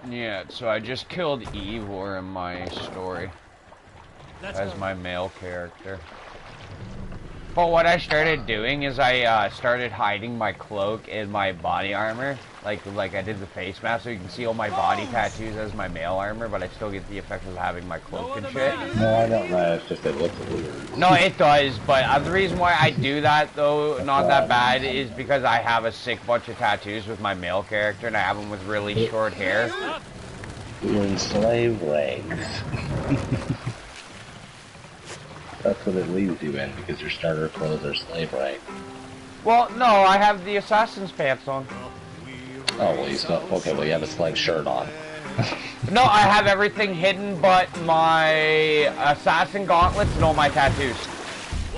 Yeah, so I just killed Ivor in my story as my male character. But what I started doing is I started hiding my cloak in my body armor, like I did the face mask, so you can see all my body tattoos as my male armor, but I still get the effect of having my cloak and shit. No, I don't know. It's just it looks weird. No, it does, but the reason why I do that though, not that bad, is because I have a sick bunch of tattoos with my male character, and I have them with really short hair. You're in slave legs. That's what it leaves you in, because your starter clothes are slave rank. Well, no, I have the assassin's pants on. Oh, well, you still... Okay, well, you have a slave shirt on. No, I have everything hidden but my assassin gauntlets and all my tattoos.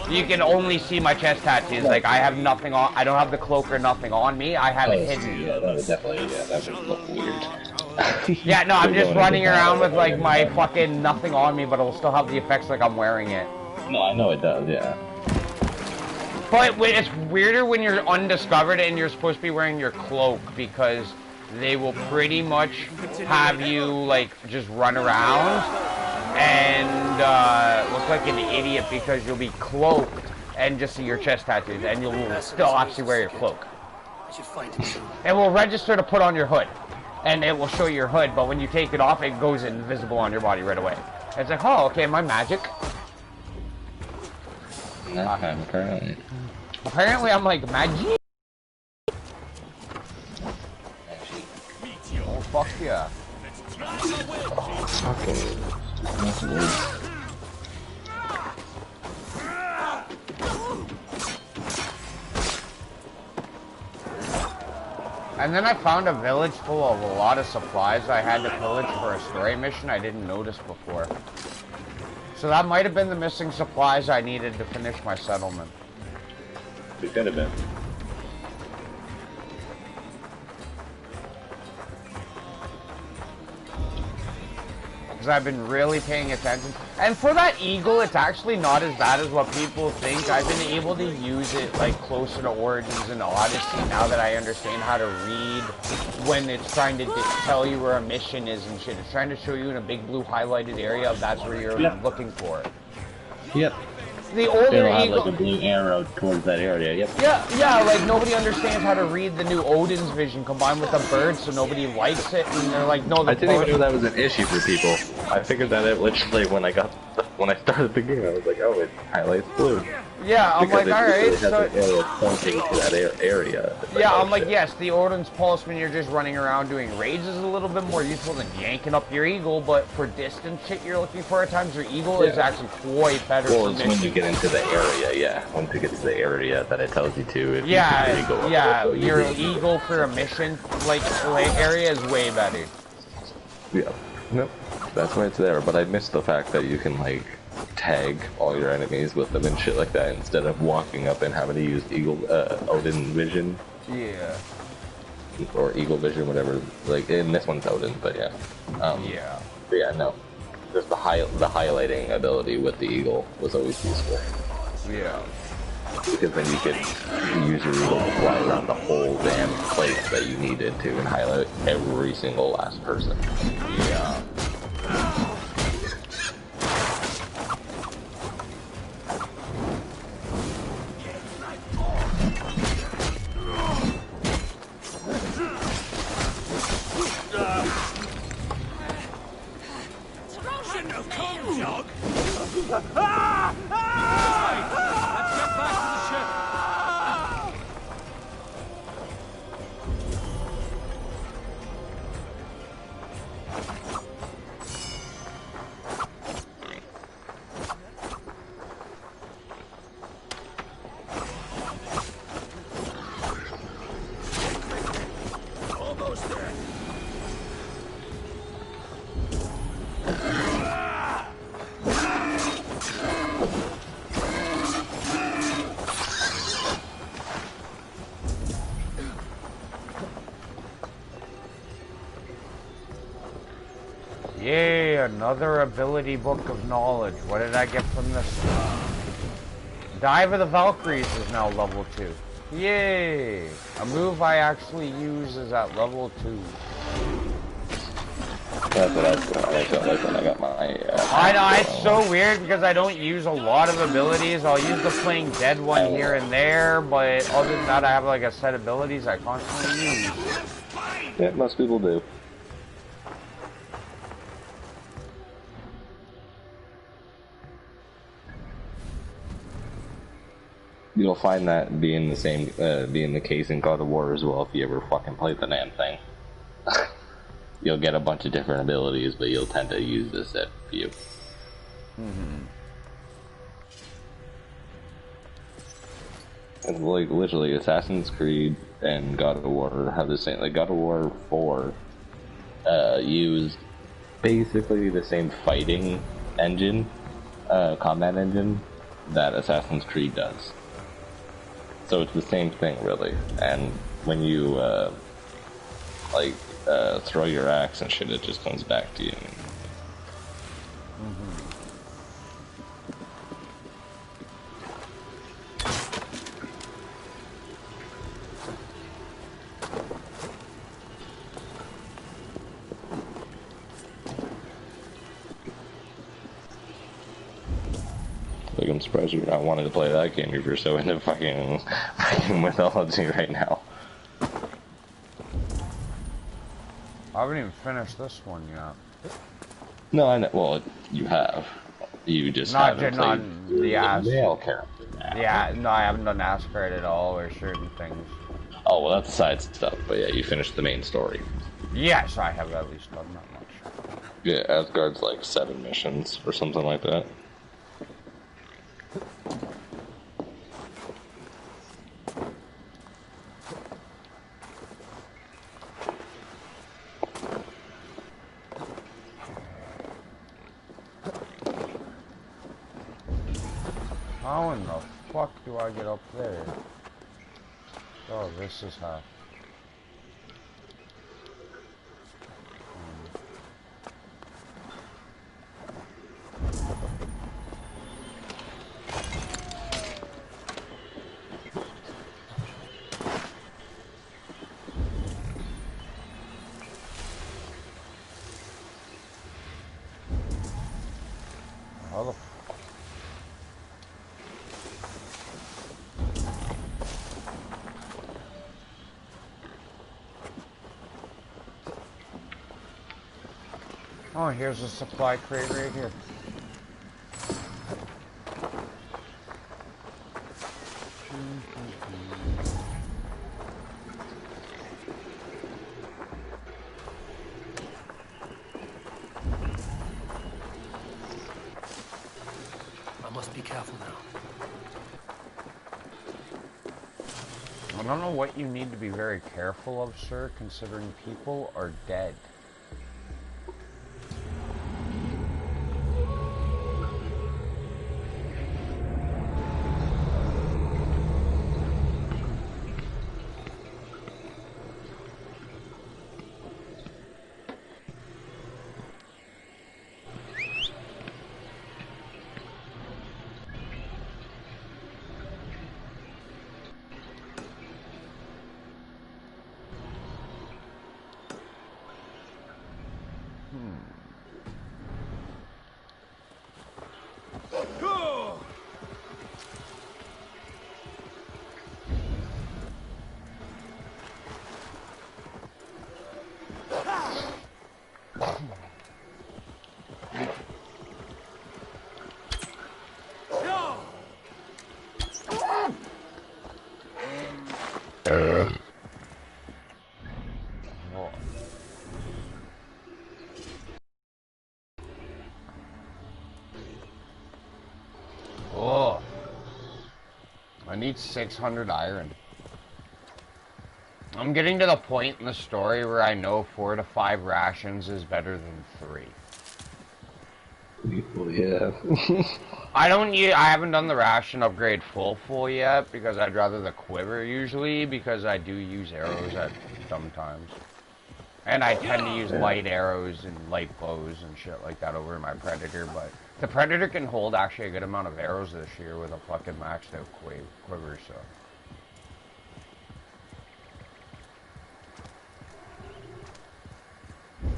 You can only see my chest tattoos. Like, I have nothing on... I don't have the cloak or nothing on me. I have it hidden. Yeah, that would definitely... Yeah, that would look weird. Yeah, no, I'm just running around with, like, my fucking nothing on me, but it'll still have the effects like I'm wearing it. No, I know it does, yeah. But it's weirder when you're undiscovered and you're supposed to be wearing your cloak, because they will pretty much have you, like, just run around and look like an idiot because you'll be cloaked and just see your chest tattoos, and you'll still actually wear your cloak. It will register to put on your hood, and it will show your hood, but when you take it off, it goes invisible on your body right away. It's like, oh, okay, am I magic? Apparently. Apparently, I'm like magic. Oh fuck yeah! Oh, fucking. That's weird. And then I found a village full of a lot of supplies I had to pillage for a story mission I didn't notice before. So that might have been the missing supplies I needed to finish my settlement. It could have been. Because I've been really paying attention. And for that eagle, it's actually not as bad as what people think. I've been able to use it like closer to Origins and Odyssey now that I understand how to read when it's trying to tell you where a mission is and shit. It's trying to show you in a big blue highlighted area, that's where you're looking for. Yep. The older It'll eagle, have like a blue arrow towards that area. Yep. yeah, like nobody understands how to read the new Odin's vision combined with the bird, so nobody likes it, and they're like, no. I didn't even know that was an issue for people. I figured that it literally when I started the game, I was like, oh, it highlights blue. Yeah, I'm because like, all right, so so it has an arrow pointing to that area. yeah, I'm like, yes, the Odin's Pulse when you're just running around doing raids is a little bit more useful than yanking up your eagle, but for distance shit you're looking for at times, your eagle is actually quite better. Well, it's when you get into the area, yeah. Once you get to the area that it tells you to. If your eagle for a mission like area is way better. Yeah, nope, that's why it's there. But I missed the fact that you can like tag all your enemies with them and shit like that instead of walking up and having to use Odin Vision. Yeah. Or Eagle Vision, whatever. Like in this one's Odin, but yeah. Yeah. But yeah, no. Just the highlighting ability with the eagle was always useful. Yeah. Because then you could use your eagle to fly around the whole damn place that you needed to and highlight every single last person. Yeah. Yay, another ability book of knowledge. What did I get from this? Dive of the Valkyries is now level 2. Yay! A move I actually use is at level 2. That's what I felt like when I got my. I know, it's so weird because I don't use a lot of abilities. I'll use the playing dead one here and there, but other than that, I have like a set of abilities I constantly use. Yeah, most people do. You'll find that being the case in God of War as well if you ever fucking play the damn thing. You'll get a bunch of different abilities, but you'll tend to use the set few. And like literally, Assassin's Creed and God of War have the same. Like God of War 4 used basically the same fighting engine, combat engine that Assassin's Creed does. So it's the same thing, really. And when you throw your axe and shit, it just comes back to you. Like, I'm surprised you're not wanting to play that game if you're so into fucking mythology right now. I haven't even finished this one yet. No, I know. Well, you have. You just haven't played the male character. Yeah, no, I haven't done Asgard at all, or certain things. Oh, well, that's side stuff, but yeah, you finished the main story. Yes, I have at least done that much. Yeah, Asgard's like 7 missions or something like that. How in the fuck do I get up there? Oh, this is how. How the Oh, here's a supply crate right here. I must be careful now. I don't know what you need to be very careful of, sir, considering people are dead. Oh, I need 600 iron. I'm getting to the point in the story where I know 4 to 5 rations is better than 3. Well, yeah. I haven't done the ration upgrade full yet because I'd rather the quiver usually because I do use arrows at sometimes. And I tend to use light arrows and light bows and shit like that over my Predator, but the Predator can hold actually a good amount of arrows this year with a fucking maxed out quiver, so.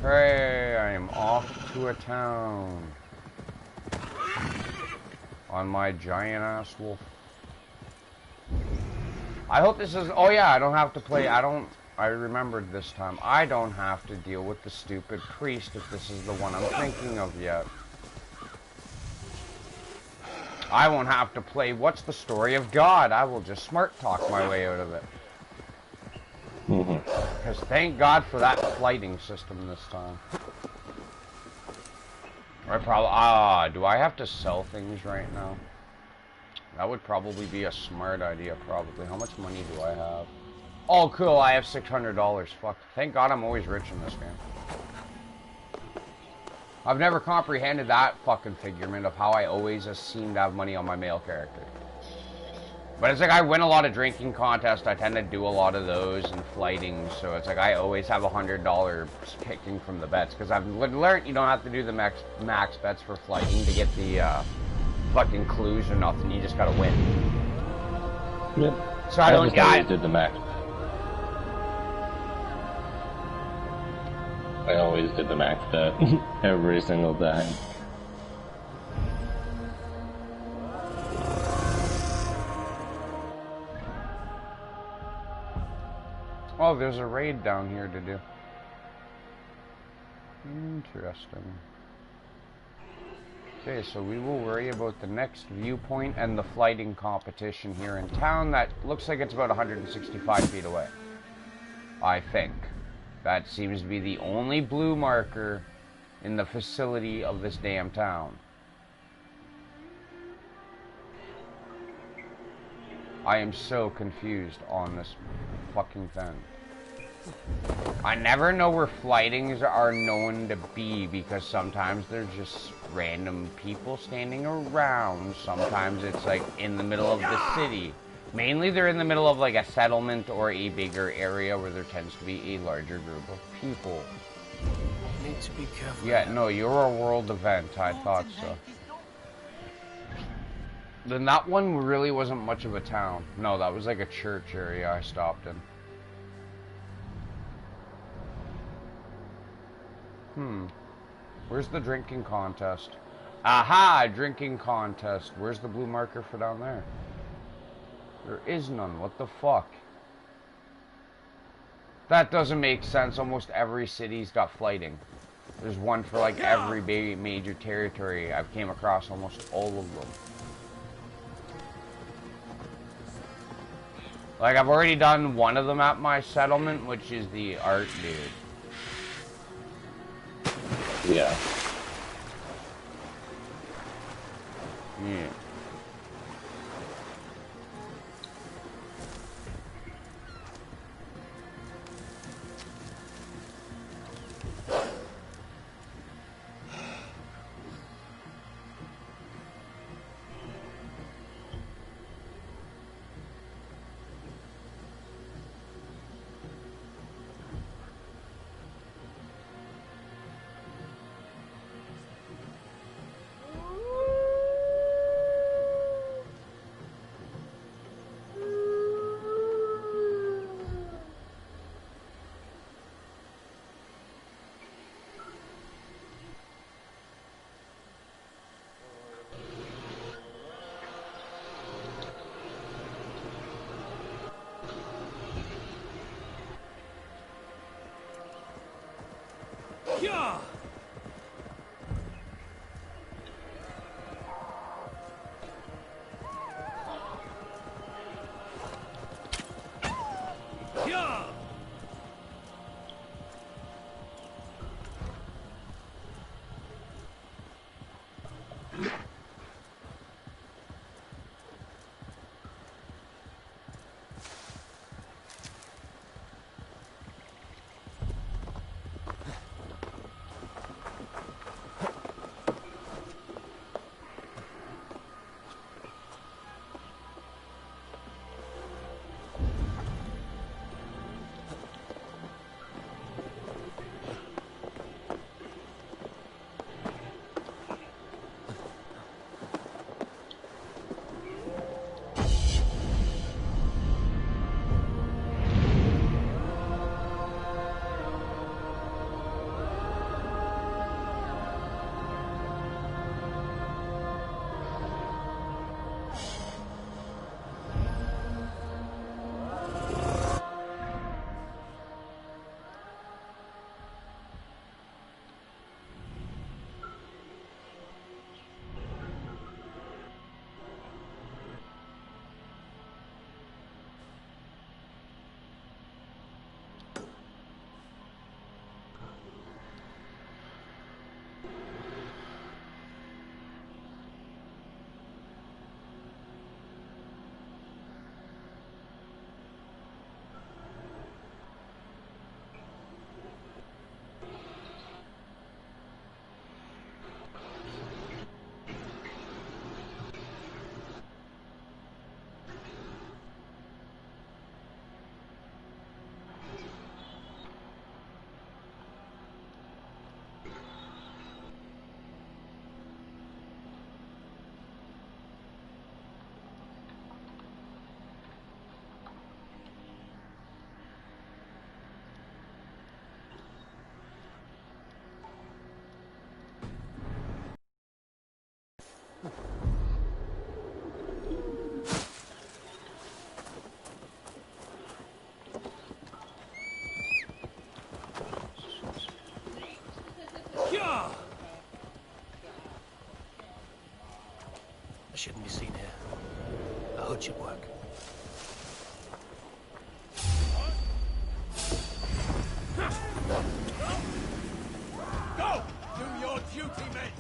Hooray, I am off to a town. On my giant ass wolf. I hope this is, oh yeah, I don't have to play, I remembered this time. I don't have to deal with the stupid priest if this is the one I'm thinking of yet. I won't have to play What's the Story of God. I will just smart talk my way out of it. Because thank God for that flighting system this time. I probably, do I have to sell things right now? That would probably be a smart idea, probably. How much money do I have? Oh, cool, I have $600. Fuck. Thank God I'm always rich in this game. I've never comprehended that fucking figurement of how I always just seem to have money on my male character. But it's like I win a lot of drinking contests. I tend to do a lot of those and flighting. So it's like I always have $100 picking from the bets. Because I've learned you don't have to do the max bets for flighting to get the fucking clues or nothing. You just gotta win. Yep. So I don't... always did the max. I always did the max bet every single time. Oh, there's a raid down here to do. Interesting. Okay, so we will worry about the next viewpoint and the flighting competition here in town. That looks like it's about 165 feet away. I think. That seems to be the only blue marker in the facility of this damn town. I am so confused on this fucking thing. I never know where flightings are known to be because sometimes they're just random people standing around. Sometimes it's like in the middle of the city. Mainly they're in the middle of like a settlement or a bigger area where there tends to be a larger group of people. Need to be careful. Yeah, no, you're a world event. I thought so. Then that one really wasn't much of a town. No, that was like a church area I stopped in. Where's the drinking contest? Aha! Drinking contest. Where's the blue marker for down there? There is none. What the fuck? That doesn't make sense. Almost every city's got flighting. There's one for like every big major territory. I've came across almost all of them. Like I've already done one of them at my settlement, which is the art dude. Yeah. Yeah. I shouldn't be seen here. A hood should work. Go! Do your duty, men!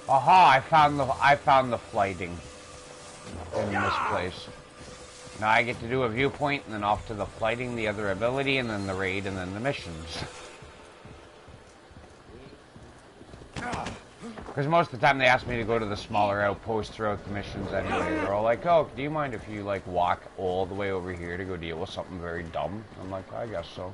Aha, I found the flighting in this place. Now I get to do a viewpoint and then off to the flighting, the other ability, and then the raid, and then the missions. Because most of the time they ask me to go to the smaller outposts throughout the missions anyway. They're all like, oh, do you mind if you like walk all the way over here to go deal with something very dumb? I'm like, I guess so.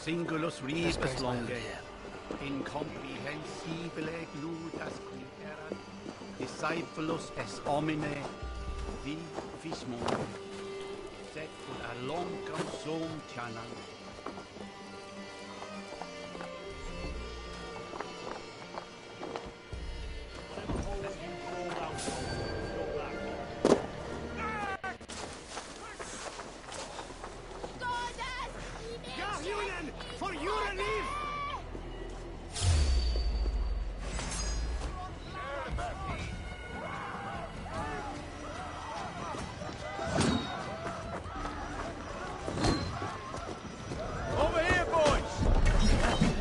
Singulus rebus longe, incomprehensibile gludas qui erat, discipulus es homine, vi vismum, sed ut a longum sum tianam. For your relief! Over here, boys!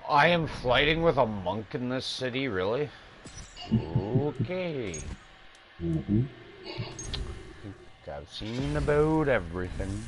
I am fighting with a monk in this city, really? Okay. Mm-hmm. I've seen about everything.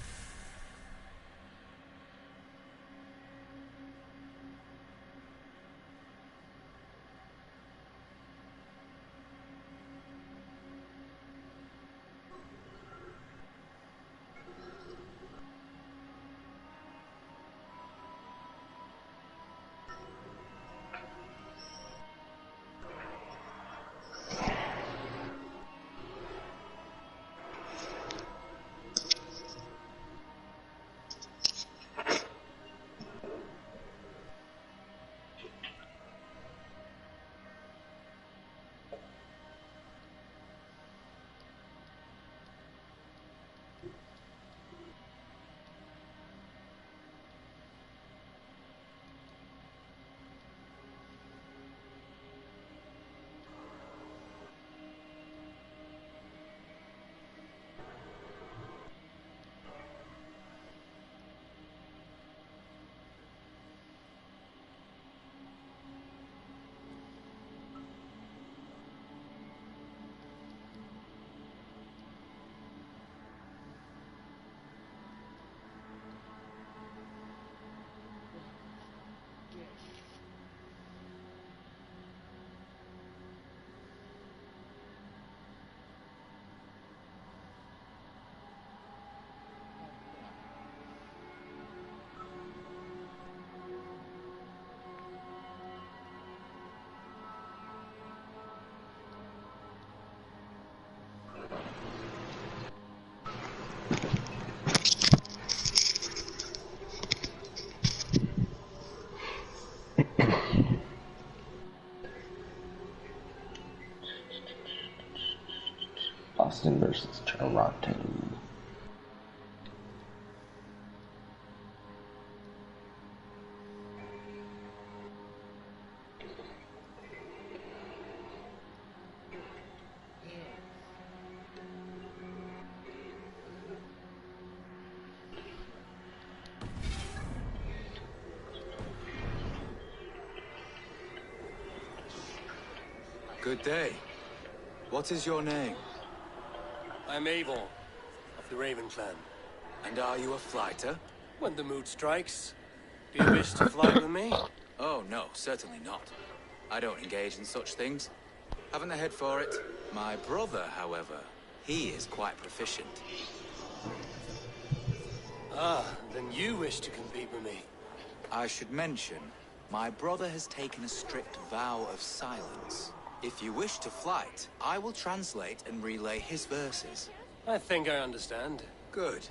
Boston versus Toronto. Good day. What is your name? I'm Avon, of the Raven clan. And are you a flighter? When the mood strikes. Do you wish to fly with me? Oh, no, certainly not. I don't engage in such things. Haven't the head for it. My brother, however, he is quite proficient. Ah, then you wish to compete with me. I should mention, my brother has taken a strict vow of silence. If you wish to flight, I will translate and relay his verses. I think I understand. Good.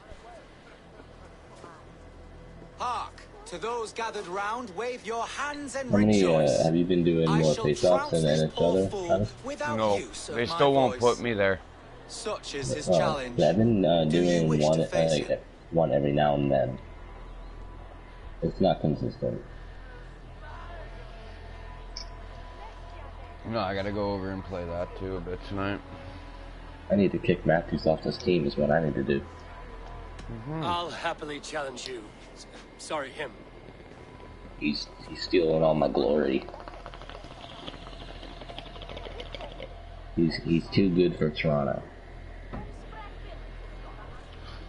Hark! To those gathered round, wave your hands and How many rejoice. have you been doing I more shall face-offs trounce than this each poor other? fool Travis? without No, use of they my still won't voice. put me there. Such is his challenge. I've been Do you doing wish one, to face him? one every now and then. It's not consistent. No, I gotta go over and play that too a bit tonight. I need to kick Matthews off this team is what I need to do. I'll happily challenge you. Sorry, him. He's stealing all my glory. He's too good for Toronto.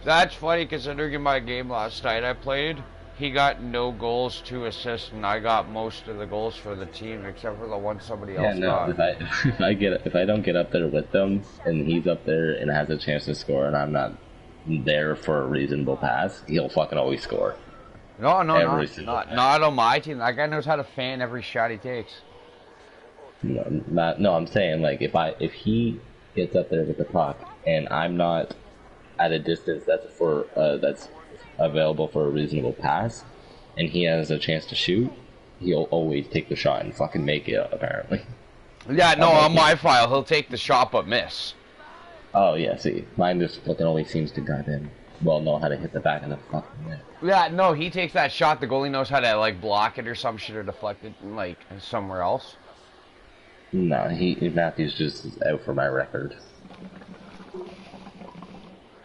That's funny considering in my game last night I played, he got no goals, 2 assists, and I got most of the goals for the team except for the one somebody else got. If I don't get up there with them and he's up there and has a chance to score and I'm not there for a reasonable pass, he'll fucking always score. No, not on my team. That guy knows how to fan every shot he takes. No, I'm saying like if he gets up there with the puck and I'm not at a distance that's available for a reasonable pass, and he has a chance to shoot, he'll always take the shot and fucking make it. Apparently. Yeah, no, on my file he'll take the shot but miss. Oh yeah, see, mine just fucking always seems to goddamn know how to hit the back of the fucking net. Yeah, no, he takes that shot. The goalie knows how to like block it or some shit or deflect it like somewhere else. No, Matthews just is out for my record.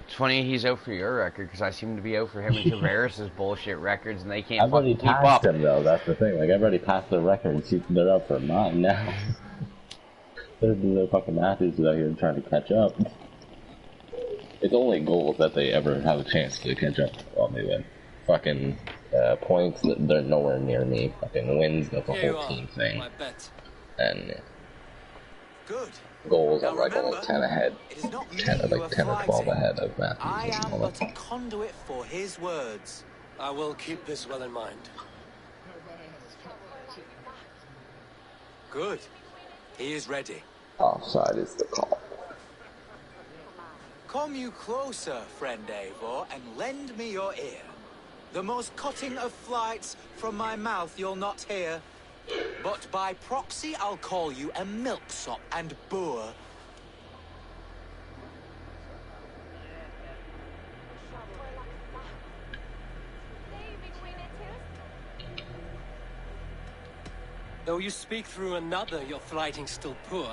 It's funny he's out for your record because I seem to be out for him and Tavares' bullshit records and they can't fucking keep up. I've already passed him though. That's the thing. Like I've already passed the record. They're up for mine now. They're fucking Matthews out here trying to catch up. It's only goals that they ever have a chance to catch up on me with. Fucking points, they're nowhere near me. Fucking wins, that's a whole team thing. And good. Goals, Now I'm like remember, almost 10 ahead. 10 or 12 ahead of Matthews. I am but a conduit for his words. I will keep this well in mind. Good. He is ready. Offside is the call. Come you closer, friend Eivor, and lend me your ear. The most cutting of flights from my mouth you'll not hear. But by proxy I'll call you a milksop and boor. Though you speak through another, your flighting's still poor.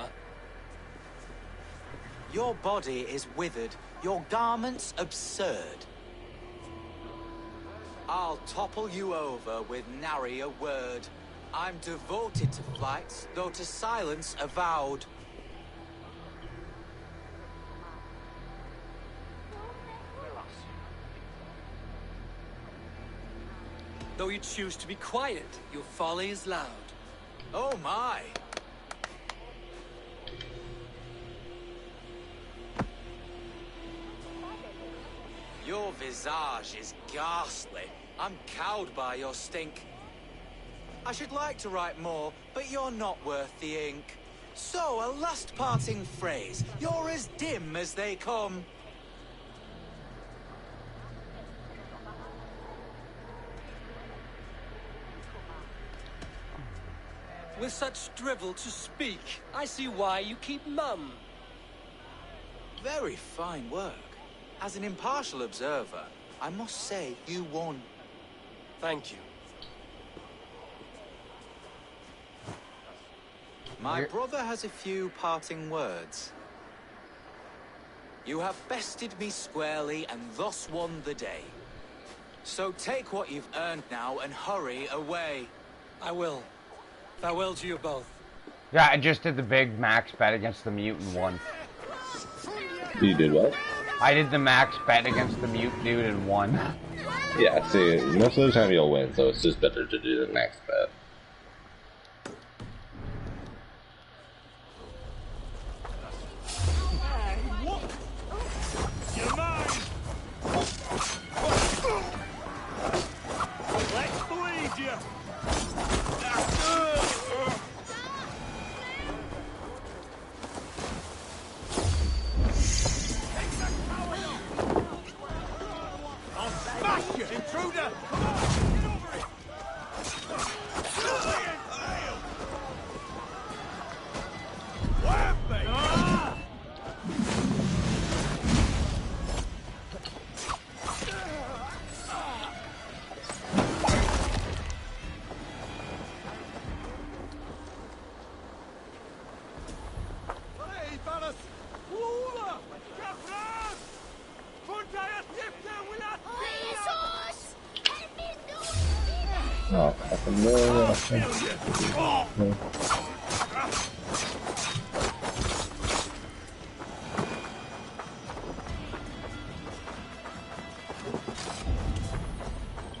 Your body is withered, your garments absurd. I'll topple you over with nary a word. I'm devoted to flights, though to silence avowed. Though you choose to be quiet, your folly is loud. Oh my! Your visage is ghastly. I'm cowed by your stink. I should like to write more, but you're not worth the ink. So, a last parting phrase. You're as dim as they come. With such drivel to speak, I see why you keep mum. Very fine work. As an impartial observer, I must say you won. Thank you. My brother has a few parting words. You have bested me squarely and thus won the day. So take what you've earned now and hurry away. I will. Farewell to you both. Yeah, I just did the big max bet against the mute and won. You did what? I did the max bet against the mute dude and won. Yeah, see, most of the time you'll win, so it's just better to do the max bet. You're mine! Let's bleed you! I'll smash you, intruder! Come on, get over it! Wham me! Hey, fellas! Oh, fucking no.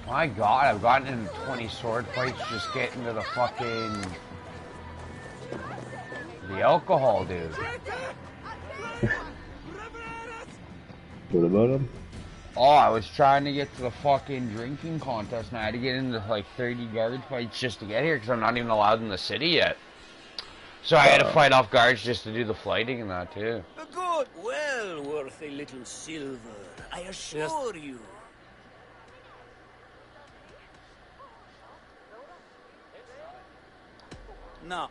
My God, I've gotten into 20 sword fights just getting to the fucking... the alcohol, dude. What about him? Oh, I was trying to get to the fucking drinking contest, and I had to get into like 30 guard fights just to get here, because I'm not even allowed in the city yet. So I had to fight off guards just to do the fighting and that, too. Good, well worth a little silver, I assure you. No.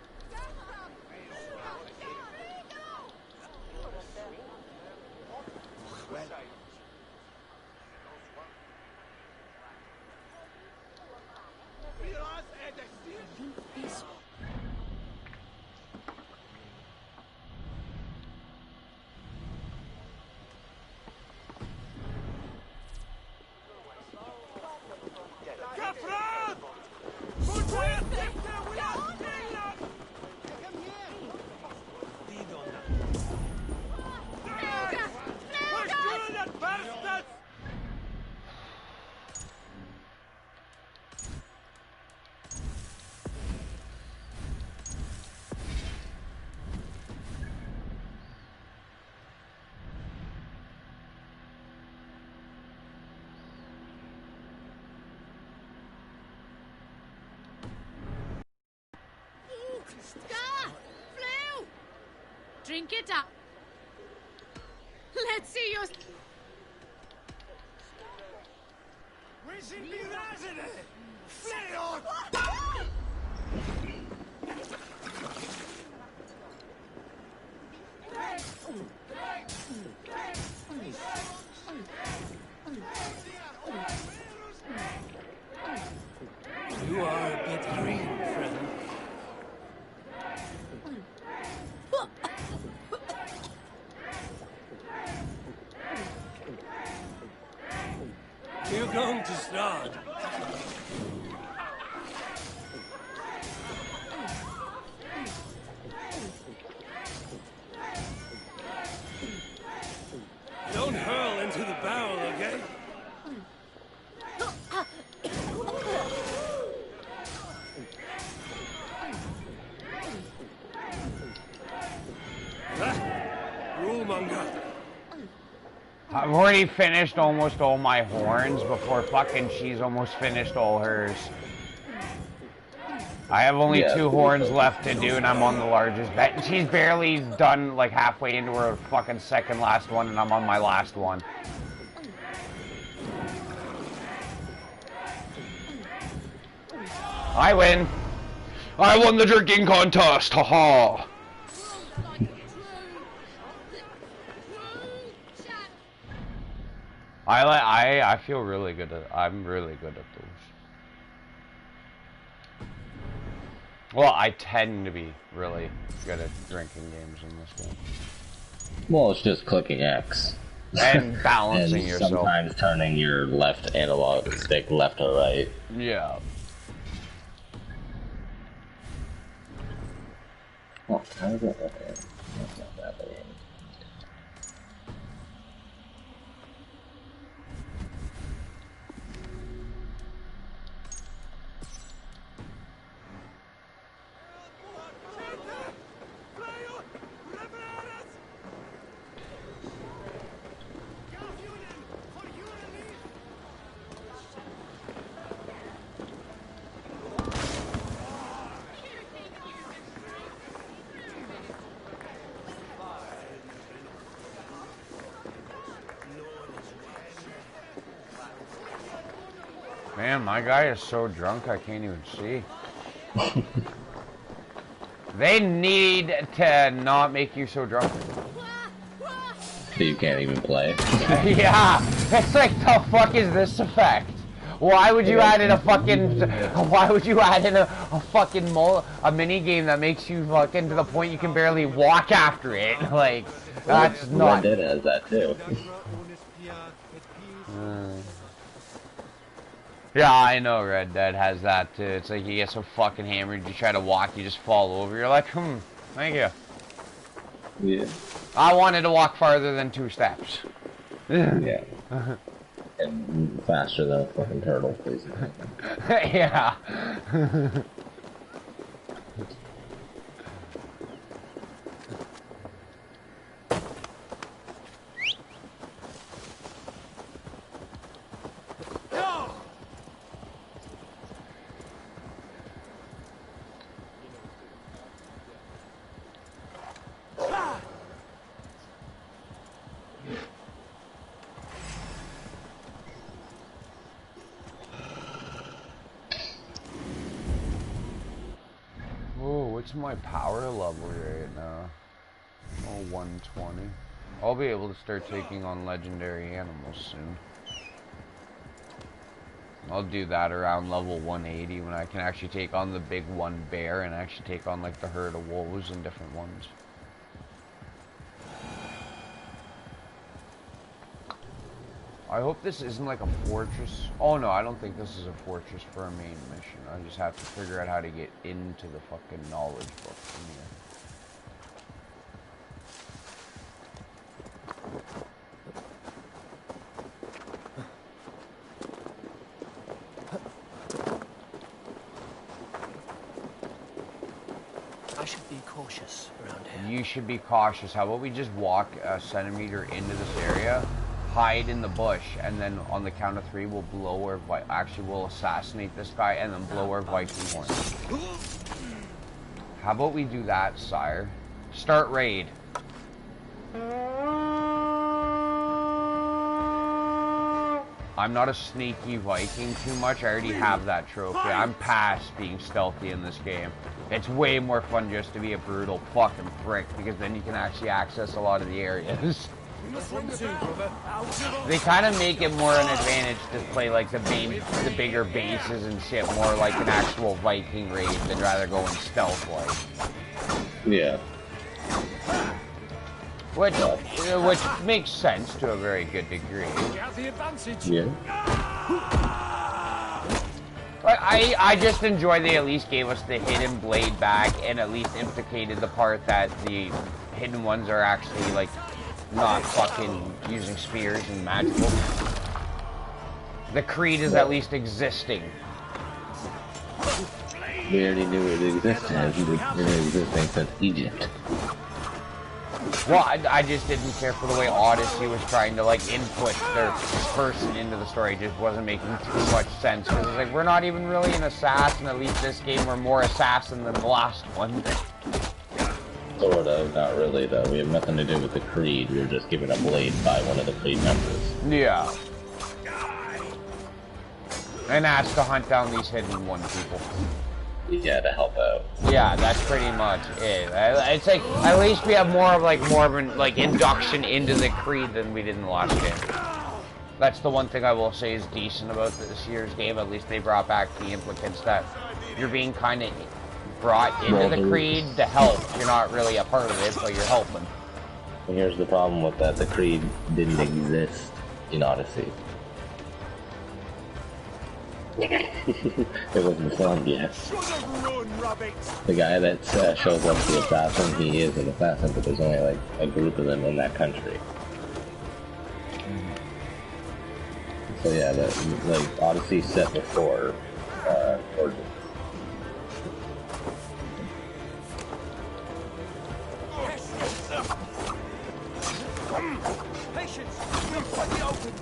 Drink it up. Let's see your... You are a bit green, friend. You're going to start. Don't hurl into the barrel, okay? Rulemonger. I've already finished almost all my horns before fucking she's almost finished all hers. I have only 2 horns left to do, and I'm on the largest bet. She's barely done like halfway into her fucking second last one, and I'm on my last one. I win. I won the drinking contest. Haha. I feel really good at, I'm really good at those. Well, I tend to be really good at drinking games in this game. Well, it's just clicking X. And balancing and yourself. Sometimes turning your left analog stick left or right. Yeah. Oh, how is that? Okay. That's not that bad. Man, my guy is so drunk I can't even see. They need to not make you so drunk. So you can't even play. Yeah, it's like, the fuck is this effect? Why would you add in a fucking? Why would you add in a fucking a mini game that makes you fucking to the point you can barely walk after it? Like, that's not. Red Dead has that too. Yeah, I know Red Dead has that too. It's like you get so fucking hammered, you try to walk, you just fall over. You're like, thank you. Yeah. I wanted to walk farther than 2 steps. Yeah. And faster than a fucking turtle, please. Yeah. What's my power level right now? Oh, 120. I'll be able to start taking on legendary animals soon. I'll do that around level 180 when I can actually take on the big one bear and actually take on like the herd of wolves and different ones. I hope this isn't like a fortress. Oh no, I don't think this is a fortress for a main mission. I just have to figure out how to get into the fucking knowledge book from here. I should be cautious around here. You should be cautious. How about we just walk a centimeter into this area, hide in the bush, and then on the count of 3 we'll blow our we'll assassinate this guy and then blow our Viking horn. How about we do that, sire? Start raid. I'm not a sneaky Viking too much. I already have that trophy. I'm past being stealthy in this game. It's way more fun just to be a brutal fucking prick because then you can actually access a lot of the areas. They kind of make it more an advantage to play like the bigger bases and shit, more like an actual Viking raid than rather going stealth like. Yeah. Which makes sense to a very good degree. Yeah. I just enjoy they at least gave us the hidden blade back and at least implicated the part that the hidden ones are actually like not fucking using spears and magical. The creed is at least existing. We already knew it existed. It's been existing since Egypt. Well, I just didn't care for the way Odyssey was trying to like input their person into the story. It just wasn't making too much sense. Because it's like, we're not even really an assassin. At least this game we're more assassin than the last one. Sort of, not really though. We have nothing to do with the creed. We were just given a blade by one of the creed members. Yeah. And asked to hunt down these hidden one people. Yeah, to help out. Yeah, that's pretty much it. It's like at least we have more of an like induction into the creed than we did in the last game. That's the one thing I will say is decent about this year's game. At least they brought back the implicants that you're being kind of brought into the creed to help. You're not really a part of it, but you're helping. And here's the problem with that: the creed didn't exist in Odyssey. It wasn't filmed yet. The guy that shows up the assassin, he is an assassin, but there's only like a group of them in that country. So yeah, like Odyssey set before Origins. Patience! We'll fight the open!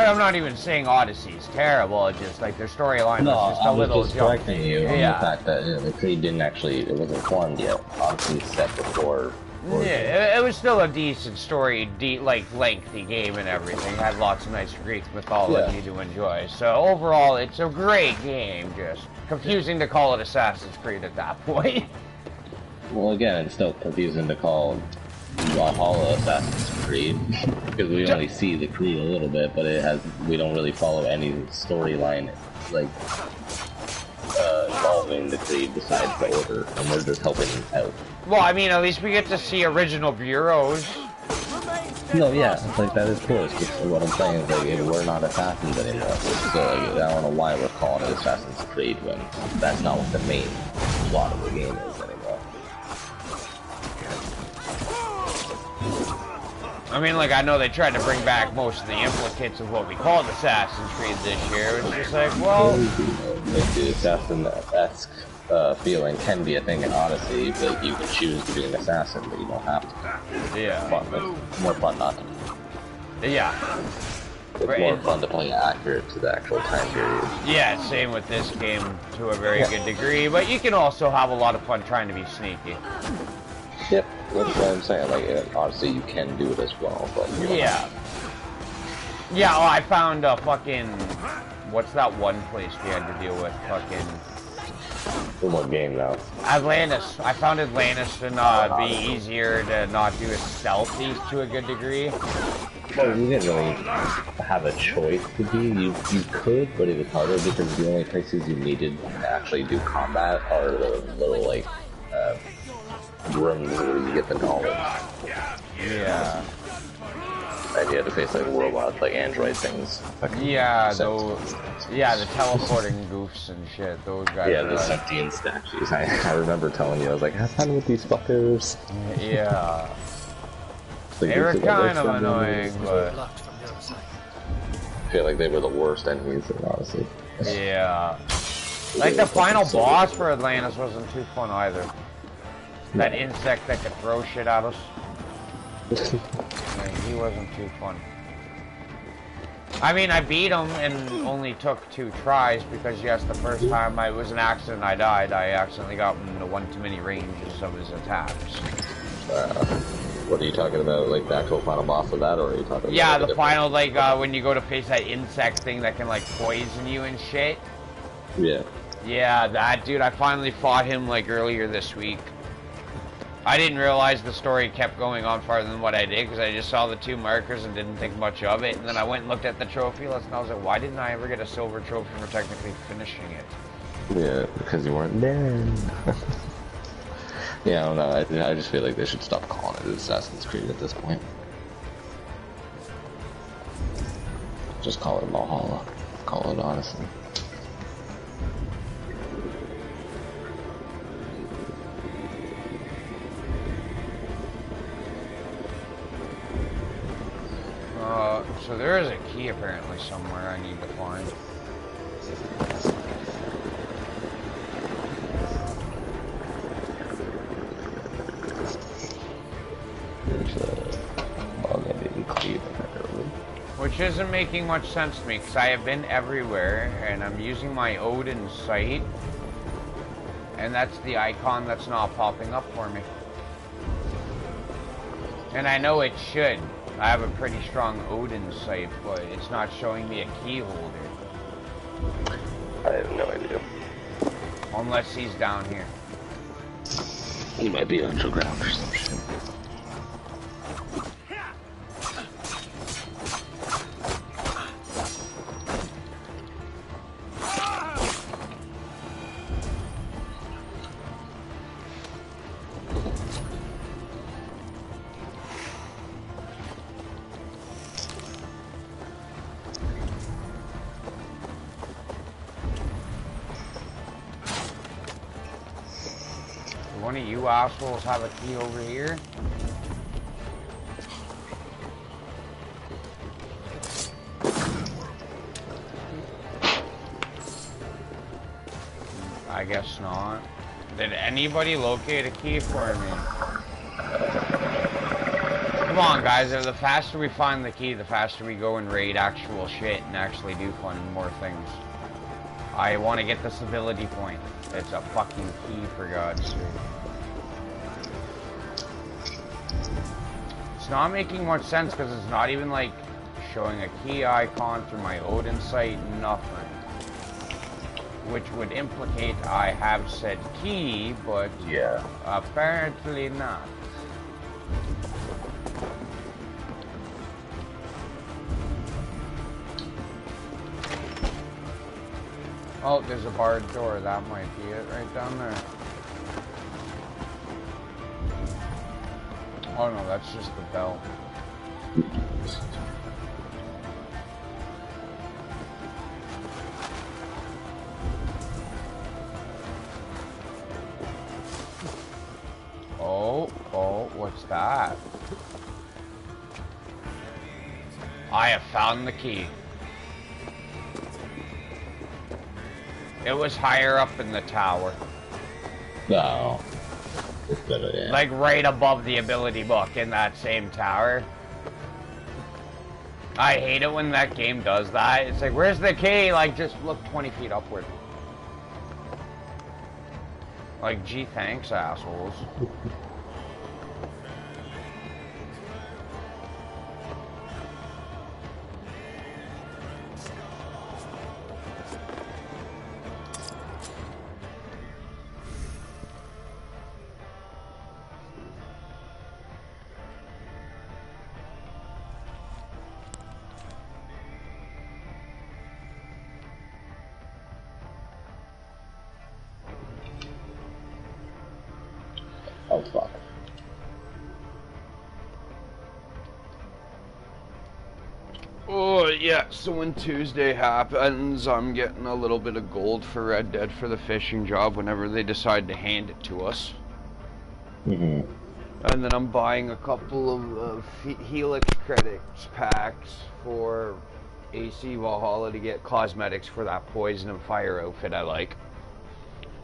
I'm not even saying Odyssey's terrible. It's just like their storyline No, was just a I was little just correcting you on the Yeah. fact that the Creed didn't actually, it wasn't formed yet. Odyssey set before. Yeah, it was still a decent story, lengthy game and everything. Had lots of nice Greek mythology to enjoy. So overall, it's a great game. Just confusing to call it Assassin's Creed at that point. Well, again, it's still confusing to call Valhalla Assassin's Creed because we only see the Creed a little bit, but we don't really follow any storyline like involving the Creed besides the Order, and we're just helping out. Well, I mean, at least we get to see original bureaus. No, yeah, it's like that is cool. It's just what I'm saying is like we're not assassins anymore. So like, I don't know why we're calling it Assassin's Creed when that's not what the main plot of the game is anymore. I mean, like, I know they tried to bring back most of the implicates of what we called Assassin's Creed this year. It was just like, well... Like the assassin-esque feeling can be a thing in Odyssey, but you can choose to be an assassin, but you don't have to. Yeah. It's more fun not to. Yeah. It's more fun to play accurate to the actual time period. Yeah, same with this game to a very good degree, but you can also have a lot of fun trying to be sneaky. Yep, that's what I'm saying. Like, in Odyssey, you can do it as well, but yeah. Yeah, oh, I found a fucking... What's that one place we had to deal with? Fucking... In what game now? Atlantis. I found Atlantis to be easier to not do it stealthy to a good degree. Well, you didn't really have a choice to be. You could, but it was harder because the only places you needed to actually do combat are the little, like, rooms where you get the knowledge. Yeah. And you had to face, like, robots, like android things. Yeah, those... Yeah, the teleporting goofs and shit, those guys. Yeah, the sentient statues. I remember telling you, I was like, have fun with these fuckers. Yeah. Like, they were kind of annoying, but... I feel like they were the worst enemies, honestly. Yeah. Like, the final boss for Atlantis wasn't too fun either. That insect that could throw shit at us. Like, he wasn't too fun. I mean, I beat him and only took 2 tries because, yes, the first time it was an accident I died. I accidentally got into one too many ranges of his attacks. What are you talking about? Like the actual final boss of that, or are you talking about... Yeah, the final, like, when you go to face that insect thing that can, like, poison you and shit. Yeah. Yeah, that dude, I finally fought him, like, earlier this week. I didn't realize the story kept going on farther than what I did because I just saw the 2 markers and didn't think much of it. And then I went and looked at the trophy list and I was like, why didn't I ever get a silver trophy for technically finishing it? Yeah, because you weren't there. Yeah, I don't know. I just feel like they should stop calling it Assassin's Creed at this point. Just call it Valhalla. Call it Odyssey. So there is a key apparently somewhere I need to find. Which isn't making much sense to me because I have been everywhere and I'm using my Odin sight and that's the icon that's not popping up for me. And I know it should. I have a pretty strong Odin sight, but it's not showing me a key holder. I have no idea. Unless he's down here. He might be underground or some shit. One of you assholes have a key over here? I guess not. Did anybody locate a key for me? Come on, guys. The faster we find the key, the faster we go and raid actual shit and actually do fun more things. I want to get the civility point. It's a fucking key, for God's sake. It's not making much sense because it's not even like showing a key icon through my Odin site, nothing. Which would implicate I have said key, but Yeah. apparently not. Oh, there's a barred door. That might be it right down there. Oh no, that's just the bell. Oh, what's that? I have found the key. It was higher up in the tower. No. It's better, yeah. Like right above the ability book in that same tower. I hate it when that game does that. It's like, where's the key? Like, just look 20 feet upward. Like, gee, thanks, assholes. Oh, fuck. Oh, yeah, so when Tuesday happens, I'm getting a little bit of gold for Red Dead for the fishing job whenever they decide to hand it to us. Mm-hmm. And then I'm buying a couple of Helix credits packs for AC Valhalla to get cosmetics for that poison and fire outfit I like.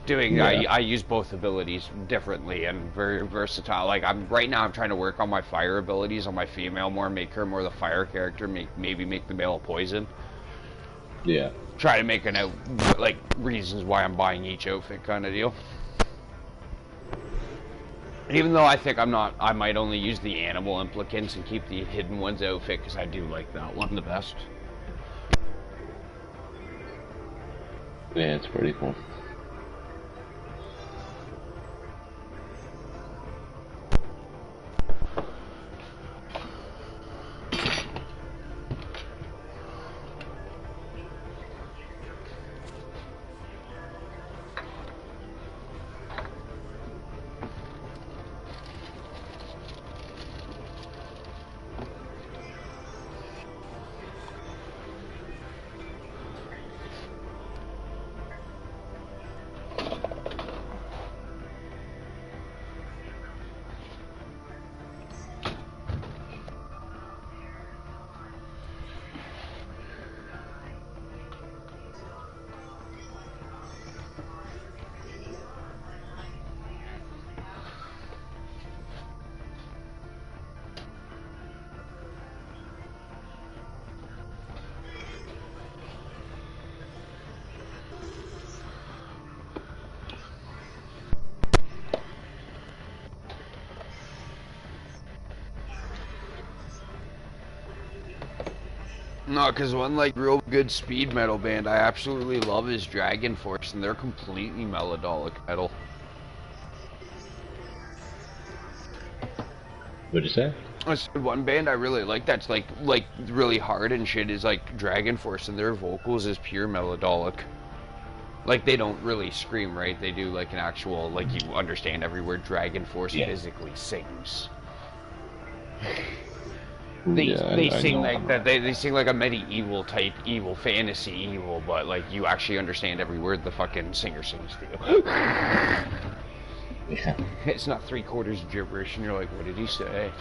I use both abilities differently and very versatile. Like right now I'm trying to work on my fire abilities on my female more, make her more the fire character, maybe make the male poison. Yeah. Try to make like reasons why I'm buying each outfit kind of deal. Even though I think I might only use the animal implicants and keep the hidden ones outfit because I do like that one the best. Yeah, it's pretty cool. No, because one like real good speed metal band I absolutely love is Dragon Force, and they're completely melodic metal. What'd you say? I said one band I really like that's like really hard and shit is like Dragon Force, and their vocals is pure melodic. Like they don't really scream, right? They do like an actual, like you understand every word Dragon Force physically sings. They sing like that. They sing like a medieval type evil, fantasy evil, but like you actually understand every word the fucking singer sings to you. Yeah. It's not 3/4 gibberish, and you're like, what did he say?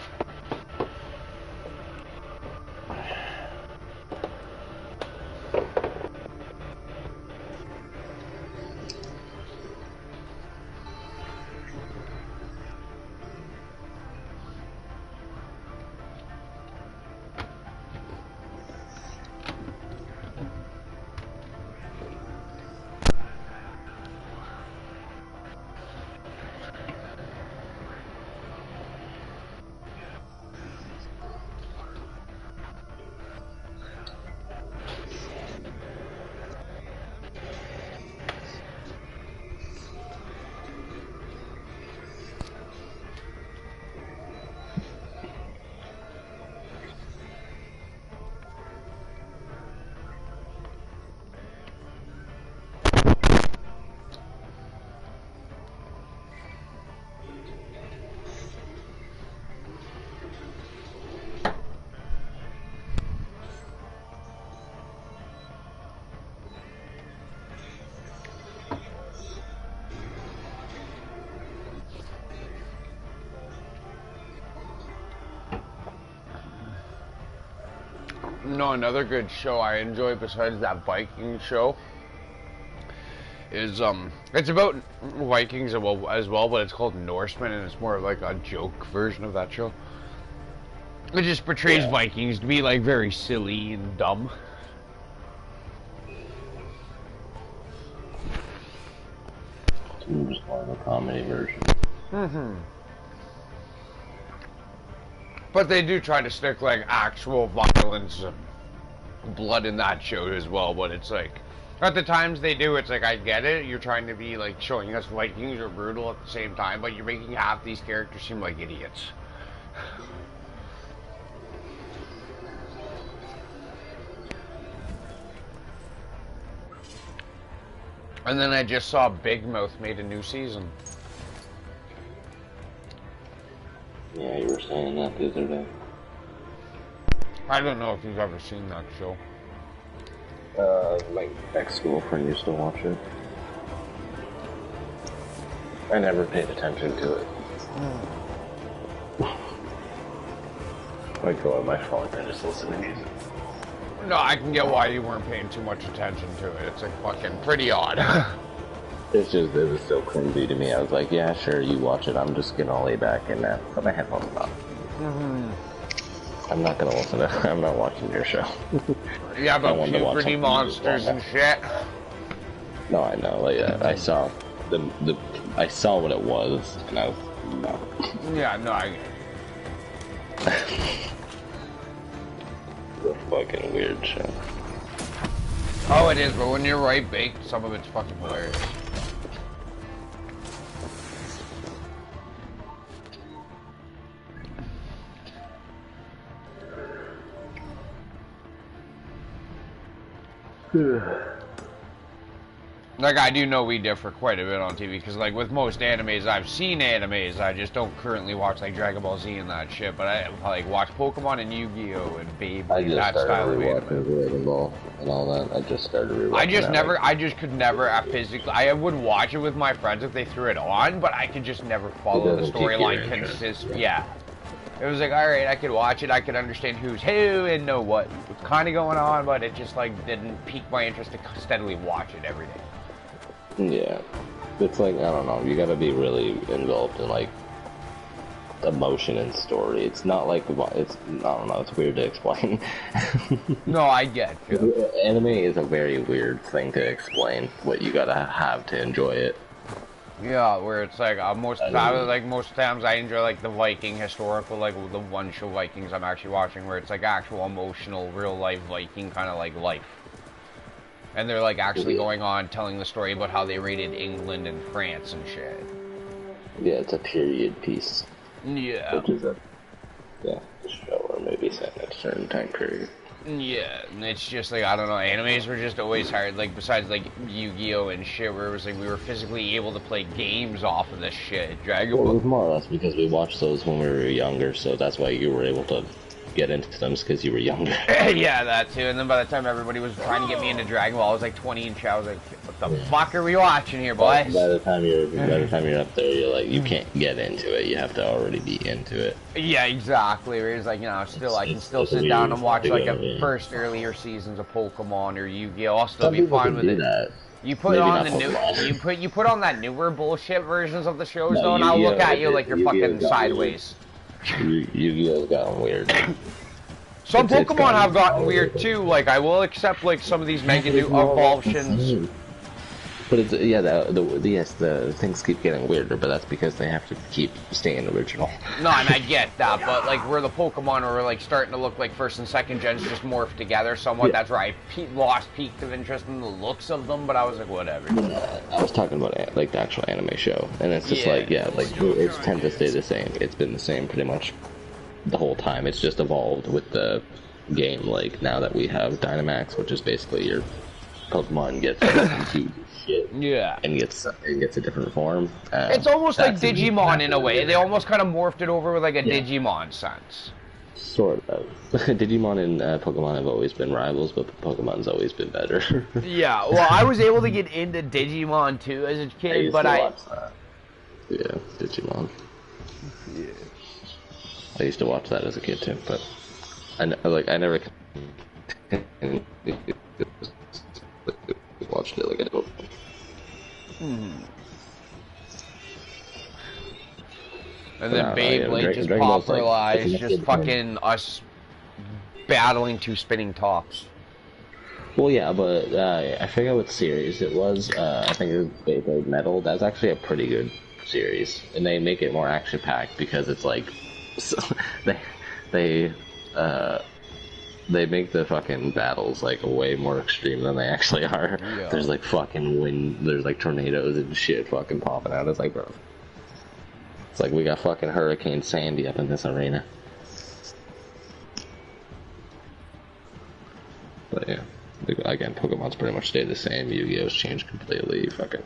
No, another good show I enjoy besides that Viking show is it's about Vikings as well, but it's called Norsemen, and it's more like a joke version of that show. It just portrays Vikings to be like very silly and dumb. Just more of a comedy version. Mm-hmm. But they do try to stick like actual violence and blood in that show as well. But it's like, at the times they do, it's like, I get it. You're trying to be like showing us Vikings are brutal at the same time, but you're making half these characters seem like idiots. And then I just saw Big Mouth made a new season. Yeah, you were saying that the other day. I don't know if you've ever seen that show. My ex-girlfriend used to watch it. I never paid attention to it. I go on my phone and just listen to music. No, I can get why you weren't paying too much attention to it. It's like fucking pretty odd. It was so cringy to me. I was like, yeah, sure, you watch it. I'm just gonna lay back and put my headphones on. I'm not gonna listen to I'm not watching your show. Yeah, but puberty monsters and shit. No, I know. Like, I saw I saw what it was, and I was, no. Yeah, no, I get it. It's a fucking weird show. Oh, it is, but when you're right baked, some of it's fucking hilarious. Like, I do know we differ quite a bit on TV, because, like, with most animes, I've seen animes, I just don't currently watch, like, Dragon Ball Z and that shit, but I, like, watch Pokemon and Yu-Gi-Oh! And Beyblade, that style of anime. Dragon Ball and all that. I just started rewatching I just could never, physically, I would watch it with my friends if they threw it on, but I could just never follow the storyline consistently. Yeah. It was like, alright, I could watch it, I could understand who's who and know what's kind of going on, but it just, like, didn't pique my interest to steadily watch it every day. Yeah, it's like, I don't know, you gotta be really involved in, like, emotion and story. It's not like, I don't know, it's weird to explain. No, I get you. Anime is a very weird thing to explain, what you gotta have to enjoy it. Yeah, where it's like, most times I enjoy, like, the Viking historical, like, the one show Vikings I'm actually watching, where it's, like, actual emotional, real-life Viking kind of, like, life. And they're, like, actually going on telling the story about how they raided England and France and shit. Yeah, it's a period piece. Yeah. Which is a show or maybe set in a certain time period. Yeah, and it's just like, I don't know, animes were just always hard, like, besides, like, Yu-Gi-Oh! And shit, where it was like, we were physically able to play games off of this shit. Dragon Ball. Well, it was more or less because we watched those when we were younger, so that's why you were able to get into them, because you were younger. Yeah, that too. And then by the time everybody was trying to get me into Dragon Ball, I was like 20 and shit. I was like, what the fuck are we watching here, boys? By the time you're up there, you're like, you can't get into it. You have to already be into it. Yeah, exactly. Where it's like, you know, I can still sit down and watch like a first earlier seasons of Pokemon or Yu-Gi-Oh! I'll still be fine with it. You put on the new, you put on that newer bullshit versions of the shows though, and I'll look at you like you're fucking sideways. Yu-Gi-Oh's gotten weird. Some Pokemon have gotten weird too. Like, I will accept like some of these mega new evolutions. But it's, yeah, the things keep getting weirder, but that's because they have to keep staying original. No, and I get that, but like where the Pokemon are like starting to look like first and second gens just morphed together somewhat. Yeah. That's where I lost peak of interest in the looks of them, but I was like, whatever. I was talking about like the actual anime show, and it's just like, yeah, like it's tend to stay the same. It's been the same pretty much the whole time. It's just evolved with the game. Like now that we have Dynamax, which is basically your Pokemon gets huge shit, yeah, and gets a different form. It's almost like Digimon in a way. They almost kind of morphed it over with like a Digimon sense. Sort of. Digimon and Pokemon have always been rivals, but Pokemon's always been better. Yeah, well, I was able to get into Digimon too as a kid, but watch that. Yeah, Digimon. Yeah. I used to watch that as a kid too, but I never and watched it like I don't. And then Beyblade just Dragon Ball's, popularized, like, just fucking us battling two spinning tops. Well, yeah, but I forget what series it was. I think it was Beyblade Metal. That's actually a pretty good series, and they make it more action-packed because it's like so, they make the fucking battles like way more extreme than they actually are. Yeah. There's like fucking wind, there's like tornadoes and shit fucking popping out. It's like, bro, it's like we got fucking Hurricane Sandy up in this arena. But yeah. Again, Pokemon's pretty much stayed the same. Yu-Gi-Oh's changed completely. Fucking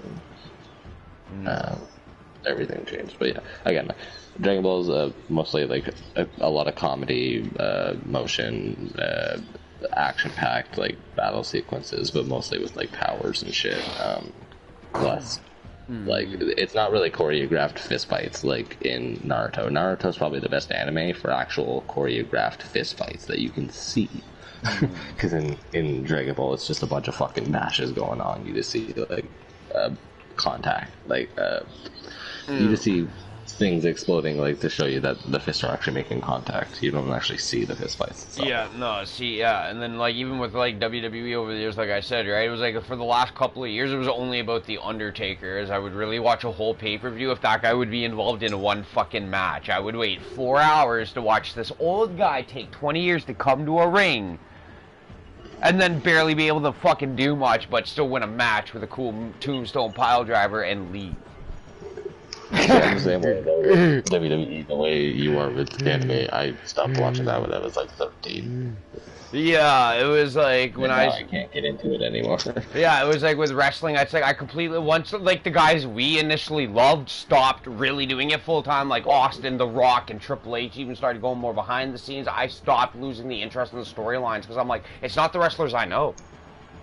everything changed. But yeah, again, Dragon Ball's mostly like a lot of comedy, motion, action-packed like battle sequences, but mostly with like powers and shit. Less like it's not really choreographed fistfights like in Naruto. Naruto's probably the best anime for actual choreographed fistfights that you can see. Because in Dragon Ball, it's just a bunch of fucking matches going on. You just see like contact, like you just see things exploding, like to show you that the fists are actually making contact. You don't actually see the fist fights itself. Yeah, no, see, yeah, and then like even with like WWE over the years, like I said, right, it was like for the last couple of years, it was only about the Undertaker. As I would really watch a whole pay-per-view if that guy would be involved in one fucking match. I would wait 4 hours to watch this old guy take 20 years to come to a ring. And then barely be able to fucking do much, but still win a match with a cool tombstone pile driver and leave. Yeah, the same way though, WWE, the way you are with anime, I stopped watching that when I was like 13. Yeah, it was like when I can't get into it anymore. Yeah, it was like with wrestling, it's like I completely, once like the guys we initially loved stopped really doing it full time, like Austin, The Rock, and Triple H even started going more behind the scenes. I stopped losing the interest in the storylines because I'm like, it's not the wrestlers I know.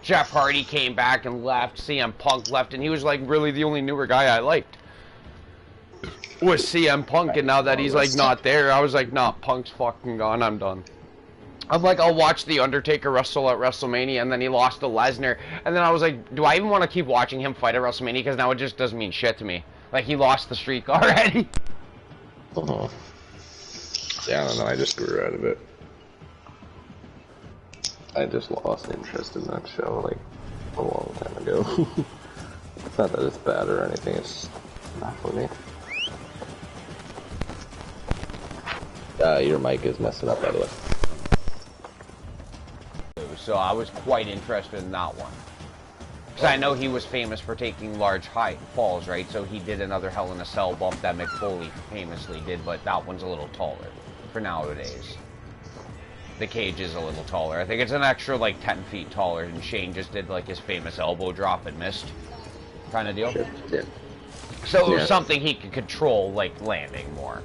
Jeff Hardy came back and left, CM Punk left, and he was like really the only newer guy I liked. Was CM Punk, and now that he's like not there, I was like, nah, Punk's fucking gone, I'm done. I'm like, I'll watch The Undertaker wrestle at WrestleMania, and then he lost to Lesnar, and then I was like, do I even want to keep watching him fight at WrestleMania, because now it just doesn't mean shit to me. Like, he lost the streak already. Yeah, I don't know, I just grew out of it. I just lost interest in that show, like, a long time ago. It's not that it's bad or anything, it's not for me. Your mic is messing up, by the way. So I was quite interested in that one. Because I know he was famous for taking large high falls, right? So he did another Hell in a Cell bump that Mick Foley famously did, but that one's a little taller for nowadays. The cage is a little taller. I think it's an extra like 10 feet taller, and Shane just did like his famous elbow drop and missed kind of deal. Sure. Yeah. So it was something he could control, like landing more.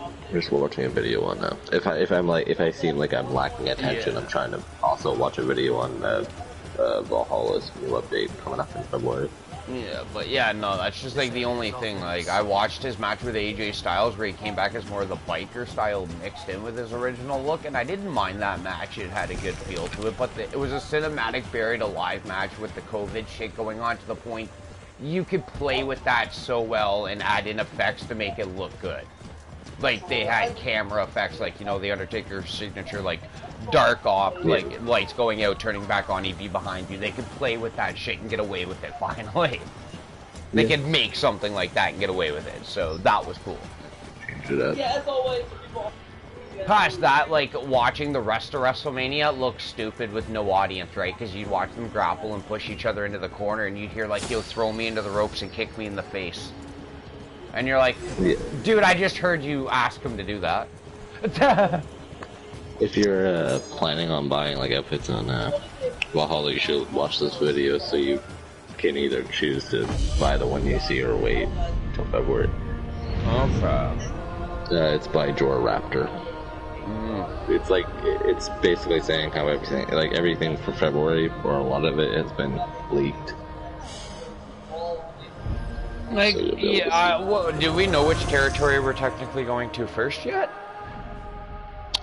I'm just watching a video on now. If I seem like I'm lacking attention, I'm trying to also watch a video on Valhalla's new update coming up in February. Yeah, but yeah, no, that's just like the only thing. Like, I watched his match with AJ Styles where he came back as more of the biker style mixed in with his original look, and I didn't mind that match. It had a good feel to it, but it was a cinematic buried alive match with the COVID shit going on to the point you could play with that so well and add in effects to make it look good. Like, they had camera effects, like, you know, the Undertaker's signature, like, dark off, like, lights going out, turning back on, he'd be behind you. They could play with that shit and get away with it, finally. They could make something like that and get away with it, so that was cool. Change it up. Yeah, as always. Past that, like, watching the rest of WrestleMania looked stupid with no audience, right? Because you'd watch them grapple and push each other into the corner, and you'd hear, like, yo, throw me into the ropes and kick me in the face. And you're like, dude, I just heard you ask him to do that. If you're planning on buying like outfits on Valhalla, you should watch this video so you can either choose to buy the one you see or wait until February. Okay. It's by Jor Raptor. It's like, it's basically saying how everything for February, or a lot of it, has been leaked. Like, yeah, do we know which territory we're technically going to first yet?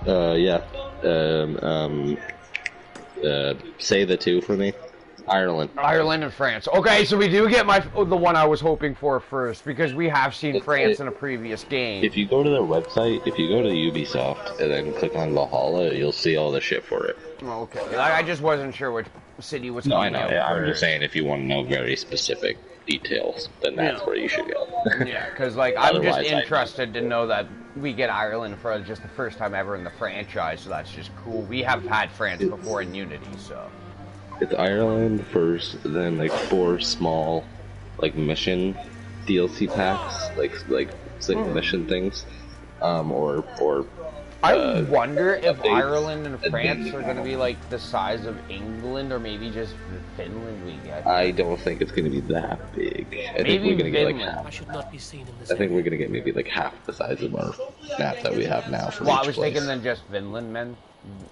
Yeah. Say the two for me. Ireland. Ireland and France. Okay, so we do get the one I was hoping for first, because we have seen France in a previous game. If you go to their website, if you go to Ubisoft and then click on Valhalla, you'll see all the shit for it. Okay, I just wasn't sure which city was No, I coming know. out Yeah, I'm first. just saying if you want to know very specific details, then that's where you should go. Yeah, because like I'm just Otherwise, interested to know that we get Ireland for just the first time ever in the franchise, so that's just cool. We have had France before in Unity, so. It's Ireland first, then like 4 small, like mission DLC packs, like mission things, or I wonder if updates, Ireland and and France then- are going to be like the size of England, or maybe just Finland we get. I don't think it's going to be that big. I think Maybe we're going to get like Finland. half. I should not be seen in this. I think we're going to get maybe like half the size of our map that we have now for Well, each I was place. thinking then just Finland, man,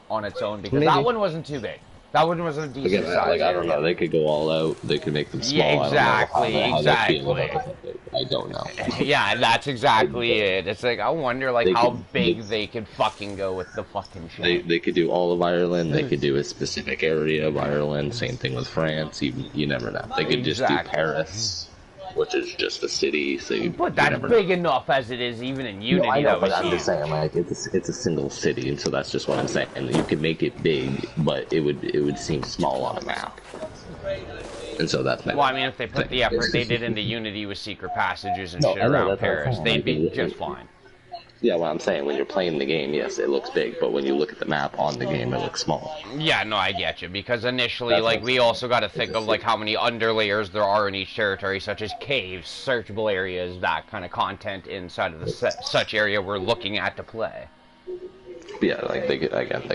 on its own, because Maybe. that one wasn't too big. That one was a decent Again, size. like I don't area. know, they could go all out. They could make them small. Yeah, exactly, I don't know how they feel exactly. about it. I don't know. Yeah, that's exactly it. It's like I wonder like They how could- big they could fucking go with the fucking shit. They could do all of Ireland. They could do a specific area of Ireland. Same thing with France. You never know. They could just do Exactly. Paris, which is just a city. So you But that's never big enough as it is, even in Unity. No, I know, that but was I'm just huge. saying, like it's a single city, and so that's just what I'm saying. And you could make it big, but it would seem small on a map. And so that's my Well, I mean, if they put the effort they did into Unity with secret passages and No, shit I know, around that's what I'm Paris, saying, they'd like, be it- just fine. Yeah, what I'm saying, when you're playing the game, yes, it looks big, but when you look at the map on the game, it looks small. Yeah, no, I get you, because initially, That's like, what- we also got to think it's of, like, how many underlayers there are in each territory, such as caves, searchable areas, that kind of content inside of the such area we're looking at to play. Yeah, like they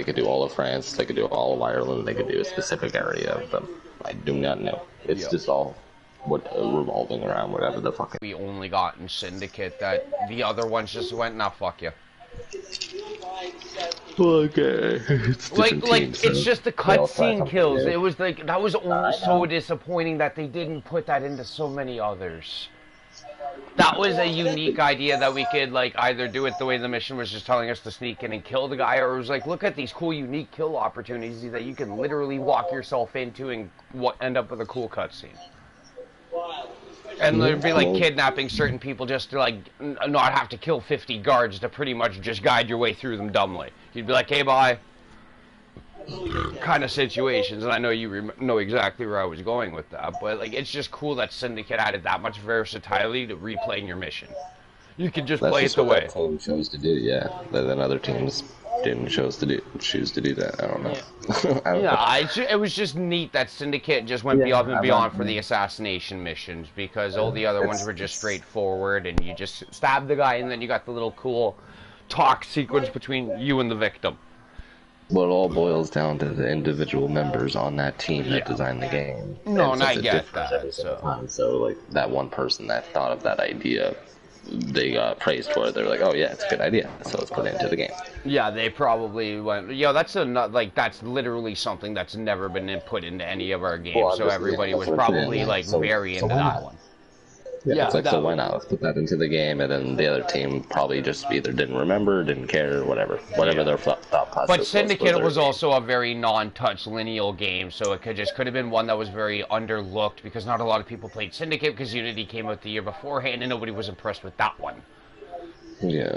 could do all of France, they could do all of Ireland, they could do a specific area of them. I do not know. It's just all revolving around whatever the fuck. We only got in Syndicate that the other ones just went, nah, fuck you. Okay. It's It's just the they all try cutscene something kills. new. It was like, that was only so disappointing that they didn't put that into so many others. That was a unique idea that we could, like, either do it the way the mission was just telling us to sneak in and kill the guy, or it was like, look at these cool, unique kill opportunities that you can literally walk yourself into and end up with a cool cutscene. And there'd be, like, kidnapping certain people just to, like, not have to kill 50 guards to pretty much just guide your way through them dumbly. You'd be like, hey, bye. Kind of situations, and I know you know exactly where I was going with that, but like it's just cool that Syndicate added that much versatility to replaying your mission. You can just That's play just it the what way. that team chose to do, yeah. But then other teams didn't choose to do that. I don't know. I don't know. Yeah, it was just neat that Syndicate just went Yeah, above and I beyond like for the assassination missions, because all the other ones were just straightforward, and you just stab the guy, and then you got the little cool talk sequence between you and the victim. Well, it all boils down to the individual members on that team that Yeah. designed the game. No, and since I it get differs that, every single so- time, so, like, that one person that thought of that idea, they got praised for it. They're like, oh, yeah, it's a good idea, so let's put it into the game. Yeah, they probably went, yo, that's that's literally something that's never been put into any of our games, Well, so this- everybody yeah, was that's what I'm saying, probably, yeah. like, So- very so into why that not? one. Yeah, it's like, that so why was- not? Let's put that into the game, and then the other team probably just either didn't remember, didn't care, whatever their thought process But was Syndicate for their was game. also a very non-touch lineal game, so it could have been one that was very underlooked, because not a lot of people played Syndicate, because Unity came out the year beforehand, and nobody was impressed with that one. Yeah.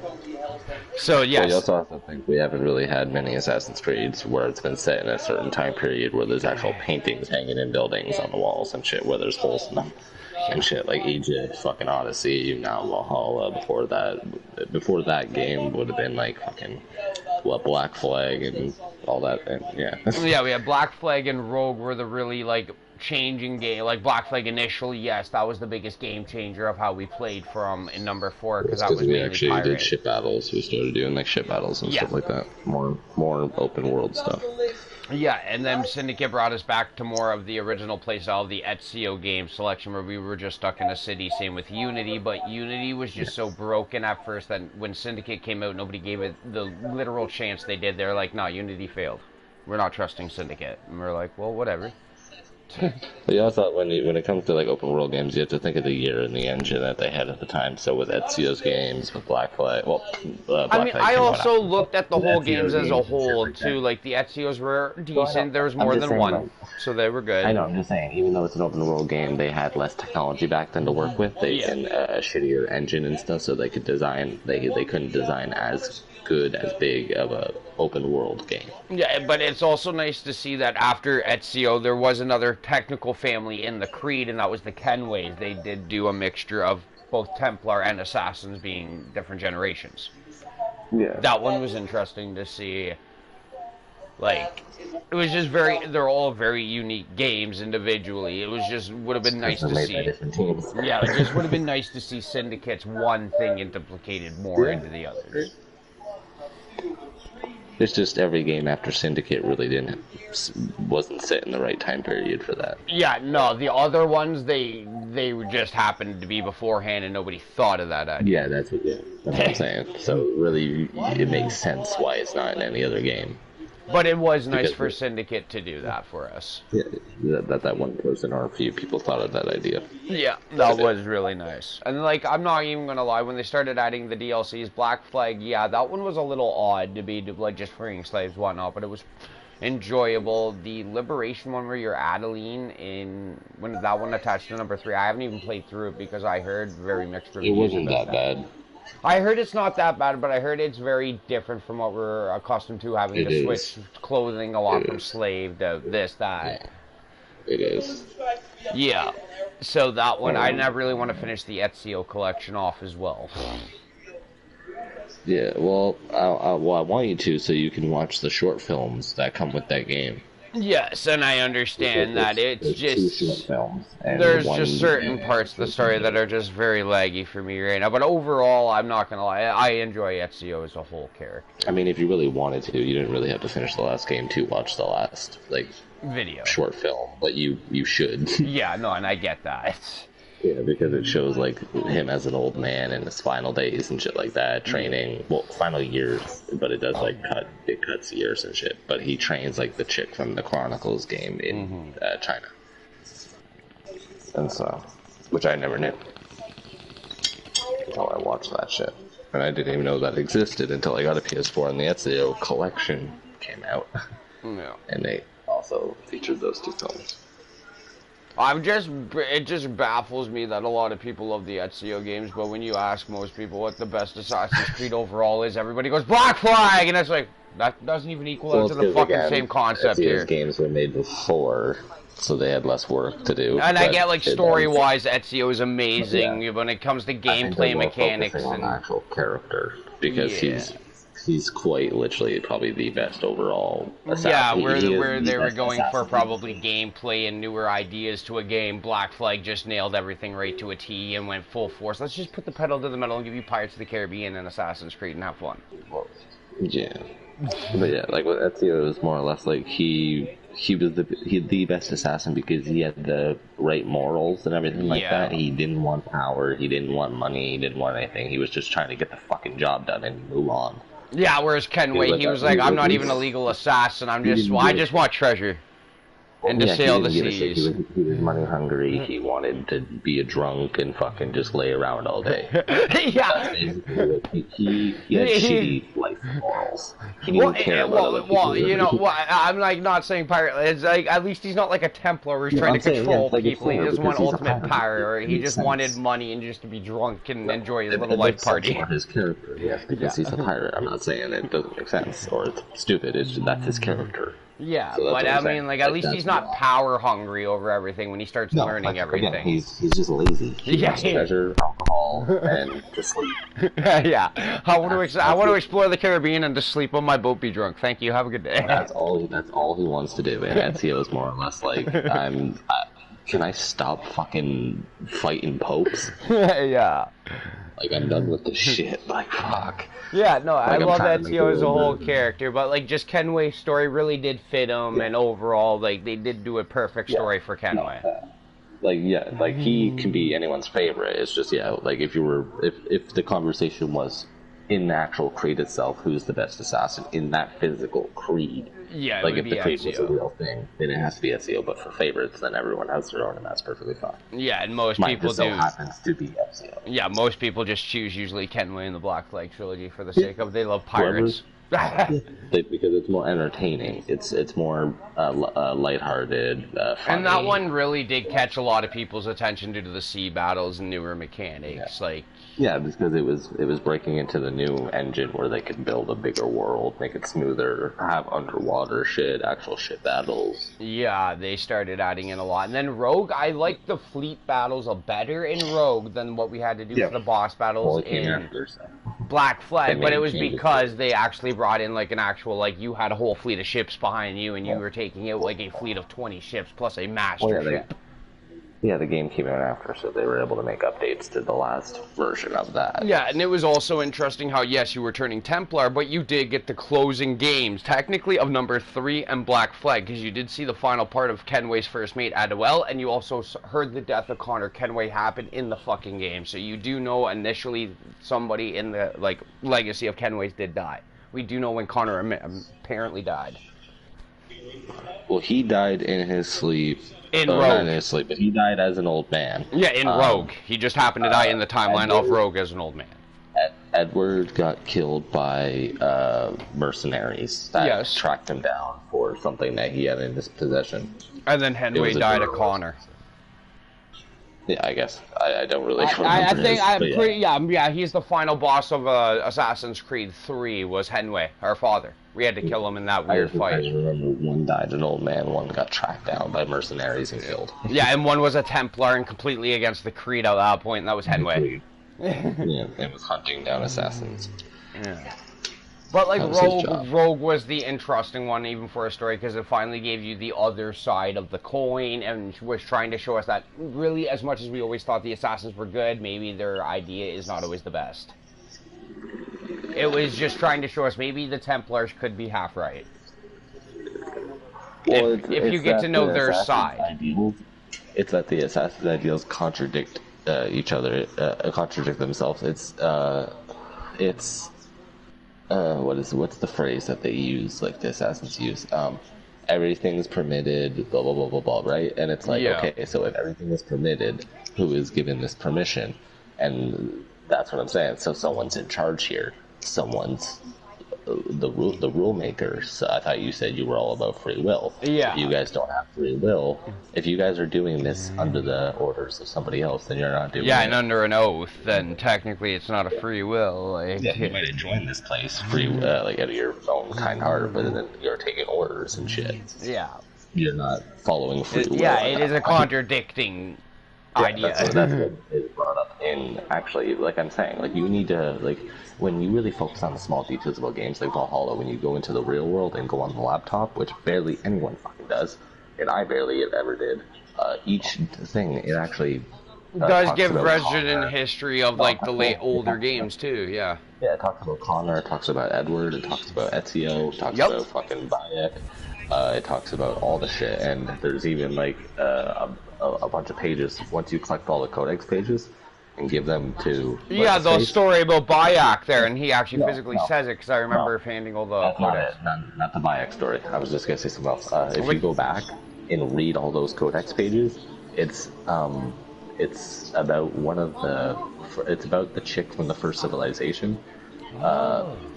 So, But you yes. also have to think we haven't really had many Assassin's Creeds where it's been set in a certain time period where there's actual paintings hanging in buildings on the walls and shit, where there's holes in them. And shit, like Egypt, fucking Odyssey, now Valhalla. Before that game would have been like fucking Black Flag and all that. And yeah, Yeah, we had Black Flag and Rogue were the really, like, changing game. Like, Black Flag initially, yes, that was the biggest game changer of how we played from in number 4, because that was we mainly actually pirate. did ship battles. We started doing like ship battles and Yeah. stuff like that. More open world stuff. Yeah, and then Syndicate brought us back to more of the original playstyle of the Ezio game selection, where we were just stuck in a city. Same with Unity, but Unity was just so broken at first that when Syndicate came out, nobody gave it the literal chance they did. They're like, no, Unity failed. We're not trusting Syndicate. And we're like, well, whatever. But you also, when it comes to like open world games, you have to think of the year and the engine that they had at the time. So with Ezio's games, with Black Flag, Black I mean, Flag I came out also after. looked at the With whole Ezio games as a games and shit whole like too. that. Like the Ezio's were I'm decent. There was more just than saying, one, like, so they were good. I know, I'm just saying, even though it's an open world game, they had less technology back then to work with. They and a shittier engine and stuff, so they could design. They couldn't design as good as big of a open world game. Yeah, but it's also nice to see that after Ezio, there was another technical family in the Creed, and that was the Kenways. They did do a mixture of both Templar and Assassins being different generations. Yeah. That one was interesting to see. Like, it was just they're all very unique games individually. It was just, would have been nice to Made by see. different teams. Yeah, it just would have been nice to see Syndicate's one thing implicated more into the others. It's just every game after Syndicate really wasn't set in the right time period for that. Yeah, no, the other ones, they just happened to be beforehand and nobody thought of that idea. Yeah, that's what I'm saying. So really, it makes sense why it's not in any other game. But it was nice Because for Syndicate to do that for us. Yeah, that one person or a few people thought of that idea. Yeah, that was really nice. And like, I'm not even gonna lie, when they started adding the DLCs, Black Flag, yeah, that one was a little odd to be like just freeing slaves, whatnot, but it was enjoyable. The Liberation one where you're Adeline when that one attached to number 3, I haven't even played through it because I heard very mixed reviews. It wasn't about that bad. I heard it's not that bad, but I heard it's very different from what we're accustomed to, having to switch clothing a lot from slave to this, that. It is. Yeah. So that one, I never really want to finish the Ezio collection off as well. Yeah, well, I want you to so you can watch the short films that come with that game. Yes, and I understand that it's just, 2 short films. And there's one just certain parts of the story that are just very laggy for me right now. But overall, I'm not going to lie, I enjoy Ezio as a whole character. I mean, if you really wanted to, you didn't really have to finish the last game to watch the last, like, video. short film, but you should. Yeah, no, and I get that. Yeah, because it shows, like, him as an old man in his final days and shit like that, training, well, final years, but it does, like, it cuts years and shit, but he trains, like, the chick from the Chronicles game in China. And so, which I never knew until I watched that shit. And I didn't even know that existed until I got a PS4 and the Ezio collection came out. Yeah. And they also featured those 2 films. It just baffles me that a lot of people love the Ezio games, but when you ask most people what the best Assassin's Creed overall is, everybody goes, Black Flag! And it's like, that doesn't even equal out to the fucking same concept here. Ezio's games were made before, so they had less work to do. And I get, like, story-wise, Ezio is amazing when it comes to gameplay mechanics. And actual character, because he's quite literally probably the best overall assassin. Yeah, where they were going for probably gameplay and newer ideas to a game, Black Flag just nailed everything right to a T and went full force. Let's just put the pedal to the metal and give you Pirates of the Caribbean and Assassin's Creed and have fun. Yeah. But yeah, like with Ezio, it was more or less like he was the best assassin because he had the right morals and everything like that. He didn't want power, he didn't want money, he didn't want anything. He was just trying to get the fucking job done and move on. Yeah, whereas Kenway, he was like, I'm not even a legal assassin, I just want treasure. And to sail the seas. He was money hungry, he wanted to be a drunk and fucking just lay around all day. Yeah. He had shitty life morals. He didn't care about other people. You know, I'm like not saying pirate, it's like, at least he's not like a Templar who's trying to control people, he doesn't want ultimate power, or he just wanted money and just to be drunk and enjoy his little life party. His character, yes, because he's a pirate. I'm not saying it doesn't make sense, or it's stupid, that's his character. Yeah, so but I mean, like, at least he's not power hungry over everything when he starts learning everything. Again, he's just lazy. He wants treasure, alcohol, and to sleep. Yeah, I want to explore the Caribbean and just sleep on my boat, be drunk. Thank you. Have a good day. That's all he wants to do. And Ezio is more or less like, can I stop fucking fighting popes? Yeah. Like, I'm done with this shit. Like, fuck. Yeah, no, like, I love Ezio as a whole character, but, like, just Kenway's story really did fit him, and overall, like, they did do a perfect story for Kenway. Like, he can be anyone's favorite. It's just, like, if the conversation was in the actual creed itself, who's the best assassin in that physical creed. Yeah, like if the creed was a real thing, then it has to be Ezio. But for favorites, then everyone has their own, and that's perfectly fine. Yeah, and most Mine people just so do. happens to be Ezio. Yeah, most people just choose usually Kenway and the Black Flag trilogy for the sake of they love pirates. Because it's more entertaining. It's more lighthearted, funny. And that one really did catch a lot of people's attention due to the sea battles and newer mechanics. Yeah. Like, yeah, because it was breaking into the new engine where they could build a bigger world, make it smoother, have underwater shit, actual ship battles. Yeah, they started adding in a lot. And then Rogue, I like the fleet battles better in Rogue than what we had to do for the boss battles in Black Flag, but it was because they actually brought in like an actual, like you had a whole fleet of ships behind you and you were taking out like a fleet of 20 ships plus a master ship. Yeah, the game came out after, so they were able to make updates to the last version of that. Yeah, and it was also interesting how, yes, you were turning Templar, but you did get the closing games, technically, of number 3 and Black Flag, because you did see the final part of Kenway's first mate, Adwell, and you also heard the death of Connor Kenway happen in the fucking game. So you do know initially somebody in the, like, legacy of Kenway's did die. We do know when Connor apparently died. Well, he died in his sleep. In Rogue. Not in his sleep, but he died as an old man. Yeah, in Rogue. He just happened to die in the timeline of Rogue as an old man. Edward got killed by mercenaries that tracked him down for something that he had in his possession. And then Henway died of Connor. Yeah, I guess. I don't really remember I think his, I'm pretty... Yeah, he's the final boss of Assassin's Creed 3 was Henway, our father. We had to kill him in that weird fight. I remember one died an old man, one got tracked down by mercenaries and killed. Yeah, and one was a Templar and completely against the Creed at that point, and that was Henway. Yeah, it was hunting down assassins. Yeah. But like Rogue was the interesting one even for a story because it finally gave you the other side of the coin and was trying to show us that really as much as we always thought the assassins were good, maybe their idea is not always the best. It was just trying to show us maybe the Templars could be half right. Well, if you get to know their side. Ideals, it's that the assassin's ideals contradict each other, contradict themselves. What's the phrase that they use, like the assassins use? Everything's permitted, blah blah blah blah blah, right? And it's like, okay, so if everything is permitted, who is given this permission? And that's what I'm saying. So someone's in charge here. Someone's the rule makers. So I thought you said you were all about free will. Yeah. You guys don't have free will. If you guys are doing this under the orders of somebody else, then you're not doing it. Yeah, and under an oath, then technically it's not a free will. Like, yeah, you might have joined this place free, like out of your own kind heart, but then you're taking orders and shit. Yeah. You're not following free will. Yeah, it is a contradicting idea. That's what is brought up in, actually, like I'm saying, like you need to, like, when you really focus on the small details about games like Valhalla, when you go into the real world and go on the laptop, which barely anyone fucking does, and I barely ever did, each thing, it actually does give resident history of, like, the late older games, too, yeah. Yeah, it talks about Connor, it talks about Edward, it talks about Ezio, it talks about fucking Bayek, it talks about all the shit, and there's even, like, a bunch of pages, once you collect all the codex pages, and give them to... Yeah, the story about Bayek there, and he actually physically says it, because I remember handing all the codex. Not the Bayek story. I was just going to say something else. If you go back and read all those codex pages, it's about one of the... It's about the chick from the first civilization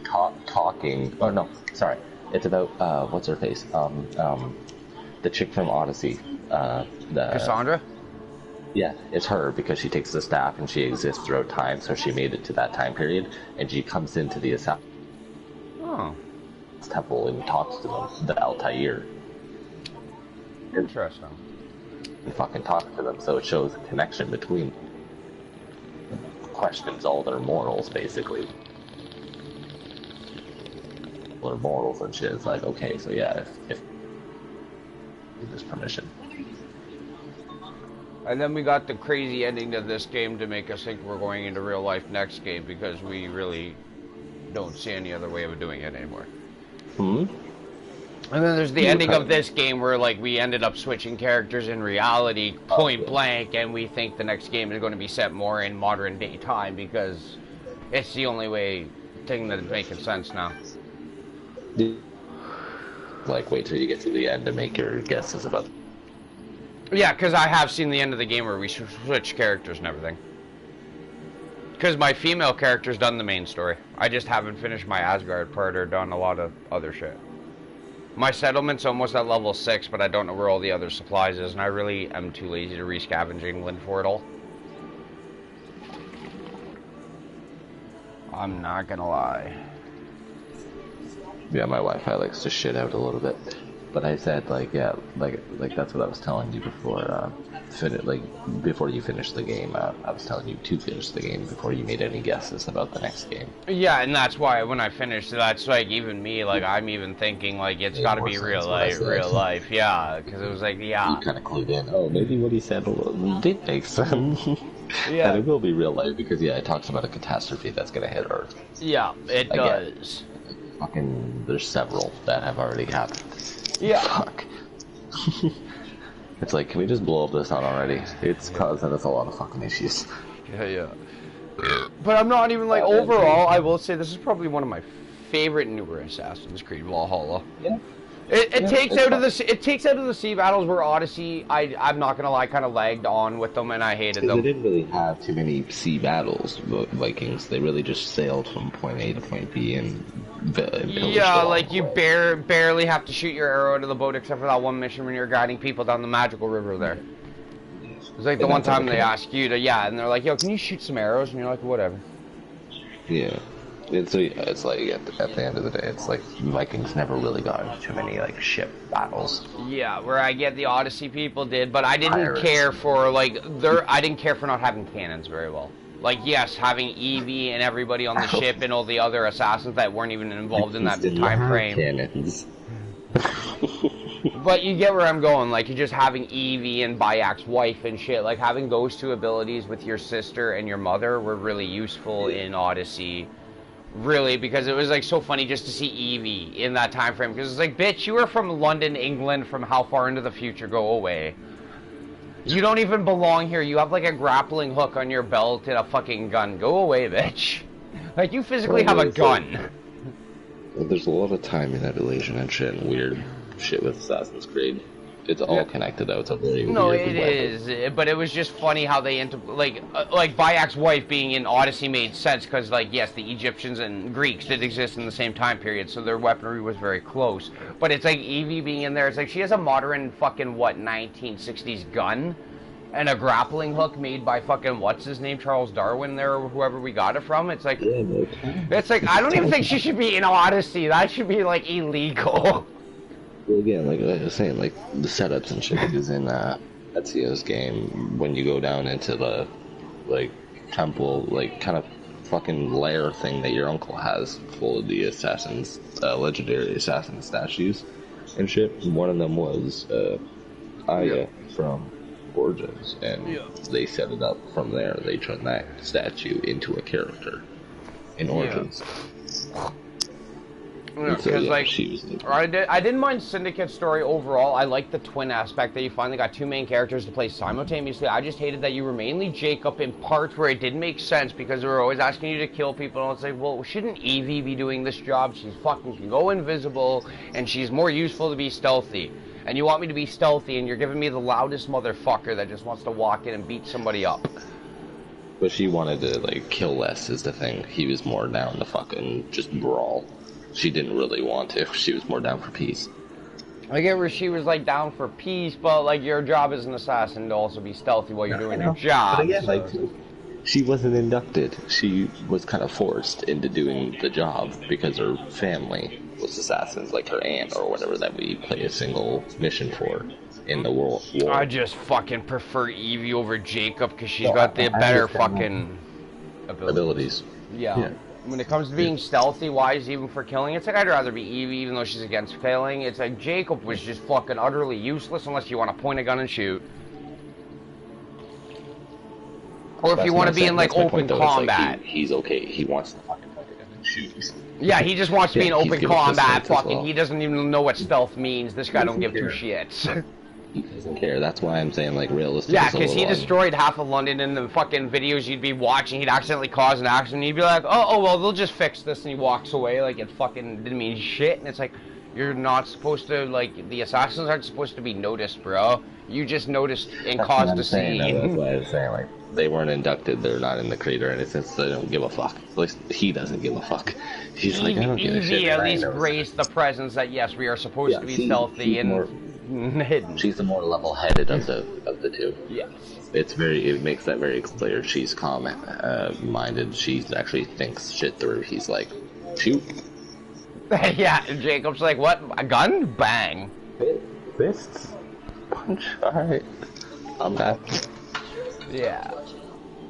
talking... Oh, no, sorry. It's about, what's her face? The chick from Odyssey. Cassandra? Yeah, it's her, because she takes the staff and she exists throughout time, so she made it to that time period, and she comes into the temple and talks to them, the Altair. Interesting. And fucking talks to them, so it shows a connection between questions all their morals, basically. Their morals and shit. It's like, okay, so yeah, if this permission. And then we got the crazy ending to this game to make us think we're going into real life next game because we really don't see any other way of doing it anymore. And then there's the ending of this game where, like, we ended up switching characters in reality, point blank, and we think the next game is going to be set more in modern day time because it's the only way thing that's making sense now. Like, wait till you get to the end to make your guesses about. Yeah, because I have seen the end of the game where we switch characters and everything. Because my female character's done the main story. I just haven't finished my Asgard part or done a lot of other shit. My settlement's almost at level 6, but I don't know where all the other supplies is, and I really am too lazy to re-scavenge England for it all. I'm not gonna lie. Yeah, my Wi-Fi likes to shit out a little bit. But I said, like, yeah, like that's what I was telling you before, before you finished the game. I was telling you to finish the game before you made any guesses about the next game. Yeah, and that's why when I finished, that's like even me, like I'm even thinking like it's got to be real life, yeah, because it was like, yeah. You kind of clued in. Oh, maybe what he said did make sense. Yeah, and it will be real life because yeah, it talks about a catastrophe that's gonna hit Earth. Yeah, it does. Fucking, there's several that have already happened. Yeah. Fuck. It's like, can we just blow up this town already? It's causing us a lot of fucking issues. Yeah. But I'm not even like, overall, I will say this is probably one of my favorite newer Assassin's Creed Valhalla. Yeah. It takes out of the sea battles where Odyssey, I'm not gonna lie, kind of lagged on with them and I hated them. They didn't really have too many sea battles, Vikings. They really just sailed from point A to point B and yeah, like you barely have to shoot your arrow into the boat except for that one mission when you're guiding people down the magical river there. It's like the one time they ask you to, yeah, and they're like, yo, can you shoot some arrows? And you're like, whatever. Yeah. It's like, at the end of the day, it's like, Vikings never really got into too many, like, ship battles. Yeah, where I get the Odyssey people did, but I didn't care for, like, I didn't care for not having cannons very well. Like, yes, having Evie and everybody on the ship and all the other assassins that weren't even involved in that time frame. Cannons. But you get where I'm going, like, you're just having Evie and Bayek's wife and shit, like, having those two abilities with your sister and your mother were really useful in Odyssey. Really, because it was like so funny just to see Evie in that time frame. Because it's like, bitch, you were from London, England, from how far into the future? Go away. You don't even belong here. You have like a grappling hook on your belt and a fucking gun. Go away, bitch. Like, you physically have a gun. There's a lot of time manipulation and shit and weird shit with Assassin's Creed. It's all connected though. It's a very weird it is, but it was just funny how they like Bayek's wife being in Odyssey made sense because, like, yes, the Egyptians and Greeks did exist in the same time period, so their weaponry was very close. But it's like Evie being in there. It's like she has a modern fucking 1960s gun and a grappling hook made by fucking what's his name, Charles Darwin there or whoever we got it from. It's like I don't even think she should be in Odyssey. That should be like illegal. Well, again, like I was saying, like the setups and shit is in Ezio's game. When you go down into the like temple, like kind of fucking lair thing that your uncle has, full of the assassins, legendary assassin statues and shit. And one of them was Aya from Origins, and they set it up from there. They turned that statue into a character in Origins. Because like I didn't mind Syndicate's story overall. I liked the twin aspect that you finally got two main characters to play simultaneously. I just hated that you were mainly Jacob in parts where it didn't make sense because they were always asking you to kill people. And it's like, well, shouldn't Evie be doing this job? She's fucking can go invisible, and she's more useful to be stealthy. And you want me to be stealthy, and you're giving me the loudest motherfucker that just wants to walk in and beat somebody up. But she wanted to like kill less is the thing. He was more down to fucking just brawl. She didn't really want to. She was more down for peace. I get where she was like down for peace, but like your job as an assassin to also be stealthy while you're doing your job. But again, like, she wasn't inducted. She was kind of forced into doing the job because her family was assassins, like her aunt or whatever that we play a single mission for in the world. War. I just fucking prefer Evie over Jacob because she's got the better fucking abilities. Yeah. When it comes to being stealthy wise, even for killing, it's like I'd rather be Evie, even though she's against killing. It's like Jacob was just fucking utterly useless unless you want to point a gun and shoot. Or if you want to be in like open combat. Like he's okay. He wants to fucking point a gun and shoot. Yeah, he just wants to be in open combat. Fucking, he doesn't even know what stealth means. This guy don't give two shits. He doesn't care. That's why I'm saying, like, realistic. Yeah, because he destroyed half of London in the fucking videos you'd be watching. He'd accidentally cause an accident. He'd be like, oh, well, they'll just fix this. And he walks away like it fucking didn't mean shit. And it's like, you're not supposed to, like, the assassins aren't supposed to be noticed, bro. You just noticed and caused a scene. That's why I was saying, like, they weren't inducted. They're not in the creed or anything, so they don't give a fuck. At least he doesn't give a fuck. He's like, I don't give a shit. Evie at least graced the presence that, yes, we are supposed to be stealthy and hidden. She's the more level-headed of the two. Yes. It makes that very clear. She's calm-minded. She actually thinks shit through. He's like, shoot. Yeah, Jacob's like, what? A gun? Bang. Fists? Punch? Alright. I'm back. Yeah.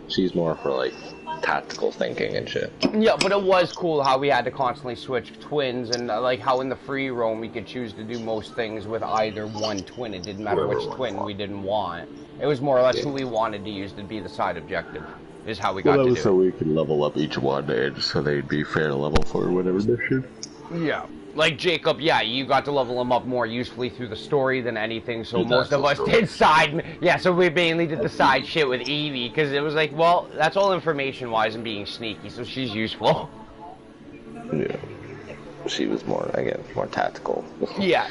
She's more for, like, tactical thinking and shit. Yeah, but it was cool how we had to constantly switch twins, and like how in the free roam we could choose to do most things with either one twin. It didn't matter which twin we didn't want. It was more or less who we wanted to use to be the side objective, is how we got to do it. Well, that was so we could level up each one, and so they'd be fair level for whatever mission. Yeah. Like Jacob, yeah, you got to level him up more usefully through the story than anything, so most of us did side... Yeah, so we mainly did the side shit with Evie, because it was like, well, that's all information-wise and being sneaky, so she's useful. Yeah. She was more, again, more tactical. Yeah.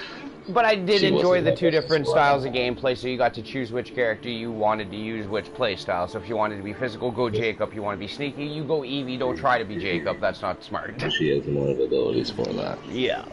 But I did enjoy the two different styles of gameplay, so you got to choose which character you wanted to use, which play style. So if you wanted to be physical, go Jacob. You want to be sneaky, you go Evie. Don't try to be Jacob. That's not smart. She has more abilities for that. Yeah.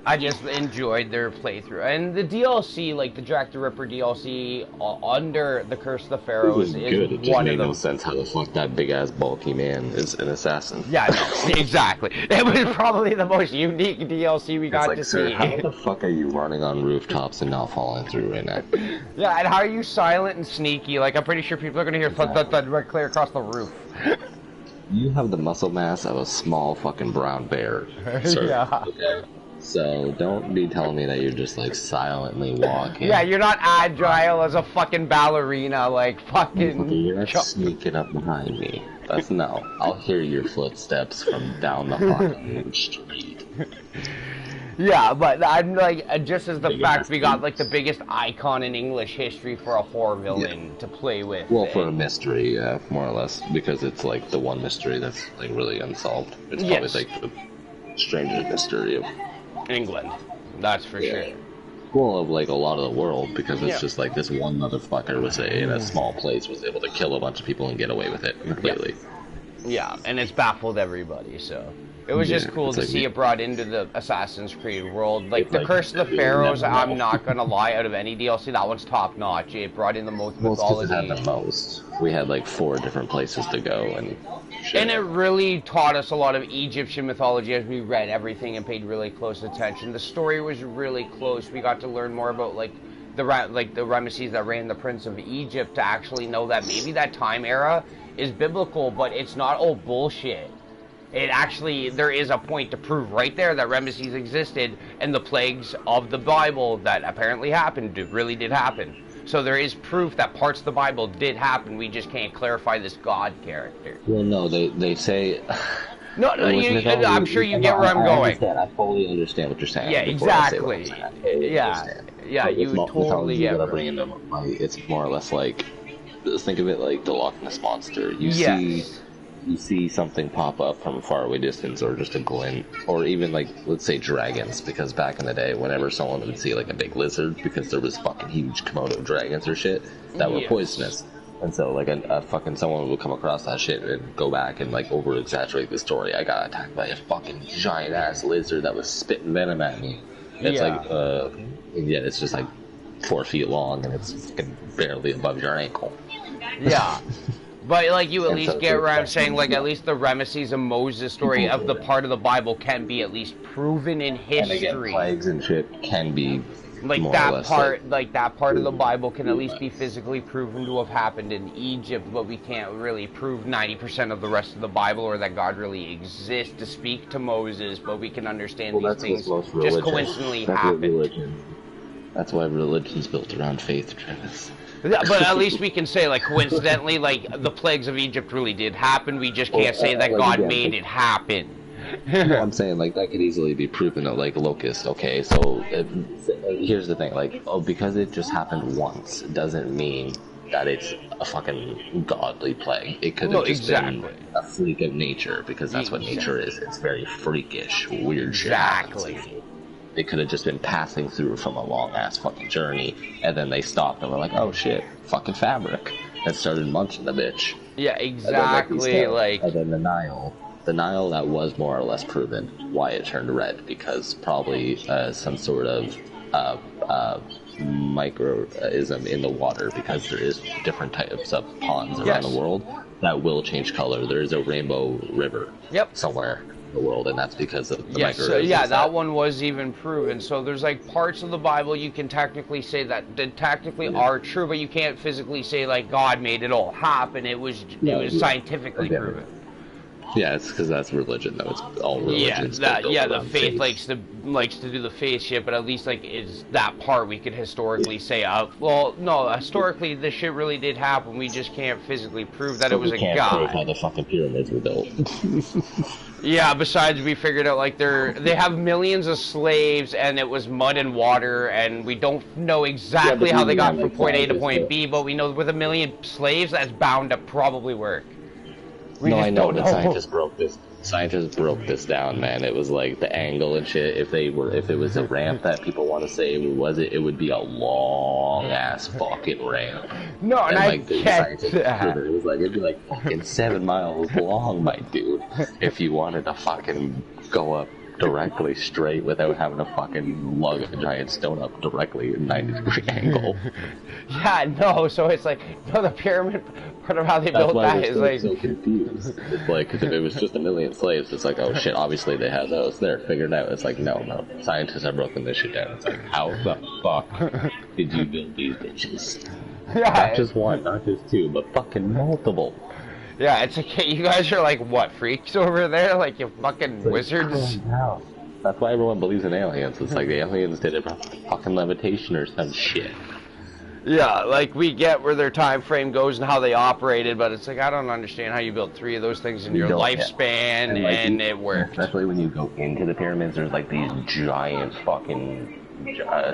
I just enjoyed their playthrough. And the DLC, like the Jack the Ripper DLC, under the Curse of the Pharaohs, is good. It just one made of them. No sense how the fuck that big-ass bulky man is an assassin. Yeah, no, exactly. It was probably the most unique DLC we got to see. How the fuck are you running on rooftops and not falling through right now? Yeah, and how are you silent and sneaky? Like, I'm pretty sure people are going to hear thud, thud, thud right clear across the roof. You have the muscle mass of a small fucking brown bear, sir. Yeah. Okay? So don't be telling me that you're just like silently walking. Yeah, you're not agile as a fucking ballerina, like fucking... You're not sneaking up behind me. That's no. I'll hear your footsteps from down the fucking street. Yeah, but I'm like, just as the fact we got like the biggest icon in English history for a horror villain to play with. Well, for a mystery, yeah, more or less, because it's like the one mystery that's like really unsolved. It's probably like the strangest mystery of England, that's for sure. Well, of like a lot of the world, because it's just like this one motherfucker was in a small place was able to kill a bunch of people and get away with it completely. Yeah, and it's baffled everybody, so it was just cool to see it brought into the Assassin's Creed world. Like the Curse of the Pharaohs, I'm not gonna lie, out of any DLC, that one's top notch. It brought in the most mythology. It had the most. We had like 4 different places to go and. And it really taught us a lot of Egyptian mythology as we read everything and paid really close attention. The story was really close. We got to learn more about like the Ramesses that ran the Prince of Egypt, to actually know that maybe that time era is biblical, but it's not all bullshit. It actually, there is a point to prove right there that Ramesses existed, and the plagues of the Bible that apparently happened really did happen. So there is proof that parts of the Bible did happen. We just can't clarify this God character. Well, no, they say. No, I'm sure you get where I'm going. I fully understand what you're saying. Yeah, exactly. Yeah, you totally get it. It's more or less like, think of it like the Loch Ness Monster. You see something pop up from a faraway distance, or just a glint, or even like, let's say dragons, because back in the day, whenever someone would see like a big lizard, because there was fucking huge Komodo dragons or shit that were poisonous, and so like a fucking someone would come across that shit and go back and like over exaggerate the story. I got attacked by a fucking giant ass lizard that was spitting venom at me. It's like it's just like 4 feet long and it's fucking barely above your ankle. Yeah. But, like, you at least get where I'm saying, like, at least the Ramesses and Moses story of the part of the Bible can be at least proven in history. And again, plagues and shit can be like more that or less part, like that part of the Bible can at least be physically proven to have happened in Egypt, but we can't really prove 90% of the rest of the Bible, or that God really exists to speak to Moses, but we can understand these things just coincidentally happened. That's why religion's built around faith, Travis. Yeah, but at least we can say, like, coincidentally, like, the plagues of Egypt really did happen. We just can't say that God made it happen. No, I'm saying like that could easily be proven of like locust. Okay, so here's the thing: like, oh, because it just happened once doesn't mean that it's a fucking godly plague. It could have just been a freak of nature, because that's what nature is. It's very freakish, weird shit. Exactly. They could have just been passing through from a long ass fucking journey, and then they stopped and were like, "Oh shit, fucking fabric," and started munching the bitch. Yeah, exactly. And then the Nile, that was more or less proven why it turned red, because probably some sort of microism in the water, because there is different types of ponds around the world that will change color. There is a rainbow river somewhere in the world, and that's because of the microisms. So, that one was even proven. So there's like parts of the Bible you can technically say that technically are true, but you can't physically say like God made it all happen. It was scientifically proven. Yeah, it's because that's religion, though. It's all religions. The faith likes to do the faith shit, but at least like is that part we could historically say. Well, no, historically this shit really did happen. We just can't physically prove that it was a god. We can't prove how the fucking pyramids were built. Yeah. Besides, we figured out like they have millions of slaves, and it was mud and water, and we don't know exactly how they got from point A to point B, but we know with 1 million slaves, that's bound to probably work. I know, but scientists broke this down, man. It was like the angle and shit. If it was a ramp that people want to say it would be a long ass fucking ramp. No, and I get that. It was like, it'd be like fucking 7 miles long, my dude. If you wanted to fucking go up directly straight without having to fucking lug a giant stone up directly at a 90-degree angle. Yeah, no, so it's like, no, the pyramid, part of how they built that is like... so confused. It's like, because if it was just 1 million slaves, it's like, oh shit, obviously they had those there figured out. It's like, no, scientists have broken this shit down. It's like, how the fuck did you build these bitches? Yeah, not just one, not just two, but fucking multiple. Yeah, it's like, you guys are like, what, freaks over there? Like, you fucking wizards? That's why everyone believes in aliens. It's like the aliens did it for fucking levitation or some shit. Yeah, like, we get where their time frame goes and how they operated, but it's like, I don't understand how you built 3 of those things in your lifespan, and it worked. Especially when you go into the pyramids, there's like these giant fucking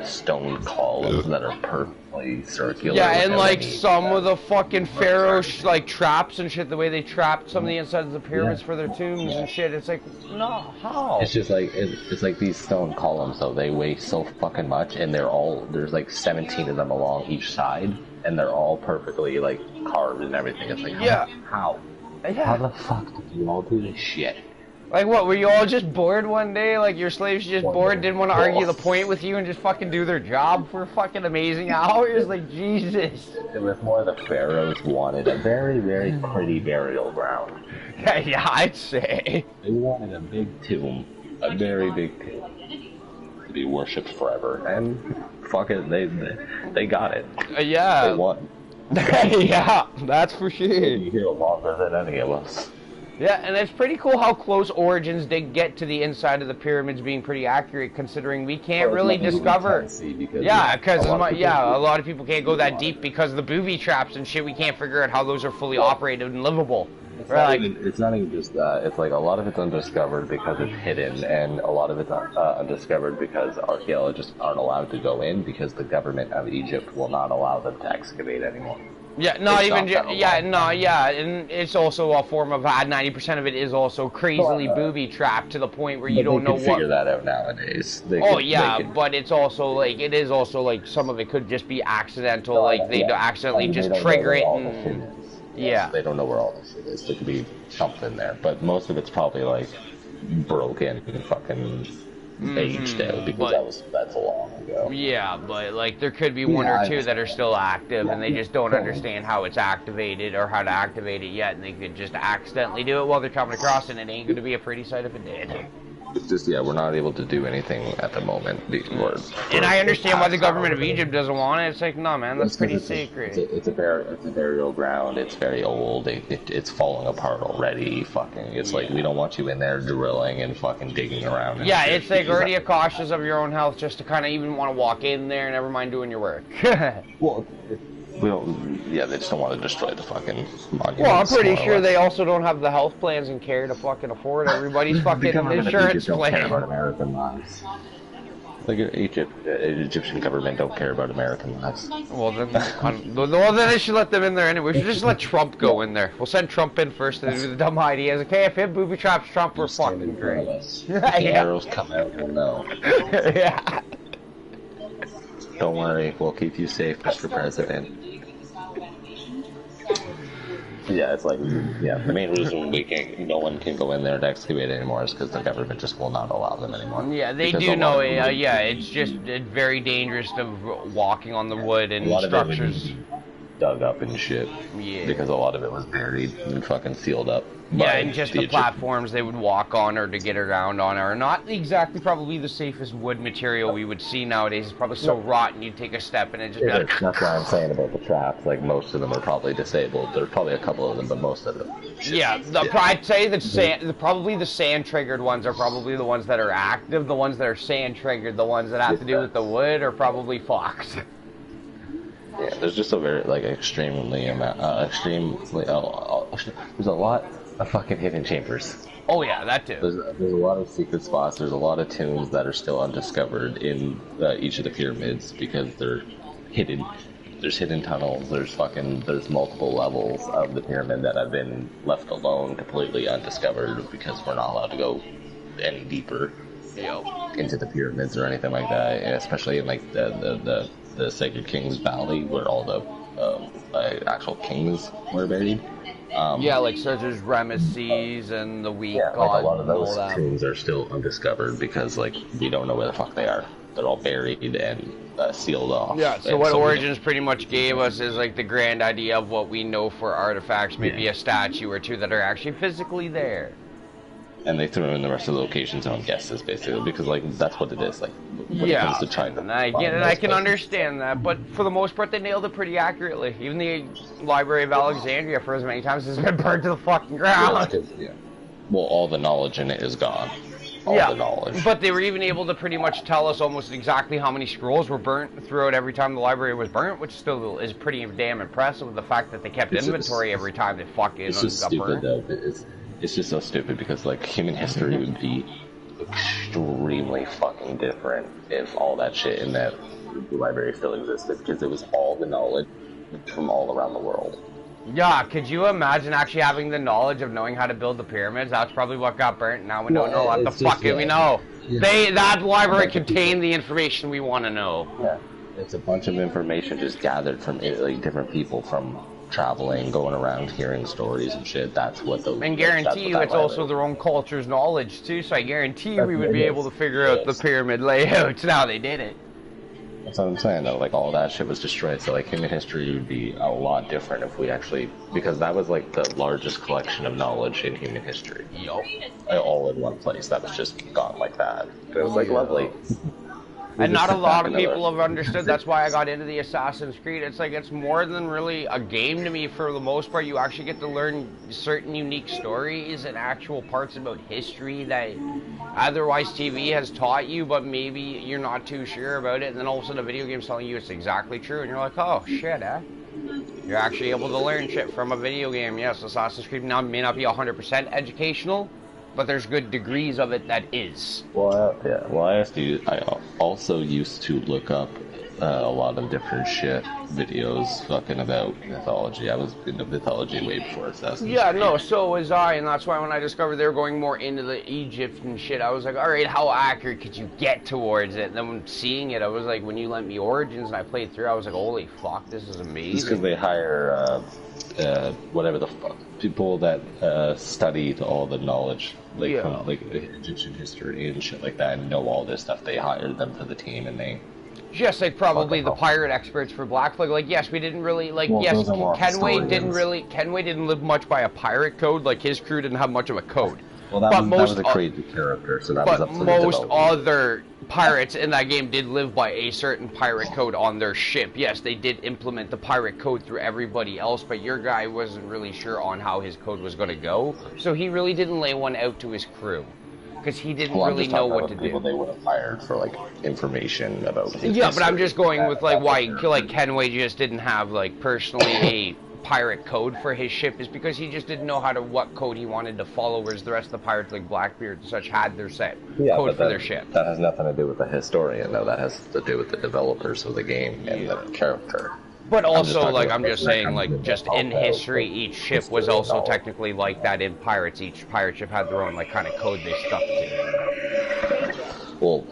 stone columns that are perfectly circular. Yeah, and like some of the fucking pharaoh like traps and shit, the way they trapped some of the insides of the pyramids for their tombs and shit, it's like, no, how? It's just like, it's like these stone columns, though, they weigh so fucking much, and there's like 17 of them along each side, and they're all perfectly like carved and everything. It's like, how? How the fuck did you all do this shit? Like, what, were you all just bored one day? Like, your slaves just bored, didn't want to argue the point with you and just fucking do their job for fucking amazing hours? Like, Jesus. It was more the pharaohs wanted a very, very pretty burial ground. Yeah, I'd say. They wanted a big tomb, a very big tomb, to be worshipped forever. And, fuck it, they got it. Yeah. They won. Yeah, that's for sure. You hear longer than any of us. Yeah, and it's pretty cool how close Origins did get to the inside of the pyramids being pretty accurate, considering we can't really discover. Because a lot of people can't go that deep because of the booby traps and shit. We can't figure out how those are fully operated and livable. It's not even just that. It's like a lot of it's undiscovered because it's hidden, and a lot of it's undiscovered because archaeologists aren't allowed to go in because the government of Egypt will not allow them to excavate anymore. Yeah, not even and it's also a form of 90% of it is also crazily booby trapped to the point where you don't know what. They can figure that out nowadays. But it's also like some of it could just be accidental, like they accidentally just trigger it and they don't know where all this shit is. There could be something there, but most of it's probably like broken and fucking aged out because that's a long ago. Yeah, but like there could be one or two that are still active and they just don't understand how it's activated or how to activate it yet, and they could just accidentally do it while they're coming across, and it ain't going to be a pretty sight if it did. It's just, we're not able to do anything at the moment. And I understand why the government of Egypt doesn't want it. It's like, no, man, that's pretty sacred. It's a burial ground. It's very old. It's falling apart already. Fucking, it's like, we don't want you in there drilling and fucking digging around. Yeah, it's like already cautious of your own health just to kind of even want to walk in there, never mind doing your work. Well, We don't. Yeah, they just don't want to destroy the fucking monuments. Well, I'm pretty more or sure less. they also don't have the health plans and care to fucking afford everybody's The fucking government of insurance Egypt don't care about plan. American lives. Like Egyptian government don't care about American lives. Well, then they should let them in there anyway. We should just let Trump go in there. We'll send Trump in first and do the dumb ideas. Okay, if him booby traps Trump, we're fucking great. If Yeah. arrows come out, we'll know. Yeah. Don't worry, we'll keep you safe, Mr. President. Yeah, it's like, yeah, the main reason no one can go in there to excavate anymore is because the government just will not allow them anymore. Yeah, they Because do a lot know. of them- Yeah, it's just very dangerous to walking on the wood and a lot of it would structures. be dug up and shit. Yeah. Because a lot of it was buried and fucking sealed up. Yeah, by and just the Egyptians. platforms they would walk on or to get around on are not exactly probably the safest wood material we would see nowadays. It's probably so rotten you'd take a step and it just be Yeah, like, that's why I'm saying about the traps. Like, most of them are probably disabled. There's probably a couple of them, but most of them. yeah. I'd say that probably the sand triggered ones are probably the ones that are active. The ones that are sand triggered, the ones that have to do with the wood, are probably fucked. Yeah, there's just a very, like, extremely there's a lot of fucking hidden chambers. Oh yeah, that too. There's a lot of secret spots. There's a lot of tombs that are still undiscovered in each of the pyramids because they're hidden. There's hidden tunnels. There's multiple levels of the pyramid that have been left alone, completely undiscovered because we're not allowed to go any deeper into the pyramids or anything like that. And especially in like the Sacred Kings Valley where all the actual kings were buried. Yeah, like such as Ramesses and the Weak Yeah, God like a lot of and all those that. tombs are still undiscovered because, like, we don't know where the fuck they are. They're all buried and sealed off. Yeah, so And what we Origins pretty much gave us is like the grand idea of what we know for artifacts, maybe a statue or two that are actually physically there. and they threw in the rest of the locations on guesses, basically, because, like, that's what it is. Like, when it comes to trying to and I find get it, those I can places. understand that, but for the most part, they nailed it pretty accurately. Even the Library of Alexandria, for as many times, has been burned to the fucking ground. Yeah. Well, all the knowledge in it is gone. All the knowledge. But they were even able to pretty much tell us almost exactly how many scrolls were burnt throughout every time the library was burnt, which still is pretty damn impressive. The fact that they kept inventory every time they fucking It's just got stupid, burnt. though. It's just so stupid because, like, human history would be extremely fucking different if all that shit in that library still existed, because it was all the knowledge from all around the world. Yeah, could you imagine actually having the knowledge of knowing how to build the pyramids? That's probably what got burnt. Now we don't know what the it's just, fuck we know. That library contained the information we want to know. Yeah, it's a bunch of information just gathered from like different people from traveling, going around, hearing stories and shit. That's what those. And guarantee you, it's also their own culture's knowledge too. So I guarantee we would be able to figure out the pyramid layouts. Now they did it. That's what I'm saying, though. Like, all that shit was destroyed, so, like, human history would be a lot different if we actually... Because that was, like, the largest collection of knowledge in human history. Yup. All in one place. That was just gone like that. It was, like, lovely. And not a lot of people have understood. That's why I got into the Assassin's Creed. It's like, it's more than really a game to me for the most part. You actually get to learn certain unique stories and actual parts about history that otherwise TV has taught you, but maybe you're not too sure about it. And then all of a sudden a video game's telling you it's exactly true. And you're like, oh, shit, eh? You're actually able to learn shit from a video game. Yes, Assassin's Creed now may not be 100% educational, but there's good degrees of it that is. Well, yeah. Well, I also used to look up a lot of different shit videos fucking about mythology. I was into mythology way before Assassin's Yeah, Creed. no, so was I, and that's why when I discovered they were going more into the Egypt and shit, I was like, alright, how accurate could you get towards it? And then when seeing it, I was like, when you lent me Origins and I played through, I was like, holy fuck, this is amazing. Just because they hire, whatever the fuck, people that studied all the knowledge, like, from, like, Egyptian history and shit like that, and know all this stuff. They hired them for the team, and they... Just like probably the pirate experts for Black Flag. Like, yes, we didn't really, like, Well, yes, those are more Kenway historians. didn't live much by a pirate code. Like, his crew didn't have much of a code. Well, that was a crazy character, so that was up But for most development. other pirates in that game did live by a certain pirate code on their ship. Yes, they did implement the pirate code through everybody else, but your guy wasn't really sure on how his code was going to go, so he really didn't lay one out to his crew. because he didn't Well, I'm really just know talking what about to the people do. they would have fired for like information about. His Yeah, but I'm history. just going with like why like Kenway just didn't have like personally a pirate code for his ship is because he just didn't know what code he wanted to follow, whereas the rest of the pirates like Blackbeard and such had their set code for their ship. That has nothing to do with the historian, though. That has to do with the developers of the game and the character. But also, like, I'm about just the saying, kind like, of just help in out history, with each ship was history and also all. technically like that in Pirates. Each pirate ship had their own, like, kind of code they stuck to. Well,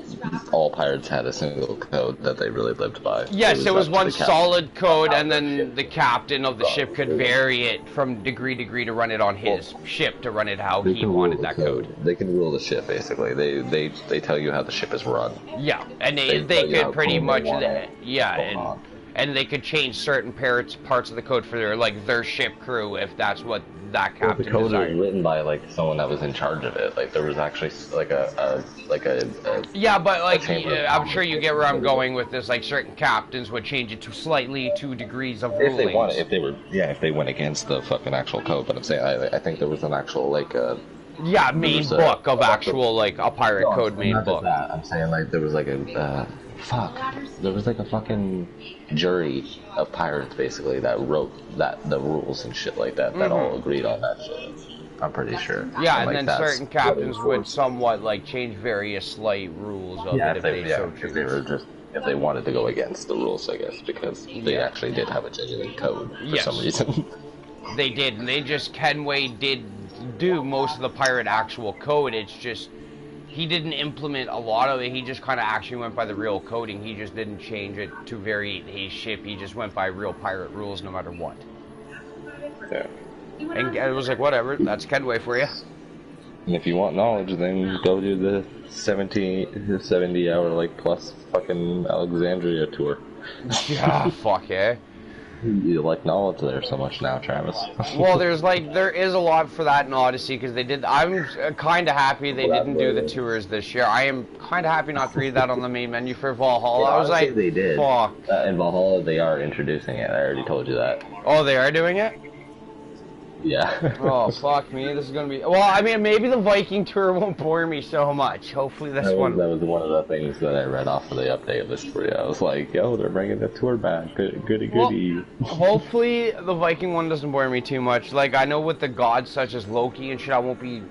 all pirates had a single code that they really lived by. Yes, it was up to one the captain. solid code, and then the captain of the ship could vary it from degree to degree to run it on his ship, to run it how They he can wanted rule that the code. They can rule the ship, basically. They tell you how the ship is run. Yeah, and They they tell you how could pretty cool they much, want it going on. and they could change certain parts of the code for their ship crew if that's what that Well, the captain code was desired. written by like someone that was in charge of it. Like there was actually like a Yeah, but like chamber of I'm sure you get where I'm commerce. going with this. Like certain captains would change it to slightly 2 degrees of If rulings. they wanted, if they went against the fucking actual code. But I'm saying, I think there was an actual like Yeah, main was a- book of actual like a pirate code main not just book. that. I'm saying like there was like a there was like a fucking jury of pirates basically that wrote the rules and shit like that all agreed on that shit. I'm pretty sure. Yeah, and like, then that's certain what it captains was. would somewhat like change various slight rules of it if they so if choose. they were just if they wanted to go against the rules, I guess, because they actually did have a genuine code for Yes. some reason. They did, and they just Kenway did do most of the pirate actual code. It's just he didn't implement a lot of it. He just kind of actually went by the real coding. He just didn't change it to vary his ship. He just went by real pirate rules no matter what. Yeah. And it was like, whatever, that's Kenway for you. And if you want knowledge, then go do the 70 hour like plus fucking Alexandria tour. Yeah, fuck yeah. You like knowledge there so much now, Travis. Well, there is a lot for that in Odyssey because they did. I'm kind of happy they didn't do the tours this year. I am kind of happy not to read that on the main menu for Valhalla. I was honestly, like, they did. fuck. In Valhalla, they are introducing it. I already told you that. Oh, they are doing it? Yeah. Oh, fuck me. This is going to be... Well, I mean, maybe the Viking tour won't bore me so much. Hopefully this That one... was one of the things that I read off of the update of this story. I was like, yo, they're bringing the tour back. Goody. Well, hopefully the Viking one doesn't bore me too much. Like, I know with the gods such as Loki and shit,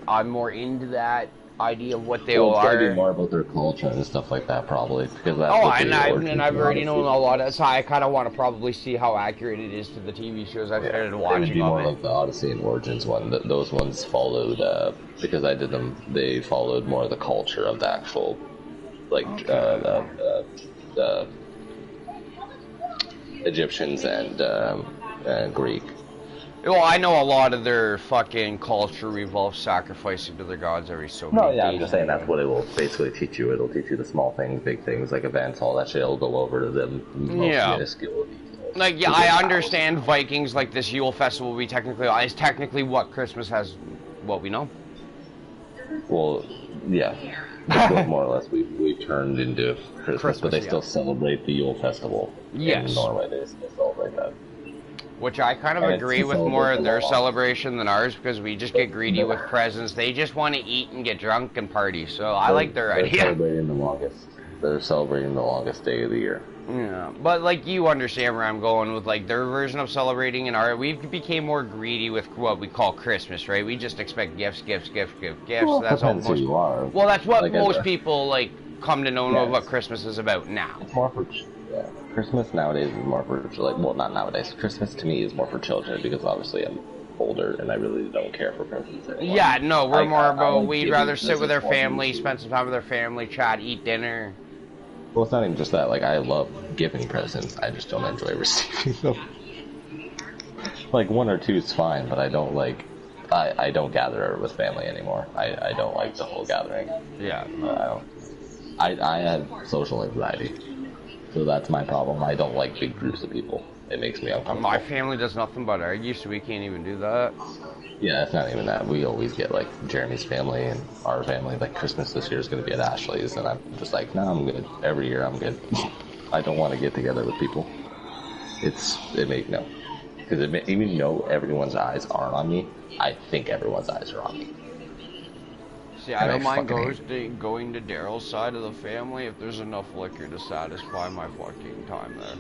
I'm more into that idea of what they Well, it's are. gonna be more about their culture and stuff like that, probably, because that's Oh, what and the I've already origins known of a lot of... So I kind of want to probably see how accurate it is to the TV shows I've started It would watching be more of it. like the Odyssey and Origins one. Those ones followed, because I did them, they followed more of the culture of the actual, like, Egyptians and Greek. Well, I know a lot of their fucking culture revolves sacrificing to their gods every so many No, yeah, I'm days. just saying that's what it will basically teach you. It'll teach you the small things, big things, like events, all that shit. It'll go over to them most Yeah. minuscule details. Like, yeah, I understand Vikings, like this Yule festival will be is technically what Christmas has, what we know. Well, yeah. That's what more or less we've turned into Christmas, but they yeah. still celebrate the Yule festival. Yes. In Norway, they still celebrate that. Which I kind of And it's agree with celebrate more the of their law. celebration than ours because we just get greedy with presents. They just want to eat and get drunk and party. So I like their They're idea. celebrating the longest. They're celebrating the longest day of the year. Yeah, but like you understand where I'm going with like their version of celebrating and our we became more greedy with what we call Christmas, right? We just expect gifts. Well, That's all depends who most. you are. Well, that's what Like, most people like come to know Yeah, of what it's- Christmas is about now. It's more for Christmas nowadays is more for like, well, not nowadays. Christmas to me is more for children because obviously I'm older and I really don't care for presents anymore. Yeah, no, we're more I about like we'd giving rather sit with our presents more than family, receiving. spend some time with our family, chat, eat dinner. Well, it's not even just that. Like, I love giving presents. I just don't enjoy receiving them. Like, one or two is fine, but I don't like... I don't gather with family anymore. I don't like the whole gathering. Yeah. I have social anxiety. So that's my problem. I don't like big groups of people. It makes me uncomfortable. My family does nothing but argue, so we can't even do that. Yeah, it's not even that. We always get, like, Jeremy's family and our family. Like, Christmas this year is going to be at Ashley's, and I'm just like, no, I'm good. Every year I'm good. I don't want to get together with people. No. Because even though everyone's eyes aren't on me, I think everyone's eyes are on me. See, I don't mind going to Daryl's side of the family if there's enough liquor to satisfy my fucking time there.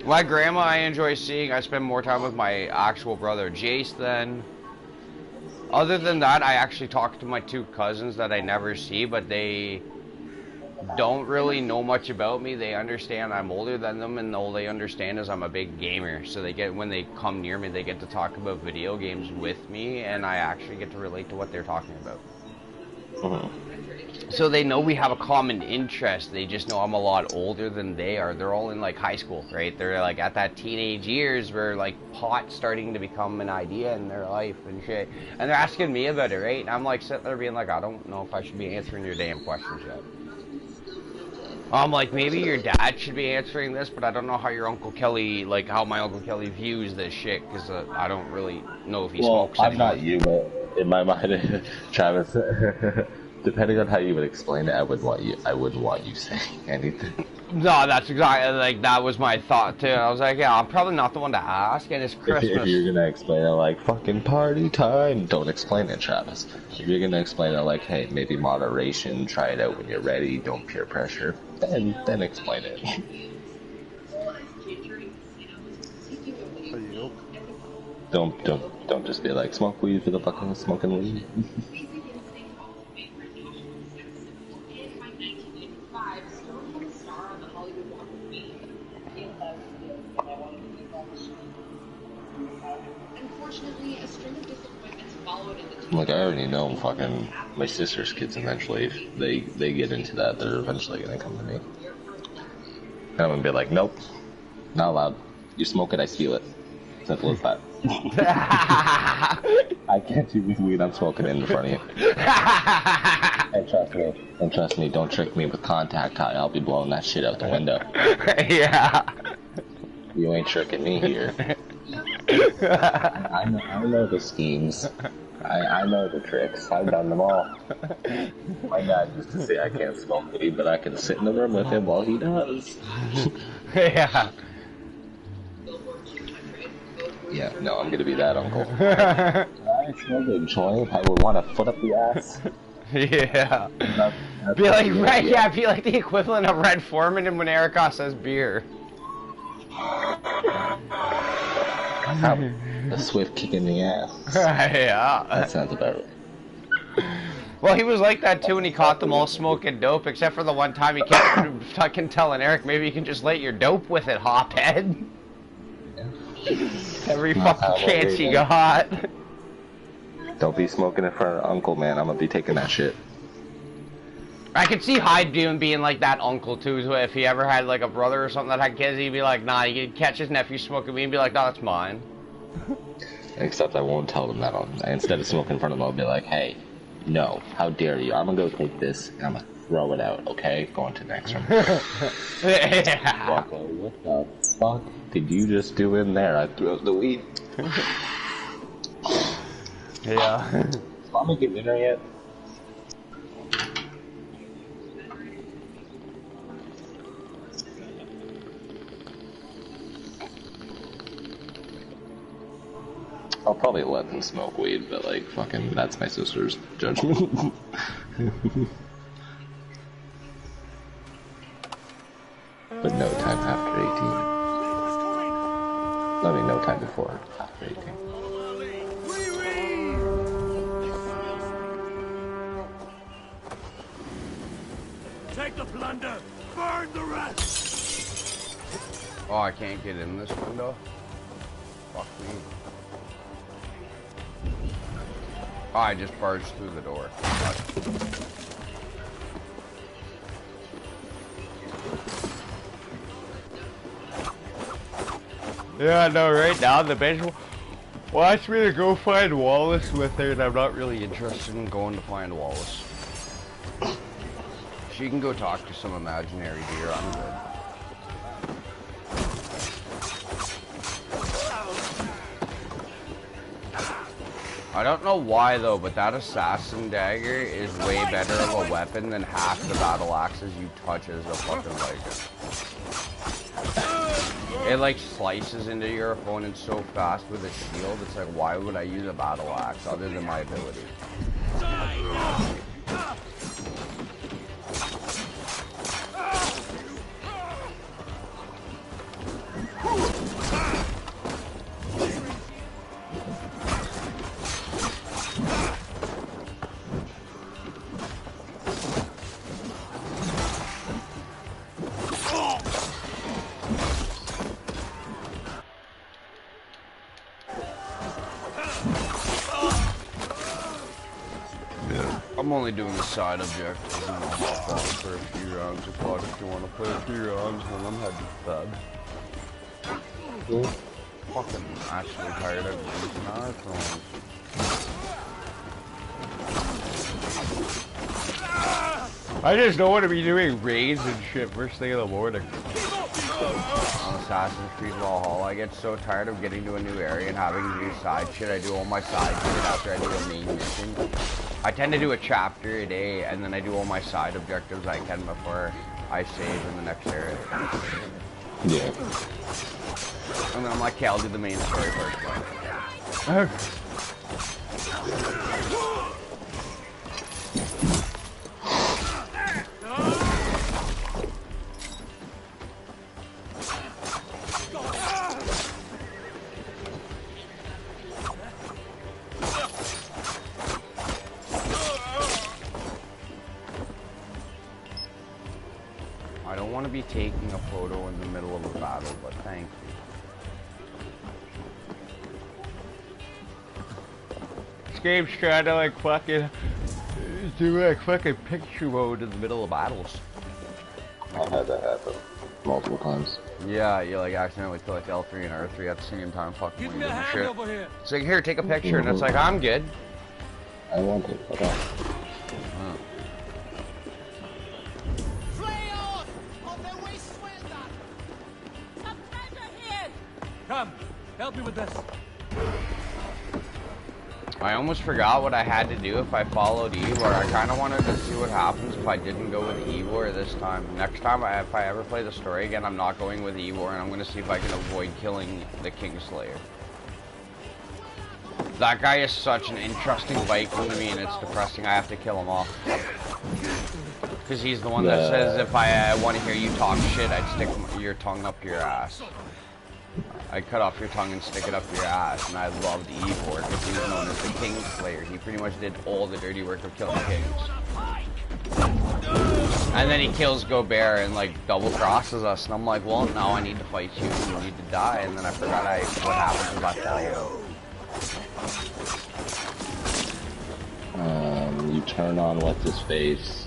My grandma I enjoy seeing. I spend more time with my actual brother Jace than. Other than that, I actually talk to my two cousins that I never see, but they don't really know much about me. They understand I'm older than them, and all they understand is I'm a big gamer. So they get, when they come near me, they get to talk about video games with me, and I actually get to relate to what they're talking about. So they know we have a common interest. They just know I'm a lot older than they are. They're all in like high school, right? They're like at that teenage years where like pot's starting to become an idea in their life and shit. And they're asking me about it, right? And I'm like sitting there being like, I don't know if I should be answering your damn questions yet. I'm like, maybe your dad should be answering this, but I don't know how your Uncle Kelly, like how my Uncle Kelly views this shit, because I don't really know if he smokes anymore. I'm not you, but in my mind, Travis, depending on how you would explain it, I wouldn't want you saying anything. No, that's exactly, like, that was my thought, too. I was like, yeah, I'm probably not the one to ask, and it's Christmas. If you're gonna explain it like, fucking party time, don't explain it, Travis. If you're gonna explain it like, hey, maybe moderation, try it out when you're ready, don't peer pressure, then explain it. Don't just be like, smoke weed for the fucking smoking weed. Like, I already know fucking my sister's kids eventually, if they get into that, they're eventually gonna come to me. And I'm gonna be like, nope, not allowed. You smoke it, I steal it. Simple as that. I can't do weed, I'm smoking it in front of you. And trust me, don't trick me with contact high, I'll be blowing that shit out the window. Yeah. You ain't tricking me here. I know the schemes. I know the tricks. I've done them all. My dad used to say I can't smoke weed, but I can sit in the room with him while he does. Yeah. Yeah, no, I'm gonna be that uncle. I smoke a joint, I would want a foot up the ass. Yeah. That's be like, right, yeah, be like the equivalent of Red Foreman and when Erica says beer. A swift kick in the ass. Yeah. That sounds about right. Well, he was like that too when he caught them all smoking dope, except for the one time he kept fucking telling Eric, maybe you can just light your dope with it, hophead. Every fucking chance he got. Don't be smoking in front of Uncle, man. I'm gonna be taking that shit. I could see Hyde being like that uncle too. So if he ever had like a brother or something that had kids, he'd be like, nah, he'd catch his nephew smoking weed and be like, no, that's mine. Except I won't tell them that. Instead of smoking in front of them, I'll be like, hey, no, how dare you? I'm gonna go take this and I'm gonna throw it out, okay? Go on to the next one. Yeah. What the fuck did you just do in there? I threw out the weed. Yeah. Is Mommy getting dinner yet? I'll probably let them smoke weed, but like, fucking, that's my sister's judgment. But no time after 18. I mean, no time before after 18. Take the plunder, burn the rest. Oh, I can't get in this window? Fuck me. Oh, I just barged through the door. Yeah, no, right now the bench wants me to go find Wallace with her, and I'm not really interested in going to find Wallace. She can go talk to some imaginary deer, I'm good. I don't know why though, but that assassin dagger is way better of a weapon than half the battle axes you touch as a fucking like. It like slices into your opponent so fast with a shield, it's like, why would I use a battle axe other than my ability? I'm only doing the side objectives and I'll hop on for a few rounds of COD if you want to play a few rounds, and then I'm heading to bed. Cool. Fucking actually tired of using marathons. I just don't want to be doing raids and shit first thing in the morning. On Assassin's Creed Valhalla, I get so tired of getting to a new area and having to do side shit. I do all my side shit after I do a main mission. I tend to do a chapter a day, and then I do all my side objectives I can before I save in the next area. Yeah. And then I'm like, okay, I'll do the main story first. I don't want to be taking a photo in the middle of a battle, but thank you. This game's trying to like fucking do like fucking picture mode in the middle of battles. I've had that happen multiple times. Yeah, you like accidentally kill like L3 and R3 at the same time, fucking Give when me you're a doing hand shit. over here. It's like, here, take a picture, and it's like, I'm good. I want it. Okay. Come, help me with this. I almost forgot what I had to do if I followed Ivor. I kind of wanted to see what happens if I didn't go with Ivor this time. Next time, if I ever play the story again, I'm not going with Ivor, and I'm going to see if I can avoid killing the Kingslayer. That guy is such an interesting Viking to me, and it's depressing. I have to kill him off. Because he's the one that says if I want to hear you talk shit, I'd stick your tongue up your ass. I'd cut off your tongue and stick it up your ass, and I loved Ivor because he was known as the Kingslayer. He pretty much did all the dirty work of killing kings. And then he kills Gobert and like double crosses us, and I'm like, well, now I need to fight you, and you need to die. And then I forgot what happened was I followed. You turn on what's his face.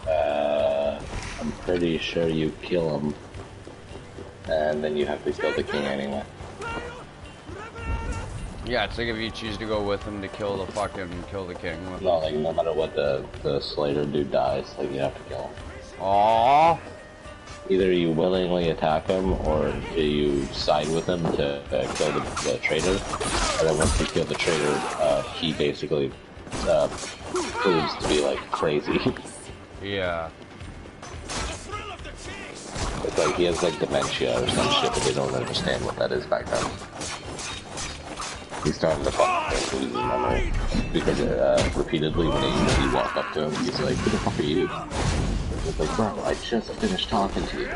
I'm pretty sure you kill him. And then you have to kill the king anyway. Yeah, it's like if you choose to go with him to kill the king. No, like no matter what the Slater dude dies, like you have to kill him. Aww. Either you willingly attack him, or you side with him to kill the traitor. And then once you kill the traitor, he basically proves to be like crazy. Yeah. It's like he has like dementia or some shit, but they don't understand what that is back then. He's starting to fucking lose his memory. Because repeatedly when you walk up to him, he's like, who the fuck are you? It's like, bro, I just finished talking to you.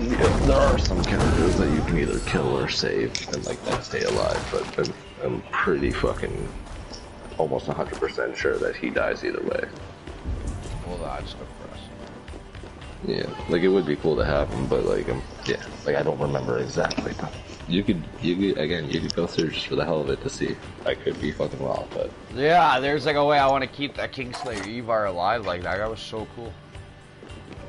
Yeah, there are some characters that you can either kill or save and like that stay alive, but I'm pretty fucking almost 100% sure that he dies either way. Well, that's depressing. Yeah, like it would be cool to have him, but like yeah, like I don't remember exactly. But you could go through just for the hell of it to see. I could be fucking wrong, but yeah, there's like a way I want to keep that Kingslayer Ivar alive. Like that guy was so cool.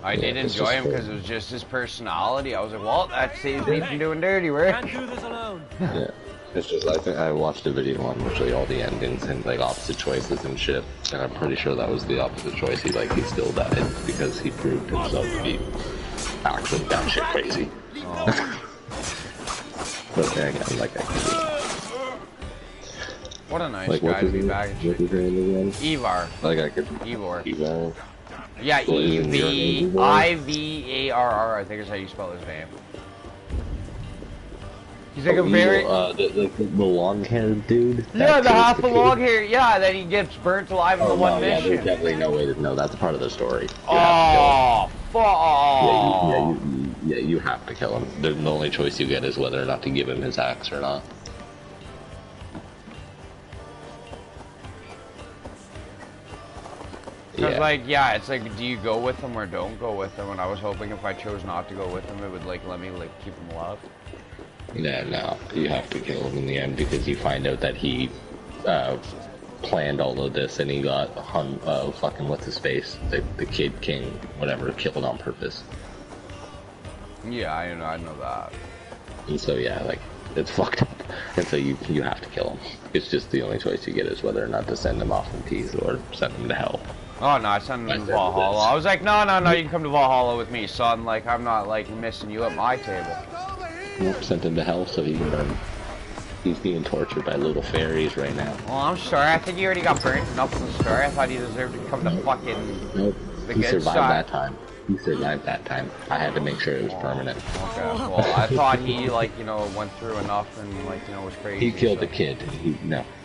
I did enjoy him because it was just his personality. I was like, well, that saves me from doing dirty work. Can't do this alone. yeah, it's just I think I watched a video on literally all the endings and like opposite choices and shit, and I'm pretty sure that was the opposite choice. He still died because he proved himself to be actually batshit crazy. Oh. But then again, like I can do What a nice Like, guy what's to his be name? back. What's his name again? Ivar. Like, I could... Ivor. Ivar. Yeah, Well, isn't your name Ivar? Ivarr, I think is how you spell his name. He's like a very... the long-haired dude? Yeah, the half the a long hair. Yeah, then he gets burnt alive in the one yeah, mission. there's definitely no way to know. That's part of the story. Oh, fuck. Yeah, you have to kill him. The only choice you get is whether or not to give him his axe or not. Because, it's like, do you go with him or don't go with him? And I was hoping if I chose not to go with him, it would, like, let me, like, keep him alive. Yeah, no, you have to kill him in the end because you find out that he planned all of this and he got hung, fucking what's his face, the Kid King, whatever, killed on purpose. Yeah, I know that. And so yeah, like, it's fucked up. And so you have to kill him. It's just the only choice you get is whether or not to send him off in peace or send him to hell. Oh no, I sent him to Valhalla. I was like, no, you can come to Valhalla with me, son. Like, I'm not, like, missing you at my table. Nope, sent him to hell so he can burn. He's being tortured by little fairies right now. Well, I'm sorry. I think he already got burnt enough in the story. I thought he deserved to come to fucking Nope. the He good survived side. that time. He survived that time. I had to make sure it was permanent. Okay, well, I thought he, like, went through enough and, like, was crazy. He killed the kid.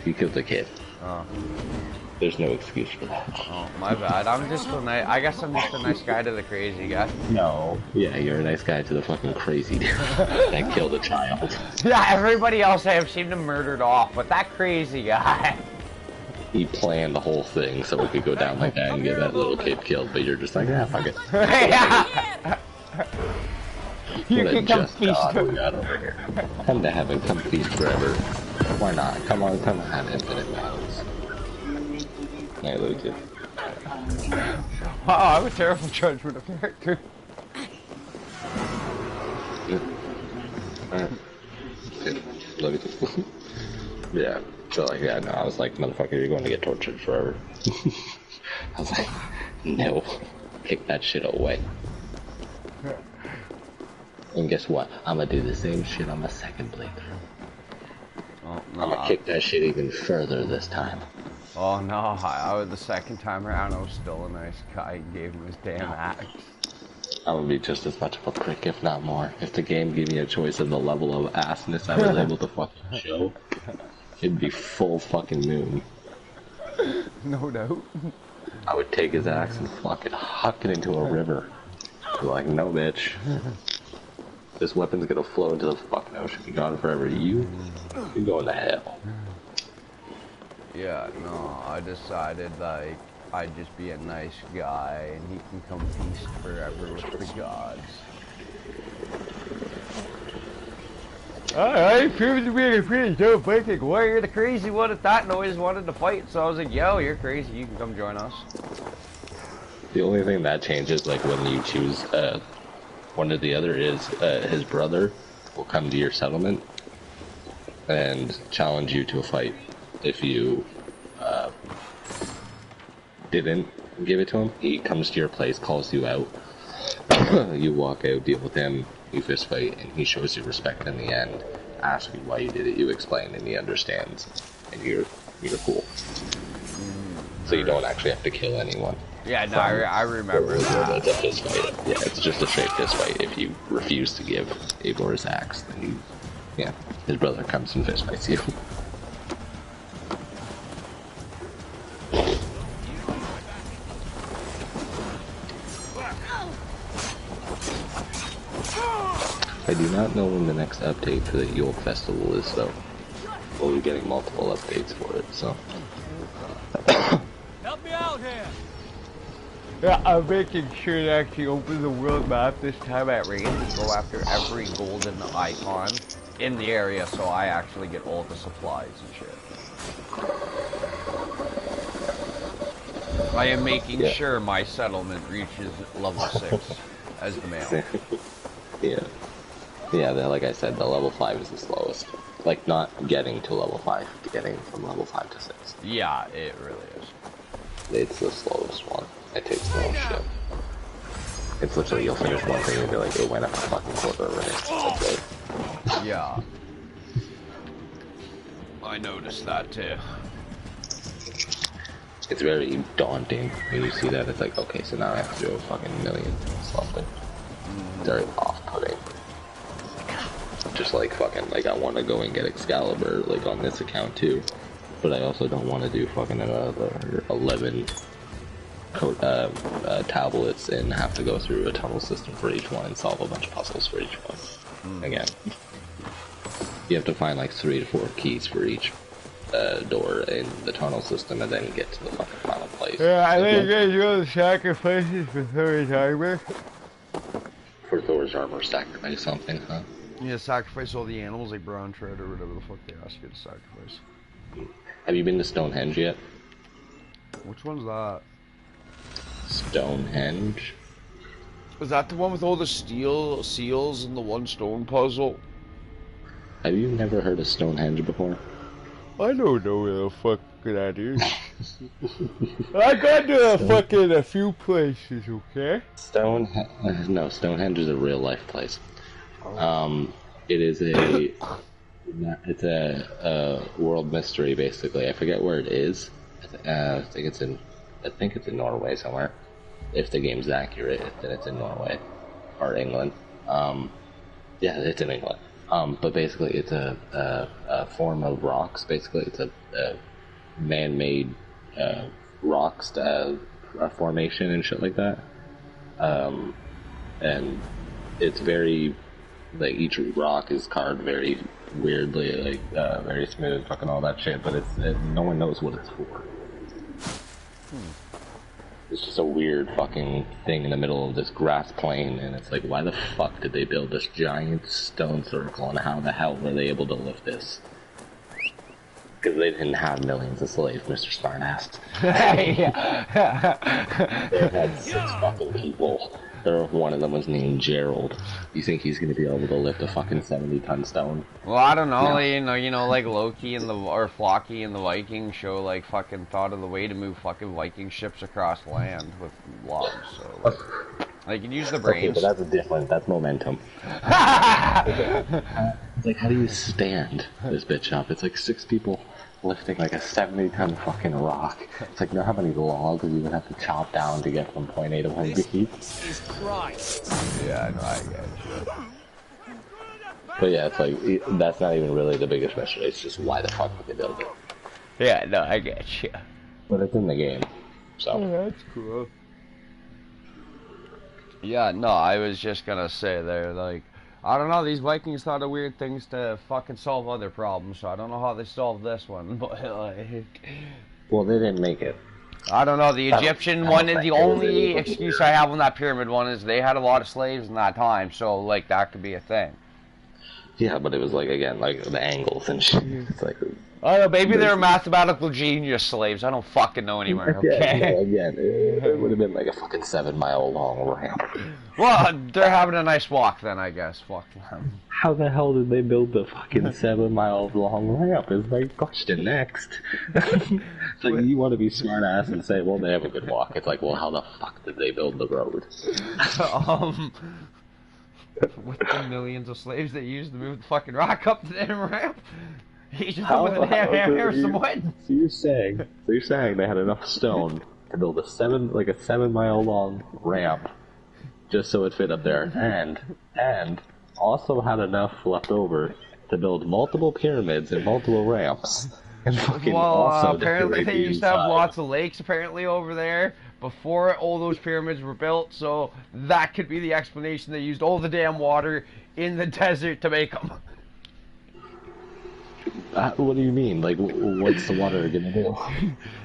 He killed the kid. Oh. There's no excuse for that. Oh, my bad. I guess I'm just a nice guy to the crazy guy. No. Yeah, you're a nice guy to the fucking crazy dude that killed a child. Yeah, everybody else I have seen him murdered off, but that crazy guy. He planned the whole thing so we could go down like that and get that little kid killed, but you're just like, yeah, fuck it. Yeah. You What a can come just feast. God we got over here. Come to heaven, come feast forever. Why not? Come on, come have infinite mouths. I lose it. Oh, I'm a terrible judgment of character. Alright. Good. Love you too. Yeah. So like, yeah, no, I was like, motherfucker, you're going to get tortured forever. I was like, no. Kick that shit away. And guess what? I'm gonna do the same shit on my second playthrough. Oh, no. I'm gonna kick that shit even further this time. Oh no, I was the second time around, I was still a nice guy and gave him his damn axe. I would be just as much of a prick, if not more. If the game gave me a choice of the level of assness I was able to fucking show, it'd be full fucking moon. No doubt. I would take his axe and fucking huck it into a river. Be like, no bitch. This weapon's gonna flow into the fucking ocean. Be gone forever. You're going to hell. Yeah, no, I decided, like, I'd just be a nice guy and he can come feast forever with the gods. Alright, proven to be a pretty dope Viking warrior. The crazy one at that noise wanted to fight, so I was like, yo, you're crazy, you can come join us. The only thing that changes, like, when you choose one or the other is his brother will come to your settlement and challenge you to a fight. If you didn't give it to him, he comes to your place, calls you out, you walk out, deal with him, you fist fight, and he shows you respect in the end, asks you why you did it, you explain, and he understands, and you're cool. So you don't actually have to kill anyone. Yeah, no, I remember that. It's a fist fight. Yeah, it's just a straight fist fight. If you refuse to give Eivor his axe, then his brother comes and fist fights you. I do not know when the next update for the Yule Festival is, though. We'll be getting multiple updates for it, so. Help me out here! Yeah, I'm making sure to actually open the world map this time at range and go after every golden icon in the area so I actually get all the supplies and shit. I am making sure my settlement reaches level 6 as the male. Yeah, like I said, the level 5 is the slowest. Like, not getting to level 5, getting from level 5 to 6. Yeah, it really is. It's the slowest one. It takes no shit. It's literally, you'll finish one thing and be like, it went up a fucking quarter of a minute. That's it. Yeah. I noticed that too. It's very daunting when you see that. It's like, okay, so now I have to do a fucking million something. It's very off-putting. Just like fucking, like I want to go and get Excalibur, like on this account too. But I also don't want to do fucking another 11 tablets and have to go through a tunnel system for each one and solve a bunch of puzzles for each one. Again, you have to find like 3 to 4 keys for each door in the tunnel system and then you get to the fucking final place. Yeah, I think you guys go to sacrifices for Thor's armor. For Thor's armor, sacrifice something, huh? Yeah, sacrifice all the animals like brown trout or whatever the fuck they ask you to sacrifice. Have you been to Stonehenge yet? Which one's that? Stonehenge? Is that the one with all the steel seals and the one stone puzzle? Have you never heard of Stonehenge before? I don't know where the fuck that is. I got to a few places, okay? No, Stonehenge is a real life place. It is it's a world mystery basically. I forget where it is. I think it's in Norway somewhere. If the game's accurate, then it's in Norway or England. Yeah, it's in England. But basically, it's a form of rocks. Basically, it's a man-made rocks formation and shit like that. And it's very like each rock is carved very weirdly, like very smooth, fucking all that shit. But no one knows what it's for. It's just a weird fucking thing in the middle of this grass plain, and it's like, why the fuck did they build this giant stone circle, and how the hell were they able to lift this? Because they didn't have millions of slaves, Mr. Smartass. They had 6 fucking people. One of them was named Gerald. You think he's gonna be able to lift a fucking 70-ton stone? Well, I don't know. No. You know, like Loki and or Floki and the Vikings show, like fucking thought of the way to move fucking Viking ships across land with logs. So like you use the brains. Okay, but that's momentum. It's like, how do you stand this bitch up? It's like 6 people lifting like a 70-ton fucking rock. It's like, you know how many logs you would have to chop down to get from point A to point B? Is Christ. Yeah, no, I get you. But yeah, it's like, that's not even really the biggest mystery. It's just why the fuck would they build it? Yeah, no, I get you. But it's in the game, so. Oh, that's cool. Yeah, no, I was just gonna say there, like, I don't know, these Vikings thought of weird things to fucking solve other problems, so I don't know how they solved this one, but like... Well, they didn't make it. I don't know, the Egyptian one, is the only excuse I have on that pyramid one is they had a lot of slaves in that time, so like, that could be a thing. Yeah, but it was like, again, like the angles and shit. It's like... I don't know, maybe they were mathematical genius slaves, I don't fucking know anymore, okay? Yeah, again, it would have been like a fucking 7-mile long ramp. Well, they're having a nice walk then, I guess. Fuck them. How the hell did they build the fucking 7-mile long ramp is my question next. So you want to be smart ass and say, well, they have a good walk. It's like, well, how the fuck did they build the road? With the millions of slaves they used to move the fucking rock up the damn ramp? He just with a hammer some wood. So you're saying they had enough stone to build a 7-mile long ramp just so it fit up there, and also had enough left over to build multiple pyramids and multiple ramps. And fucking apparently they used to have lots of lakes apparently over there before all those pyramids were built, so that could be the explanation. They used all the damn water in the desert to make them. What do you mean? Like, what's the water gonna do?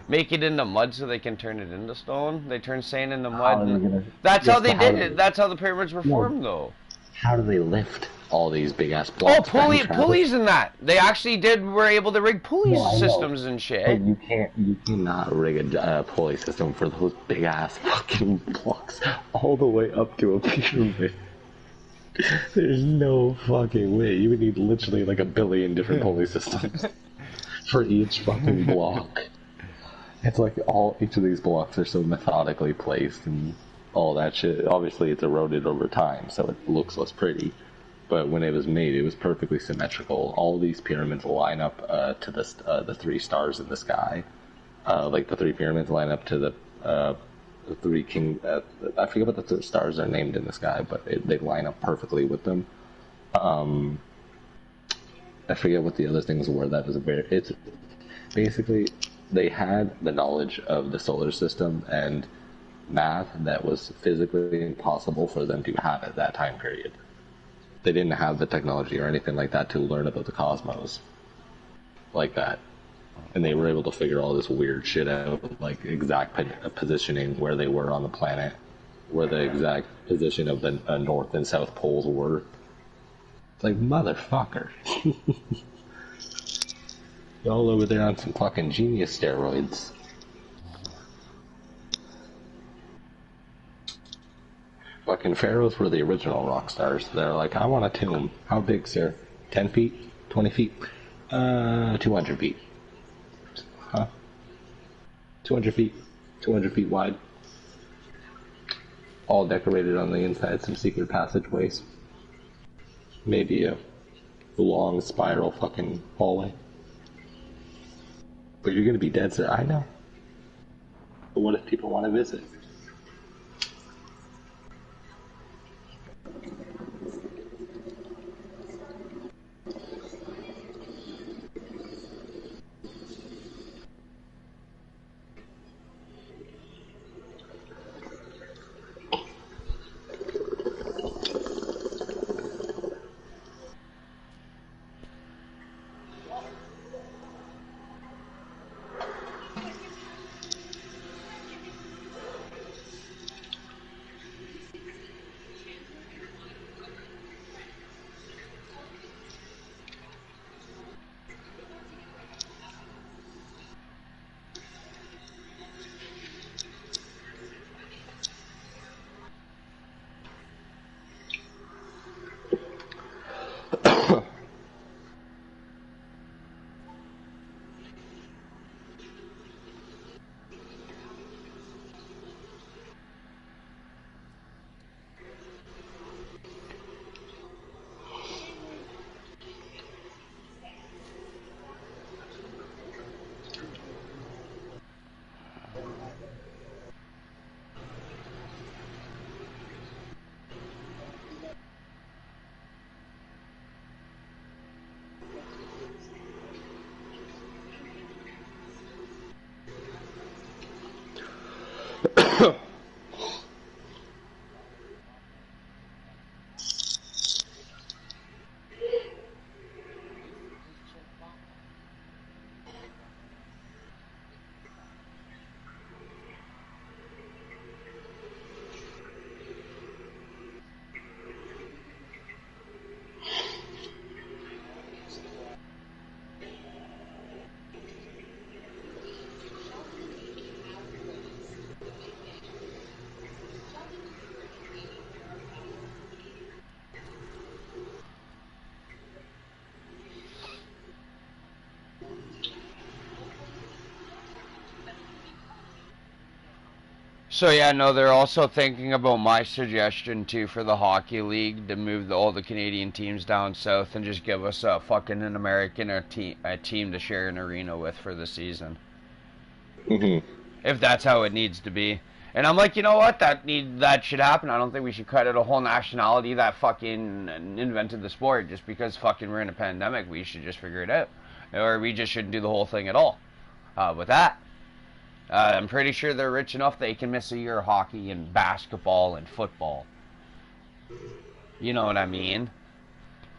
Make it into mud so they can turn it into stone. They turn sand into mud. That's how they did it. That's how the pyramids were formed, though. How do they lift all these big ass blocks? Oh, pulleys and that. They actually were able to rig pulley systems and shit. But you cannot rig a pulley system for those big ass fucking blocks all the way up to a pyramid. There's no fucking way. You would need literally like 1 billion different pulley systems for each fucking block. It's like each of these blocks are so methodically placed and all that shit. Obviously, it's eroded over time, so it looks less pretty. but when it was made, it was perfectly symmetrical. All these pyramids line up to the 3 stars in the sky. Like the 3 pyramids line up to the 3 king. I forget what the 3 stars are named in the sky, but they line up perfectly with them. I forget what the other things were. That was it's basically they had the knowledge of the solar system and math that was physically impossible for them to have at that time period. They didn't have the technology or anything like that to learn about the cosmos like that. And they were able to figure all this weird shit out, like exact positioning, where they were on the planet, where the exact position of the North and South poles were. It's like, motherfucker. Y'all over there on some fucking genius steroids. Fucking pharaohs were the original rock stars. They're like, I want a tomb. How big, sir? 10 feet? 20 feet? 200 feet. Huh? 200 feet. 200 feet wide. All decorated on the inside, some secret passageways. Maybe a long spiral fucking hallway. But you're gonna be dead, sir. I know. But what if people want to visit? So yeah, no, they're also thinking about my suggestion too for the hockey league to move all the Canadian teams down south and just give us a fucking an American or a team to share an arena with for the season. Mm-hmm. If that's how it needs to be. And I'm like, you know what? That should happen. I don't think we should cut out a whole nationality that fucking invented the sport just because fucking we're in a pandemic. We should just figure it out, or we just shouldn't do the whole thing at all. With that. I'm pretty sure they're rich enough they can miss a year of hockey and basketball and football. You know what I mean?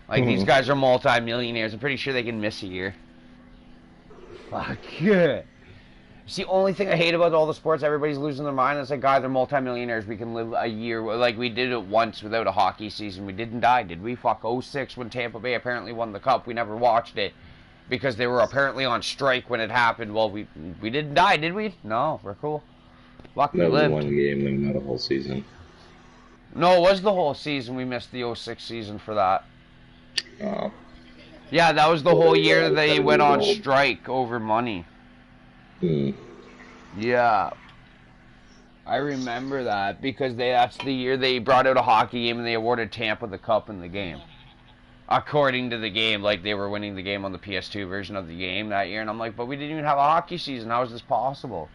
Like, these guys are multi-millionaires. I'm pretty sure they can miss a year. Fuck yeah. It's the only thing I hate about all the sports. Everybody's losing their mind. It's like, God, they're multi-millionaires. We can live a year. Like, we did it once without a hockey season. We didn't die, did we? Fuck, 06 when Tampa Bay apparently won the cup. We never watched it. Because they were apparently on strike when it happened. Well, we didn't die, did we? No, we're cool. Lucky That was lived. one game and not a whole season. No, it was the whole season. We missed the 06 season for that. Oh. Yeah, that was the whole year they went on strike over money. Yeah. I remember that because that's the year they brought out a hockey game and they awarded Tampa the cup in the game. according to the game, like they were winning the game on the PS2 version of the game that year, and I'm like, but we didn't even have a hockey season. How is this possible?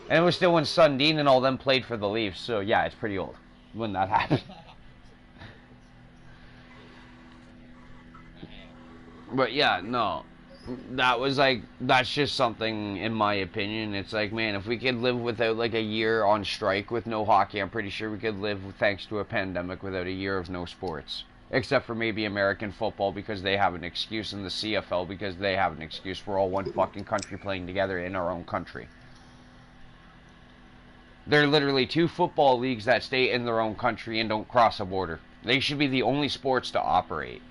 And it was still when Sundin and all them played for the Leafs, so yeah, it's pretty old when that happened. But yeah, no, that was like, that's just something, in my opinion. It's like, man, if we could live without like a year on strike with no hockey, I'm pretty sure we could live, thanks to a pandemic, without a year of no sports. Except for maybe American football, because they have an excuse, and the CFL because they have an excuse. We're all one fucking country playing together in our own country. There are literally 2 football leagues that stay in their own country and don't cross a border. They should be the only sports to operate,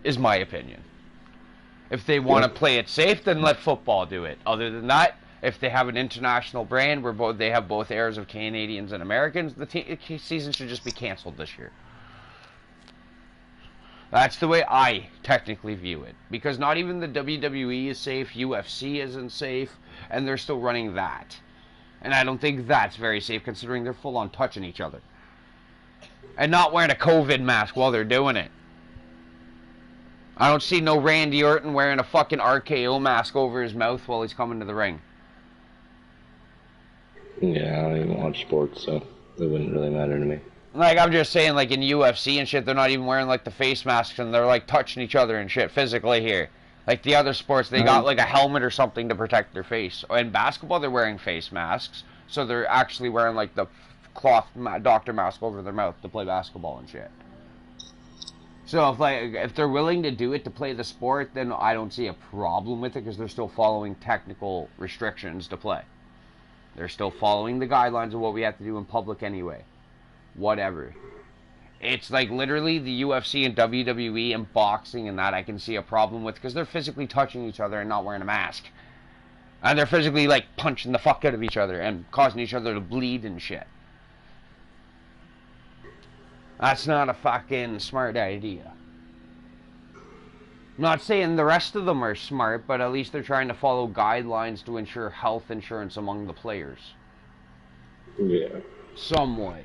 is my opinion. If they want to play it safe, then let football do it. Other than that, if they have an international brand where they have both airs of Canadians and Americans, the season should just be canceled this year. That's the way I technically view it. Because not even the WWE is safe, UFC isn't safe, and they're still running that. And I don't think that's very safe, considering they're full on touching each other. And not wearing a COVID mask while they're doing it. I don't see no Randy Orton wearing a fucking RKO mask over his mouth while he's coming to the ring. Yeah, I don't even watch sports, so it wouldn't really matter to me. Like, I'm just saying, like, in UFC and shit, they're not even wearing, like, the face masks, and they're, like, touching each other and shit physically here. Like, the other sports, they got, like, a helmet or something to protect their face. In basketball, they're wearing face masks, so they're actually wearing, like, the cloth doctor mask over their mouth to play basketball and shit. So, if they're willing to do it to play the sport, then I don't see a problem with it, because they're still following technical restrictions to play. They're still following the guidelines of what we have to do in public anyway. Whatever. It's like literally the UFC and WWE and boxing and that I can see a problem with, because they're physically touching each other and not wearing a mask. And they're physically like punching the fuck out of each other and causing each other to bleed and shit. That's not a fucking smart idea. I'm not saying the rest of them are smart, but at least they're trying to follow guidelines to ensure health insurance among the players. Yeah. Somewhat.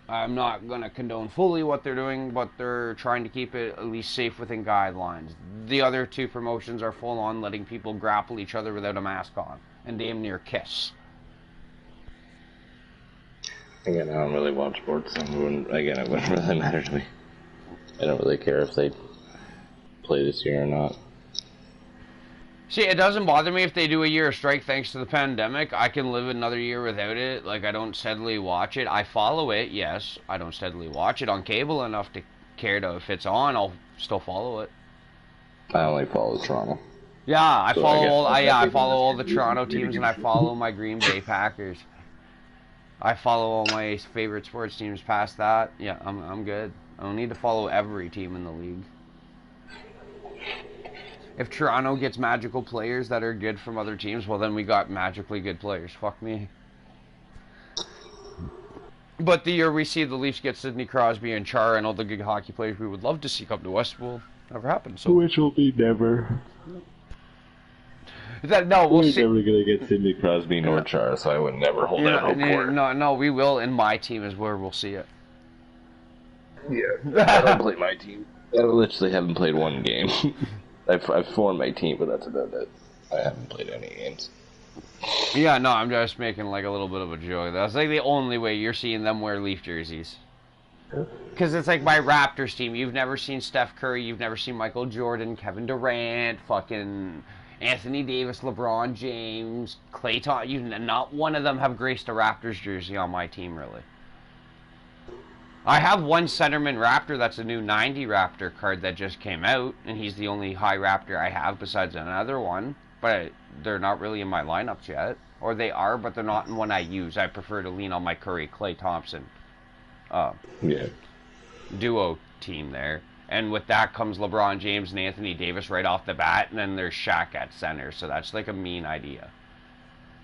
I'm not going to condone fully what they're doing, but they're trying to keep it at least safe within guidelines. The other 2 promotions are full on letting people grapple each other without a mask on and damn near kiss. Again, I don't really watch sports, so it wouldn't really matter to me. I don't really care if they play this year or not. See, it doesn't bother me if they do a year of strike thanks to the pandemic. I can live another year without it. Like, I don't steadily watch it. I follow it, yes. I don't steadily watch it on cable enough to care to, if it's on, I'll still follow it. I only follow Toronto. Yeah, I So follow I follow all the Toronto teams, and I follow my Green Bay Packers. I follow all my favorite sports teams past that. Yeah, I'm good. I don't need to follow every team in the league. If Toronto gets magical players that are good from other teams, well, then we got magically good players. Fuck me. But the year we see the Leafs get Sidney Crosby and Chara and all the good hockey players we would love to see come to us will never happen. So which will be never. No, we'll see. We're never gonna get Sidney Crosby nor Chara, so I would never hold that hope for it. No, we will. And my team is where we'll see it. Yeah, I don't play my team. I literally haven't played one game. I've formed my team, but that's about it. I haven't played any games. Yeah, no, I'm just making like a little bit of a joke. That's like the only way you're seeing them wear Leaf jerseys. Because it's like my Raptors team. You've never seen Steph Curry. You've never seen Michael Jordan, Kevin Durant, fucking Anthony Davis, LeBron James, Klay Thompson. Not one of them have graced a Raptors jersey on my team, really. I have one centerman Raptor that's a new 90 Raptor card that just came out, and he's the only high Raptor I have besides another one, but they're not really in my lineups yet. Or they are, but they're not in one I use. I prefer to lean on my Curry, Klay Thompson duo team there. And with that comes LeBron James and Anthony Davis right off the bat, and then there's Shaq at center, so that's like a mean idea.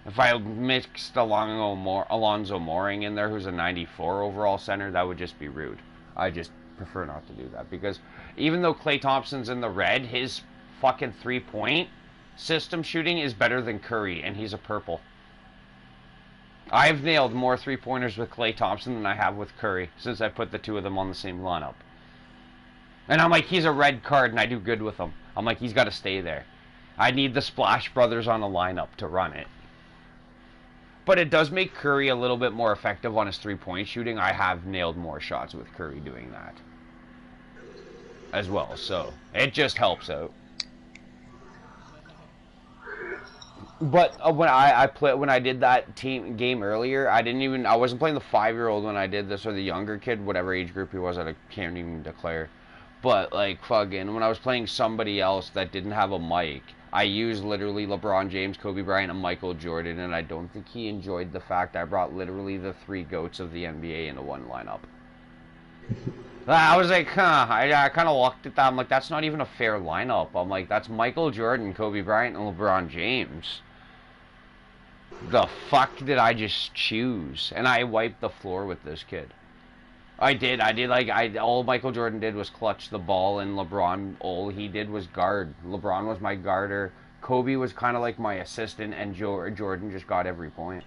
If I mixed Alonzo Mourning in there, who's a 94 overall center, that would just be rude. I just prefer not to do that, because even though Klay Thompson's in the red, his fucking three-point system shooting is better than Curry, and he's a purple. I've nailed more three-pointers with Klay Thompson than I have with Curry, since I put the 2 of them on the same lineup. And I'm like, he's a red card, and I do good with him. I'm like, he's got to stay there. I need the Splash Brothers on a lineup to run it. But it does make Curry a little bit more effective on his three-point shooting. I have nailed more shots with Curry doing that as well, so it just helps out. But when I did that team game earlier, I wasn't playing the 5-year-old when I did this, or the younger kid, whatever age group he was, I can't even declare. But like fucking when I was playing somebody else that didn't have a mic, I used literally LeBron James, Kobe Bryant, and Michael Jordan, and I don't think he enjoyed the fact I brought literally the 3 GOATs of the NBA into one lineup. I was like, huh, I kind of looked at that, I'm like, that's not even a fair lineup. I'm like, that's Michael Jordan, Kobe Bryant, and LeBron James. The fuck did I just choose? And I wiped the floor with this kid. I did like, all Michael Jordan did was clutch the ball, and LeBron, all he did was guard. LeBron was my guarder, Kobe was kind of like my assistant, and Jordan just got every point.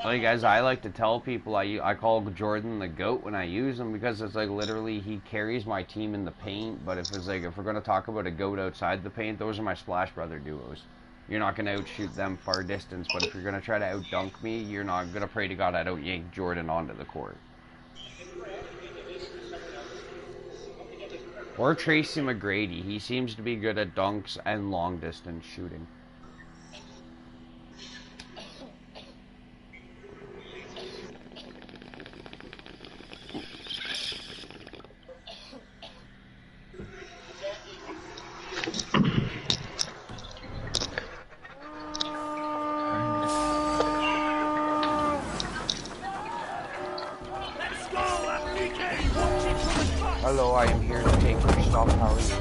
Like, as I like to tell people, I call Jordan the GOAT when I use him, because it's like literally he carries my team in the paint. But if we're gonna talk about a GOAT outside the paint, those are my Splash Brother duos. You're not gonna outshoot them far distance, but if you're gonna try to outdunk me, you're not gonna pray to God I don't yank Jordan onto the court. Or Tracy McGrady. He seems to be good at dunks and long distance shooting. Hello, I am here to take your stuff. How are you?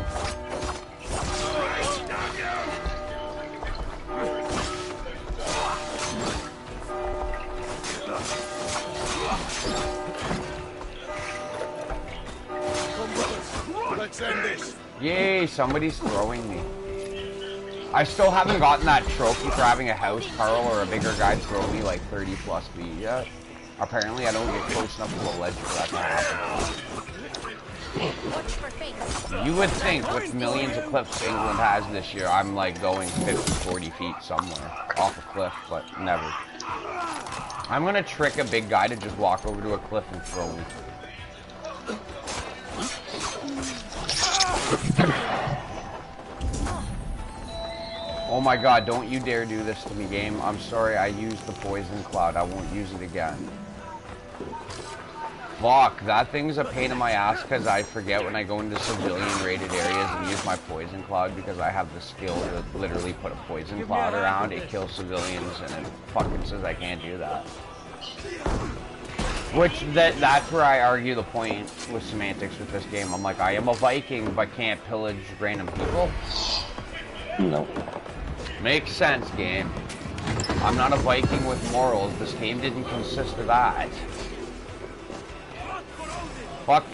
Let's end this. Yay, somebody's throwing me. I still haven't gotten that trophy for having a house Carl or a bigger guy throw me like 30 plus feet yet. Apparently I don't get close enough to the ledge for that to happen. You would think with millions of cliffs England has this year, I'm like going 50, 40 feet somewhere off a cliff, but never. I'm gonna trick a big guy to just walk over to a cliff and throw me. Oh my god, don't you dare do this to me, game. I'm sorry, I used the poison cloud. I won't use it again. Fuck, that thing's a pain in my ass because I forget when I go into civilian rated areas and use my poison cloud, because I have the skill to literally put a poison cloud around. It kills civilians and it fucking says I can't do that. Which, that's where I argue the point with semantics with this game. I'm like, I am a Viking but can't pillage random people. No. Makes sense, game. I'm not a Viking with morals. This game didn't consist of that. Fuck.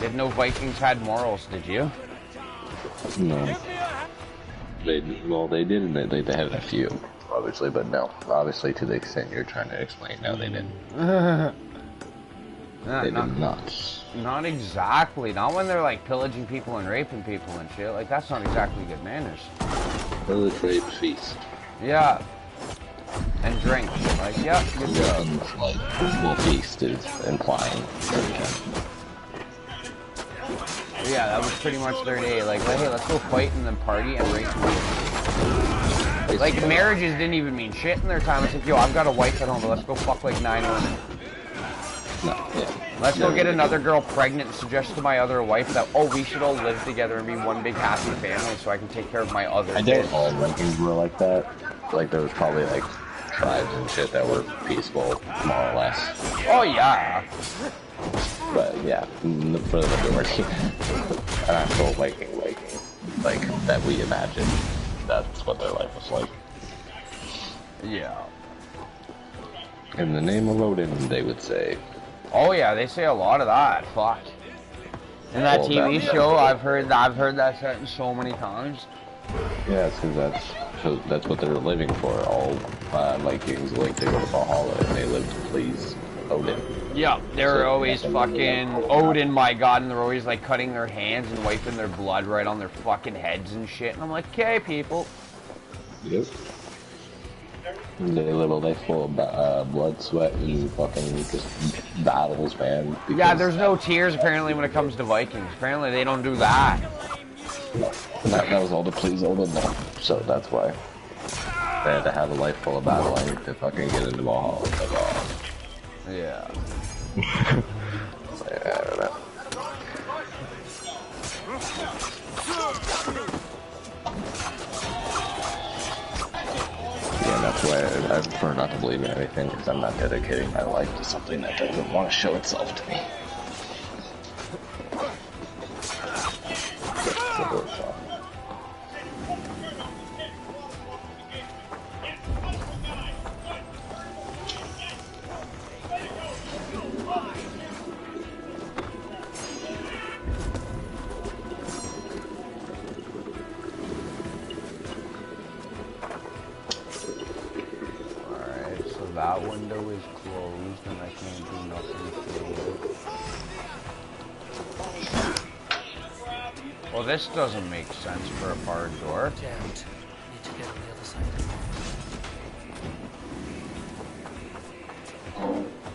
Didn't know Vikings had morals, did you? No. They didn't. They had a few, obviously, but no. Obviously, to the extent you're trying to explain, no, they didn't. They did not. Not exactly. Not when they're like pillaging people and raping people and shit. Like, that's not exactly good manners. Pillage, rape, feast. Yeah. And drink. Like, yeah, good job. Like, well, feast is implying. Yeah, that was pretty much their day. Like, hey, let's go fight and then party and rape people. Like, marriages didn't even mean shit in their time. It's like, yo, I've got a wife at home, but let's go fuck like 9 women. No, yeah. Let's go get another girl pregnant and suggest to my other wife that, oh, we should all live together and be one big happy family so I can take care of my other kids. I doubt all Vikings were like that. Like, there was probably, like, tribes and shit that were peaceful, more or less. Oh, yeah. But, yeah, for the majority, an actual Viking, like, that we imagine, that's what their life was like. Yeah. In the name of Odin, they would say. Oh yeah, they say a lot of that. Fuck. In that TV show, I've heard that sentence so many times. Yeah, it's because that's So that's what they're living for. All Vikings like to go to Valhalla and they live to please Odin. Yeah, they're So, always fucking Odin, my god, and they're always like cutting their hands and wiping their blood right on their fucking heads and shit. And I'm like, okay, people. Yep. They live a life full of blood, sweat, and fucking just battles, man. Yeah, there's no tears apparently when it comes to Vikings. Apparently they don't do that. That was all to please Odin, though. So that's why they had to have a life full of battling to fucking get into Valhalla. Yeah. So, yeah, I don't know. Yeah, that's why I prefer not to believe in anything, because I'm not dedicating my life to something that doesn't want to show itself to me. That window is closed and I can't do nothing to it. Well, this doesn't make sense for a barred door. Damn it. Need to get on the other side.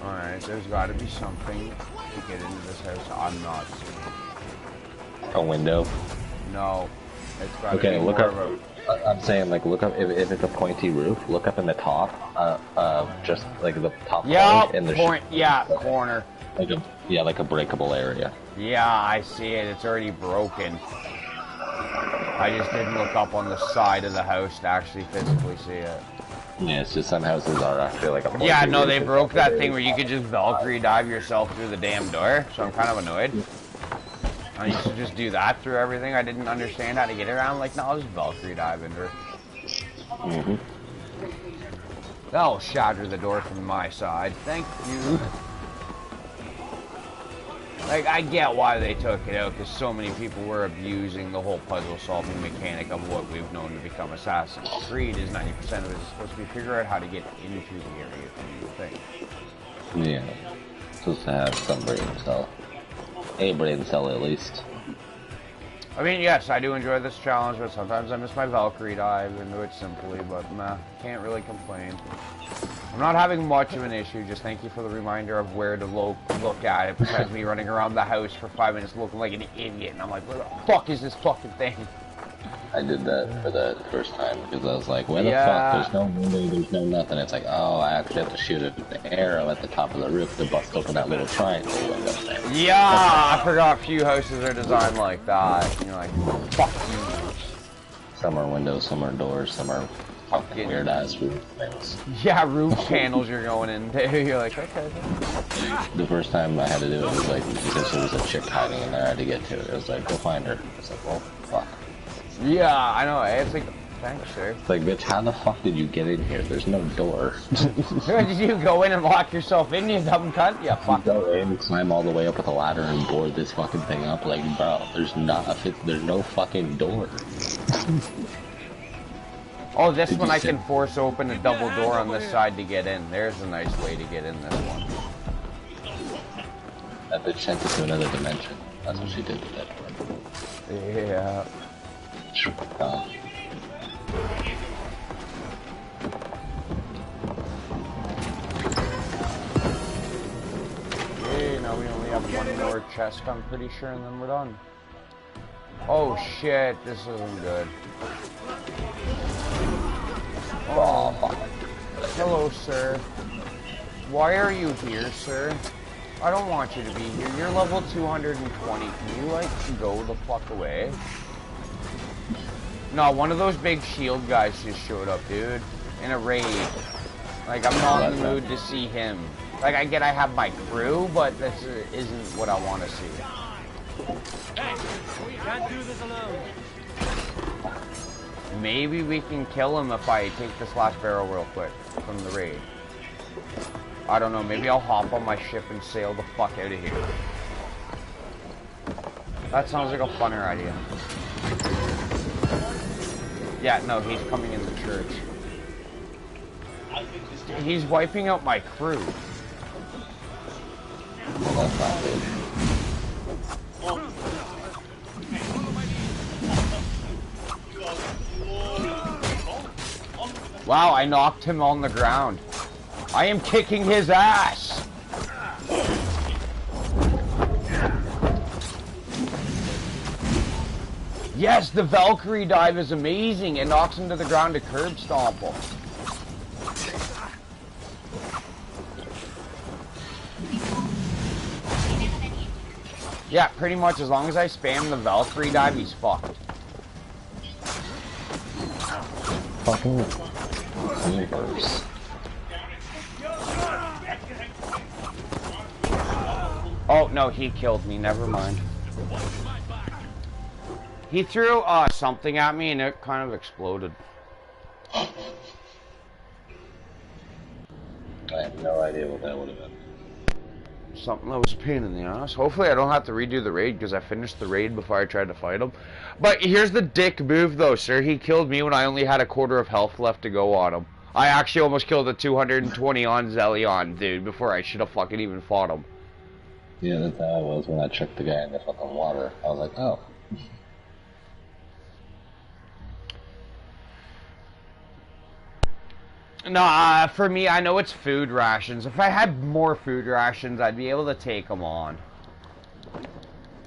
Alright, there's gotta be something to get into this house. I'm not seeing. A window? No. It's gotta okay, be look more up. of a... I'm saying, like, look up if it's a pointy roof. Look up in the top, just like the top. Yeah, and point. Yeah, corner. Like a breakable area. Yeah, I see it. It's already broken. I just didn't look up on the side of the house to actually physically see it. Yeah, it's just some houses are actually like a pointy Yeah, no, roof. they broke that thing where you could just Valkyrie dive yourself through the damn door. So I'm kind of annoyed. I used to just do that through everything. I didn't understand how to get around. Like, no, I'll just Valkyrie dive into her. Mm-hmm. That'll shatter the door from my side. Thank you. Like, I get why they took it out, because so many people were abusing the whole puzzle-solving mechanic of what we've known to become Assassin's Creed. Is 90% of it is supposed to be figure out how to get into the area to do the thing. Yeah. Supposed to have some brain cell. A brain cell at least. I mean, yes, I do enjoy this challenge, but sometimes I miss my Valkyrie dive and do it simply, but meh, can't really complain. I'm not having much of an issue, just thank you for the reminder of where to look at it, besides me running around the house for 5 minutes looking like an idiot, and I'm like, where the fuck is this fucking thing? I did that for the first time, because I was like, where the fuck? There's no window, there's no nothing. It's like, oh, I actually have to shoot an arrow at the top of the roof to bust open that little triangle window thing. Yeah, I forgot few houses are designed like that. And you're like, fuck you. Some are windows, some are doors, some are fucking weird ass roof things. Yeah, roof panels you're going into. You're like, okay. The first time I had to do it was like, because there was a chick hiding in there, I had to get to it. It was like, go find her. It's like, well, fuck. Yeah, I know. It's like, thanks, sir. It's like, bitch, how the fuck did you get in here? There's no door. Did you go in and lock yourself in, you dumb cunt? Yeah, fuck. Go in, climb all the way up with a ladder and board this fucking thing up. Like, bro, there's no fucking door. Oh, this one I can force open a double door on this side to get in. There's a nice way to get in this one. That bitch sent it to another dimension. That's what she did with that door. Yeah. Okay, now we only have one more chest, I'm pretty sure, and then we're done. Oh shit, this isn't good. Oh, hello, sir. Why are you here, sir? I don't want you to be here. You're level 220. Can you, like, go the fuck away? No, one of those big shield guys just showed up, dude. In a raid. Like, I'm not in the mood to see him. Like, I get I have my crew, but this isn't what I want to see. Hey, we can't do this alone. Maybe we can kill him if I take this last barrel real quick from the raid. I don't know, maybe I'll hop on my ship and sail the fuck out of here. That sounds like a funner idea. Yeah, no, he's coming in the church. He's wiping out my crew. Well, that's not good. Wow, I knocked him on the ground. I am kicking his ass. Yes, the Valkyrie dive is amazing. It knocks him to the ground to curb stomp him. Yeah, pretty much as long as I spam the Valkyrie dive, he's fucked. Fucking universe. Oh, no, he killed me. Never mind. He threw something at me and it kind of exploded. I have no idea what that would have been. Something that was a pain in the ass. Hopefully I don't have to redo the raid because I finished the raid before I tried to fight him. But here's the dick move though, sir. He killed me when I only had a quarter of health left to go on him. I actually almost killed a 220 on Zelion, dude, before I should have fucking even fought him. Yeah, that's how I was when I tricked the guy in the fucking water. I was like, oh. No, for me, I know it's food rations. If I had more food rations, I'd be able to take them on.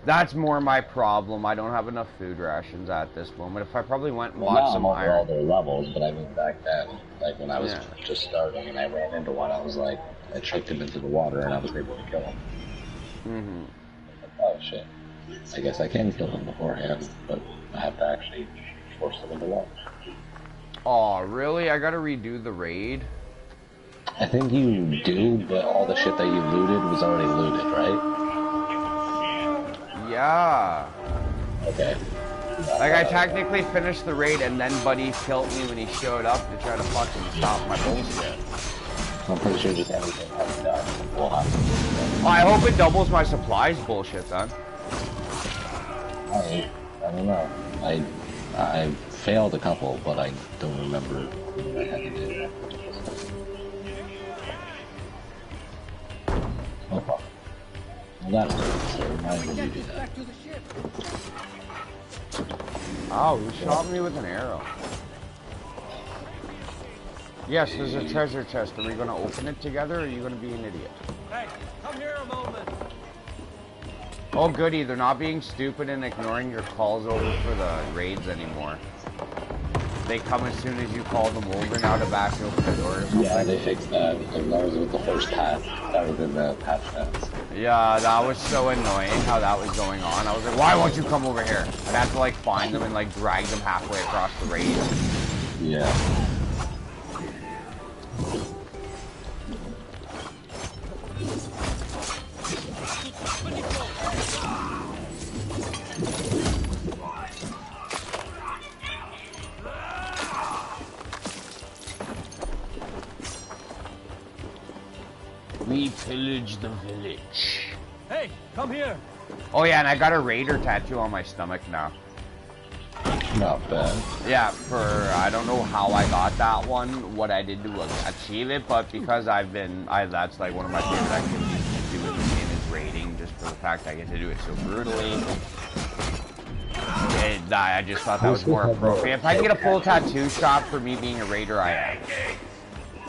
That's more my problem. I don't have enough food rations at this moment. If I probably went and bought some iron. iron. All their levels, but I mean back then, like when I was just starting and I ran into one, I was like, I tricked him into the water and I was able to kill him. Mm-hmm. Oh shit. I guess I can kill him beforehand, but I have to actually force him into water. Oh, really? I gotta redo the raid? I think you do, but all the shit that you looted was already looted, right? Yeah. Okay. Like, I technically finished the raid and then Buddy killed me when he showed up to try to fucking stop my bullshit. I'm pretty sure just everything has done. We'll have to. Oh, I hope it doubles my supplies bullshit then. I don't know. I failed a couple, but I don't remember what I had to do. Oh fuck. Well, that's good, so remind me to do that. Oh, who shot me with an arrow? Yes, there's a treasure chest. Are we gonna open it together, or are you gonna be an idiot? Hey, come here a moment. Oh goody, they're not being stupid and ignoring your calls over for the raids anymore. They come as soon as you call them over now to back open the doors. Yeah, they fixed that. That was with the first patch. That was in the patch notes. Yeah, that was so annoying how that was going on. I was like, why won't you come over here? I'd have to like find them and like drag them halfway across the raid. Yeah. We pillage the village. Hey, come here. Oh yeah, and I got a raider tattoo on my stomach now. Not bad. Yeah, I don't know how I got that one, what I did to achieve it, but because that's like one of my favorite activities to do in this game is raiding, just for the fact I get to do it so brutally. And I just thought that was more appropriate. If I can get a full tattoo shot for me being a raider, I am.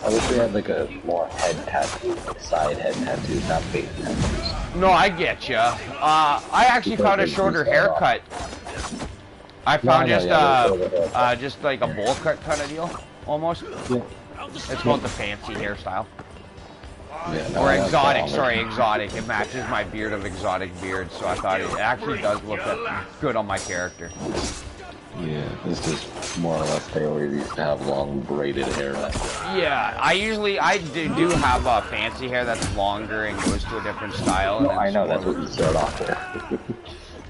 I wish we had like a more head tattoo, like side head tattoos, not face tattoos. No, I get ya. I actually found a shorter haircut. I found just like a bowl cut kind of deal, almost. Yeah. It's called the fancy hairstyle. Yeah, no, Or exotic, sorry, exotic. It matches my beard of exotic beard, so I thought it actually does look good on my character. Yeah, it's just more or less they always used to have long braided hair. Yeah, I do have fancy hair that's longer and goes to a different style. No, I know, that's what you start off with.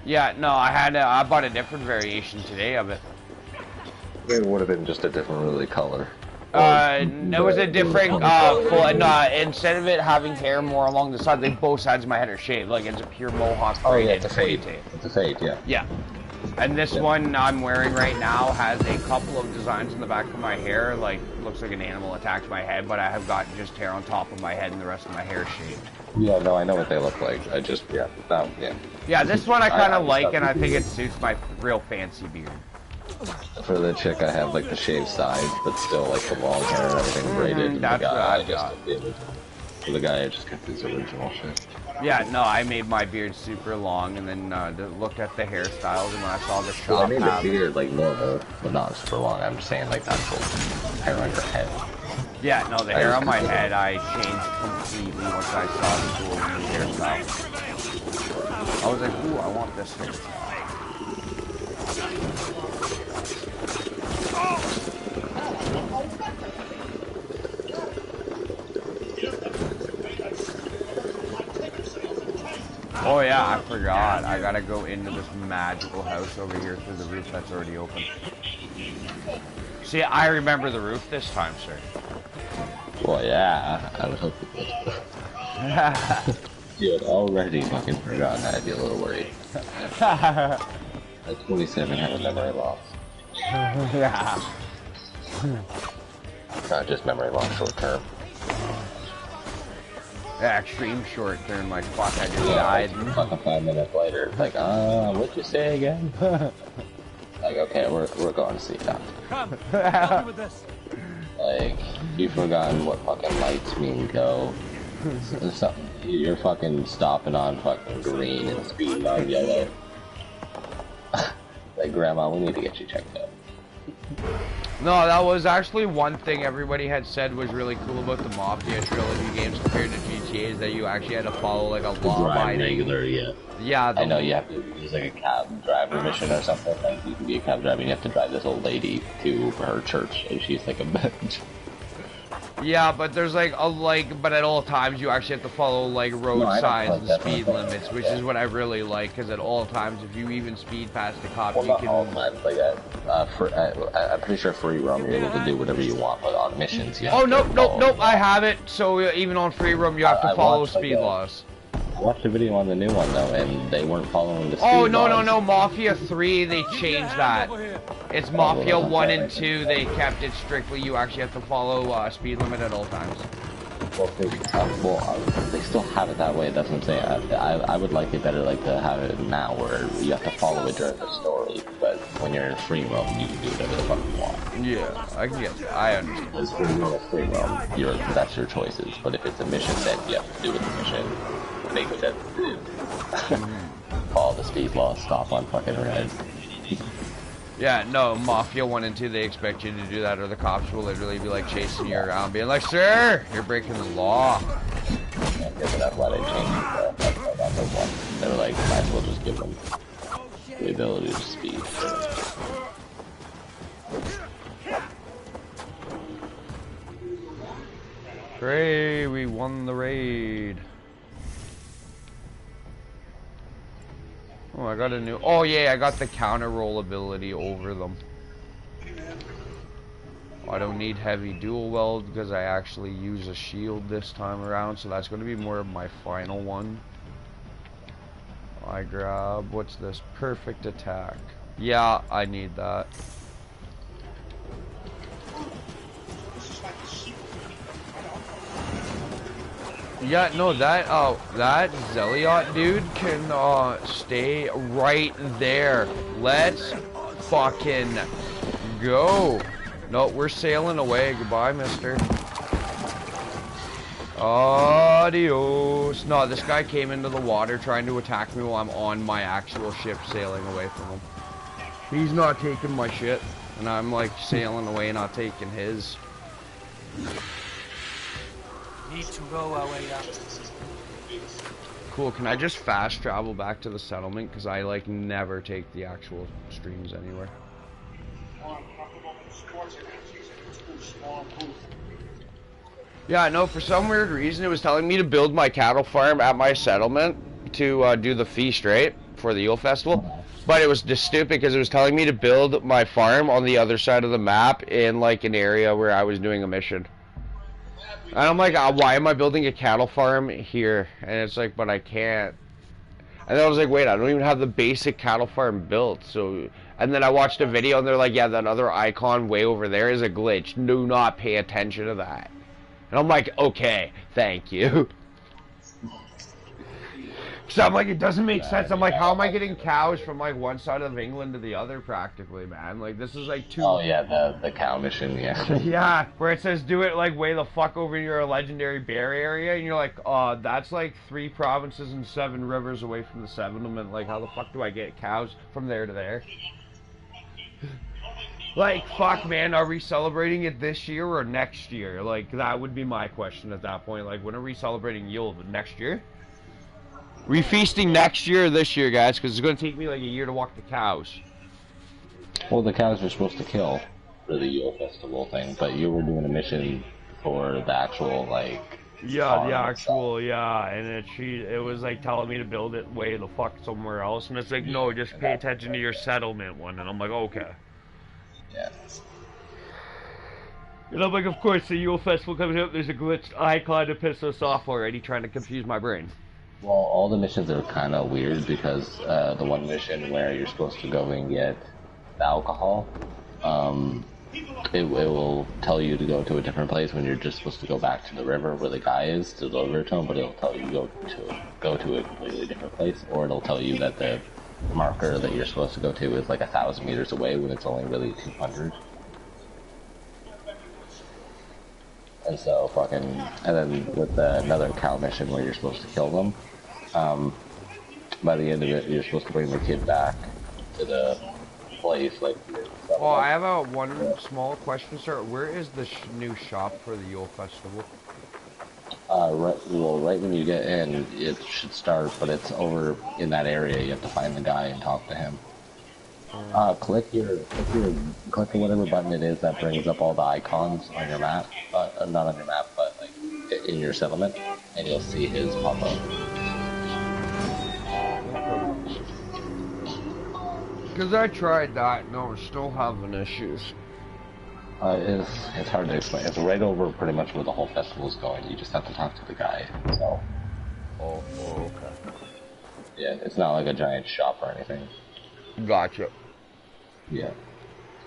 Yeah, no, I bought a different variation today of it. It would have been just a different really color. It was a different, instead of it having hair more along the side, both sides of my head are shaved, like it's a pure mohawk. Oh yeah, it's a fade. It's a fade, yeah. Yeah. And this one I'm wearing right now has a couple of designs in the back of my hair, like looks like an animal attacked my head, but I have got just hair on top of my head and the rest of my hair shaved. Yeah, no, I know what they look like. I just, yeah, that, yeah. Yeah, this one I kind of like, and I think it suits my real fancy beard. For the chick, I have like the shaved sides, but still like the long hair and everything braided. And That's the what guy, I've got. For the guy, I just kept his original shit. Yeah, no, I made my beard super long, and then looked at the hairstyles, and when I saw the shop Well, I made the beard like normal, but not super long. I'm just saying like actual hair on your head. Yeah, no, the hair on my head I changed completely once I saw the cool new hairstyle. I was like, ooh, I want this hairstyle. Oh yeah, I forgot. I gotta go into this magical house over here through the roof that's already open. See, I remember the roof this time, sir. Well, yeah, I would hope you would. You had already fucking forgotten. I'd be a little worried. At 27, had a memory loss. Yeah. Not just memory loss, short term. Yeah, extreme short term, like fuck, I just died. Fucking 5 minutes later, it's like, what'd you say again? Like, okay, we're going to see that. Come, help me with this. Like, you've forgotten what fucking lights mean go. You're fucking stopping on fucking green and speeding on yellow. Like, Grandma, we need to get you checked out. No, that was actually one thing everybody had said was really cool about the Mafia trilogy games compared to GTA is that you actually had to follow like a law-abiding. Regular, yeah. Yeah, I know you have to use like a cab driver mission or something. Like you can be a cab driver and you have to drive this old lady to her church, and she's like a bitch. Yeah, but there's but at all times you actually have to follow like road signs and speed limits, which is what I really like. Because at all times, if you even speed past the cop, Well, you not can. all times, like I'm pretty sure free roam you're able to do whatever you want, but on missions you have Oh to nope, follow. I have it. So even on free roam, you have to follow speed laws. I watched a video on the new one though, and they weren't following the speed Oh laws. no, Mafia 3 they changed that. It's Mafia 1 and 2. They kept it strictly. You actually have to follow speed limit at all times. Well, they still have it that way. That's what I'm saying. I would like it better, like to have it now, where you have to follow it during the story. But when you're in free roam, you can do whatever the fuck you want. Yeah, I can get that. I understand. Because free roam, that's your choices. But if it's a mission, then you have to do with the mission. Make sense. Follow the speed law. Stop on fucking red. Yeah, no, Mafia 1 and 2, they expect you to do that, or the cops will literally be like chasing you around, being like, "Sir, you're breaking the law." Yeah, but that's why they changed the one. They were like, might as well just give them the ability to speed. Hooray, we won the raid. Oh, I got a new... Oh, yeah, I got the counter roll ability over them. I don't need heavy dual weld because I actually use a shield this time around, so that's going to be more of my final one. I grab... What's this? Perfect attack. Yeah, I need that. Yeah, no, that Zeliot dude can stay right there. Let's fucking go. No, we're sailing away. Goodbye, mister. Adios. No, this guy came into the water trying to attack me while I'm on my actual ship sailing away from him. He's not taking my shit, and I'm like sailing away, not taking his. Need to row our way up. Cool, can I just fast travel back to the settlement? Because I, like, never take the actual streams anywhere. Yeah, no, for some weird reason it was telling me to build my cattle farm at my settlement to do the feast, right? For the Eel Festival. But it was just stupid because it was telling me to build my farm on the other side of the map in, like, an area where I was doing a mission. And I'm like, why am I building a cattle farm here? And it's like, but I can't. And then I was like, wait, I don't even have the basic cattle farm built. So, and then I watched a video and they're like, yeah, that other icon way over there is a glitch. Do not pay attention to that. And I'm like, okay, thank you. So I'm like, it doesn't make sense. I'm like, how am I getting cows from like one side of England to the other practically, man? Like, this is like two... Oh yeah, the cow mission, yeah. Yeah, where it says do it like way the fuck over your legendary bear area, and you're like, that's like 3 provinces and 7 rivers away from the settlement. Like, how the fuck do I get cows from there to there? Like, fuck, man, are we celebrating it this year or next year? Like, that would be my question at that point. Like, when are we celebrating Yule? Next year? We feasting next year or this year, guys? Because it's going to take me like a year to walk the cows. Well, the cows are supposed to kill for the Yule Festival thing, but you were doing a mission for the actual, like... Yeah, the actual, yeah, and it was like telling me to build it way the fuck somewhere else, and it's like, no, just pay attention to your settlement one, and I'm like, okay. Yeah. And I'm like, of course, the Yule Festival comes out, there's a glitched icon to piss us off already, trying to confuse my brain. Well, all the missions are kind of weird because the one mission where you're supposed to go and get the alcohol, it will tell you to go to a different place when you're just supposed to go back to the river where the guy is to deliver it to him, but it'll tell you to go to a completely different place, or it'll tell you that the marker that you're supposed to go to is like 1,000 meters away when it's only really 200. And so fucking, and then with another cow mission where you're supposed to kill them, by the end of it, you're supposed to bring the kid back to the place, like... Well, I have one small question, sir. Where is the new shop for the Yule Festival? Right when you get in, it should start, but it's over in that area. You have to find the guy and talk to him. Click whatever button it is that brings up all the icons on your map. Not on your map, but like in your settlement, and you'll see his pop up. Because I tried that, and I was still having issues. It's hard to explain. It's right over pretty much where the whole festival is going. You just have to talk to the guy. So. Oh, okay. Yeah, it's not like a giant shop or anything. Gotcha. Yeah.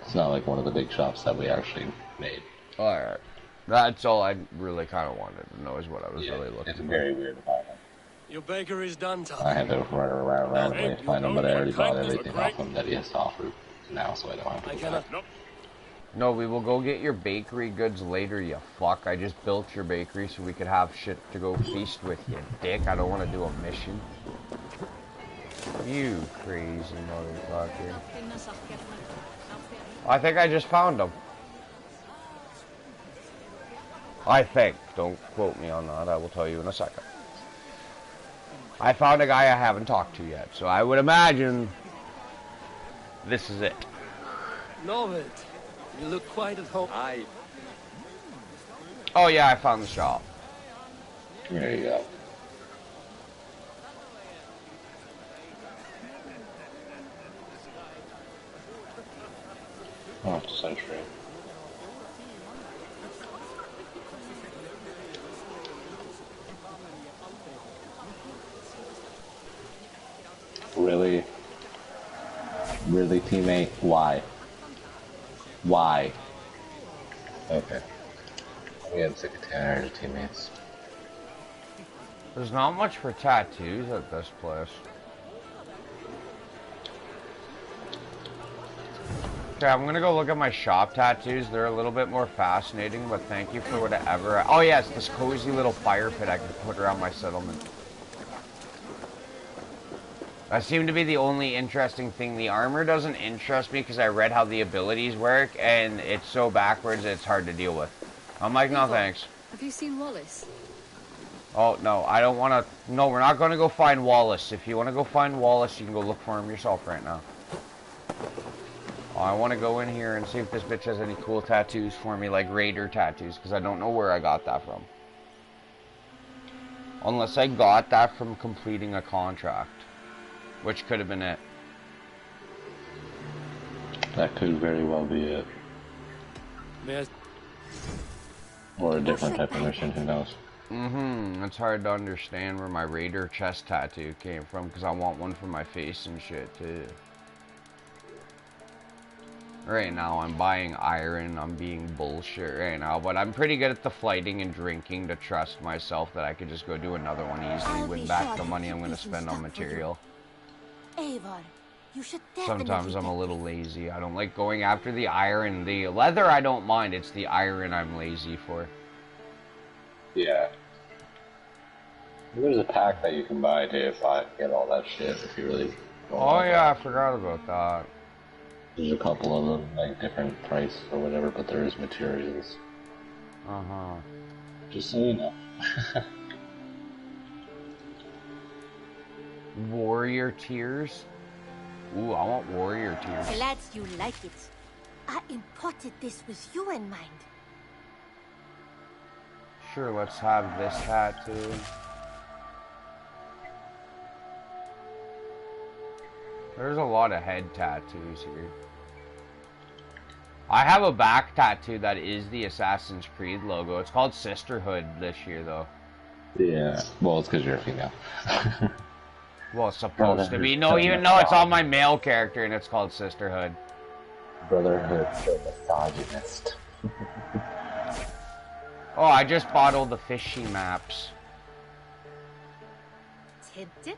It's not like one of the big shops that we actually made. Alright. That's all I really kind of wanted to know is what I was really looking for. It's a very weird environment. Your baker is done, Tom. I had to run around randomly to find him, but I already bought everything off him that he has to offer now, so I don't have to do that. No, we will go get your bakery goods later, you fuck. I just built your bakery so we could have shit to go feast with, you dick. I don't want to do a mission. You crazy motherfucker. I think I just found him. I think. Don't quote me on that. I will tell you in a second. I found a guy I haven't talked to yet, so I would imagine this is it. Norbert, you look quite at home. Oh yeah, I found the shop. There you go. Oh, it's a century. Really? Really, teammate? Why? Why? Okay. We had sick of tired of teammates. There's not much for tattoos at this place. Okay, I'm gonna go look at my shop tattoos. They're a little bit more fascinating, but thank you for whatever. Oh yeah, it's this cozy little fire pit I can put around my settlement. That seemed to be the only interesting thing. The armor doesn't interest me because I read how the abilities work, and it's so backwards it's hard to deal with. I'm like, no thanks. Have you seen Wallace? Oh, no, I don't want to... No, we're not going to go find Wallace. If you want to go find Wallace, you can go look for him yourself right now. Oh, I want to go in here and see if this bitch has any cool tattoos for me, like Raider tattoos, because I don't know where I got that from. Unless I got that from completing a contract. Which could have been it. That could very well be it. Or a different type of mission, who knows? It's hard to understand where my Raider chest tattoo came from, because I want one for my face and shit, too. Right now, I'm buying iron, I'm being bullshit right now, but I'm pretty good at the fighting and drinking to trust myself that I could just go do another one easily, win back the money I'm going to spend on material. Eivor, you should definitely Sometimes I'm get a little lazy. I don't like going after the iron. The leather I don't mind, it's the iron I'm lazy for. Yeah. There's a pack that you can buy to get all that shit if you really Oh yeah, I forgot about that. There's a couple of them, like different price or whatever, but there is materials. Uh-huh. Just so you know. Warrior tears? Ooh, I want warrior tears. Glad you like it. I imported this with you in mind. Sure, let's have this tattoo. There's a lot of head tattoos here. I have a back tattoo that is the Assassin's Creed logo. It's called Sisterhood this year, though. Yeah. Well, it's because you're a female. Well, it's supposed to be. No, even though it's on my male character and it's called Sisterhood. Brotherhood, so misogynist. Oh, I just bought all the fishy maps. Tempted?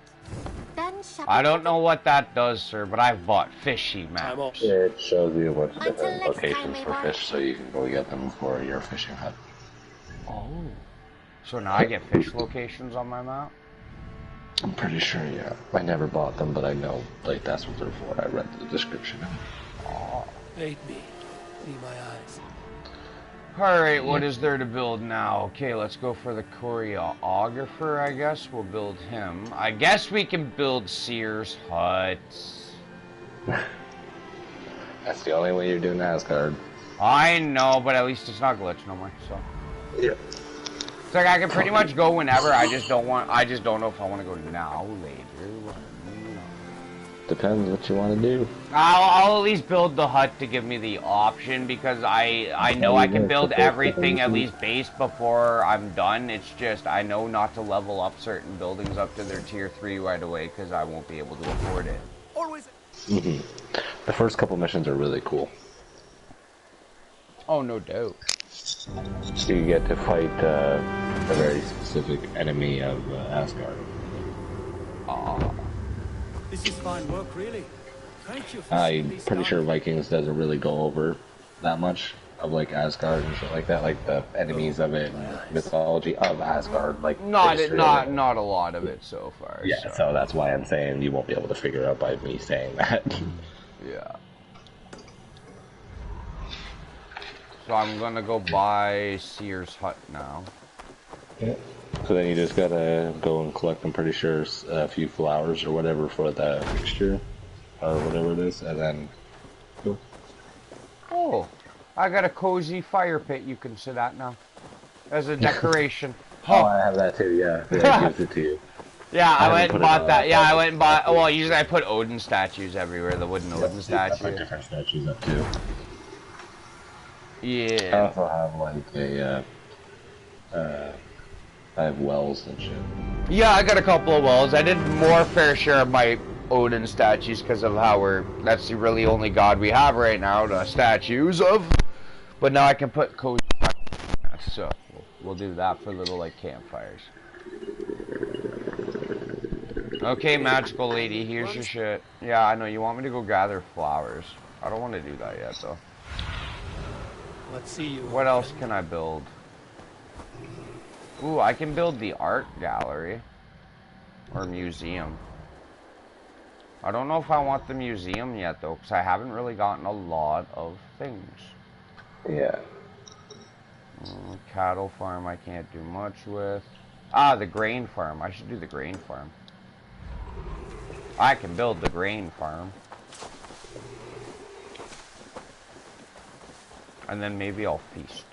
Then shall I don't know what that does, sir, but I've bought fishy maps. It shows you a bunch of Until different next time, locations for Eivor. fish, so you can go get them for your fishing hut. Oh. So now I get fish locations on my map? I'm pretty sure, yeah. I never bought them, but I know, like, that's what they're for. I read the description. Oh. Aid me. See my eyes. Alright, what is there to build now? Okay, let's go for the choreographer, I guess. We'll build him. I guess we can build Seer's hut. That's the only way you're doing Asgard. I know, but at least it's not glitch no more, so. Yeah. It's like I can pretty much go whenever, I just don't know if I want to go now, later. Depends what you want to do. I'll at least build the hut to give me the option, because I know I can build everything at least base before I'm done. It's just I know not to level up certain buildings up to their tier 3 right away, because I won't be able to afford it. Always. The first couple missions are really cool. Oh, no doubt. So you get to fight a very specific enemy of Asgard. This is fine work, really. Thank you for I'm seeing these pretty sure down. Vikings doesn't really go over that much of like Asgard and shit like that, like the enemies of it, mythology of Asgard, like Not history of it. a lot of it so far. Yeah, so that's why I'm saying you won't be able to figure it out by me saying that. Yeah. So I'm gonna go buy Seer's hut now. So then you just gotta go and collect, I'm pretty sure, a few flowers or whatever for the fixture, or whatever it is, and then... Oh, I got a cozy fire pit you can sit at now. As a decoration. Oh, I have that too, yeah. Yeah, it gives it to you. Yeah, I haven't went put and it bought on that. Yeah, I that. went and bought... Well, usually I put Odin statues everywhere, the wooden Odin I statue. put different statues up too. I Yeah. also have like I have wells and shit. Yeah, I got a couple of wells. I did more fair share of my Odin statues because of how that's the really only god we have right now, the statues of. But now I can put cozy. So we'll do that for little like campfires. Okay, magical lady, here's your shit. Yeah, I know you want me to go gather flowers. I don't want to do that yet though. Let's see you. What else can I build? Ooh, I can build the art gallery. Or museum. I don't know if I want the museum yet though, because I haven't really gotten a lot of things. Yeah. Cattle farm I can't do much with. Ah, the grain farm. I should do the grain farm. I can build the grain farm. And then maybe I'll feast.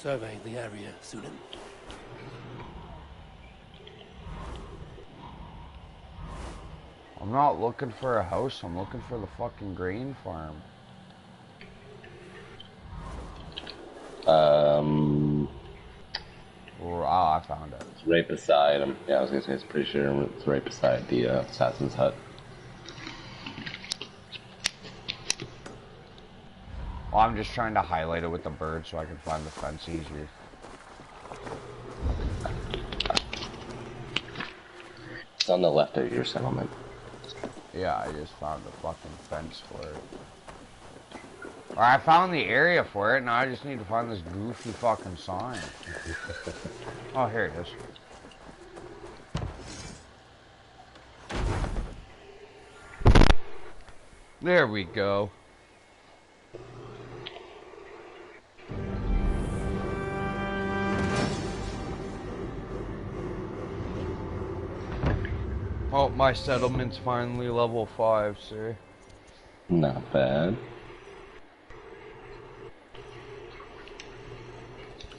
Surveying the area, Sunan. I'm not looking for a house, I'm looking for the fucking grain farm. Oh, I found it. It's right beside him. Yeah, I was gonna say, it's pretty sure it's right beside the assassin's hut. Oh, I'm just trying to highlight it with the bird so I can find the fence easier. It's on the left of your settlement. Yeah, I just found the fucking fence for it. Or I found the area for it, now I just need to find this goofy fucking sign. Oh, here it is. There we go. Oh, my settlement's finally level 5, sir. Not bad.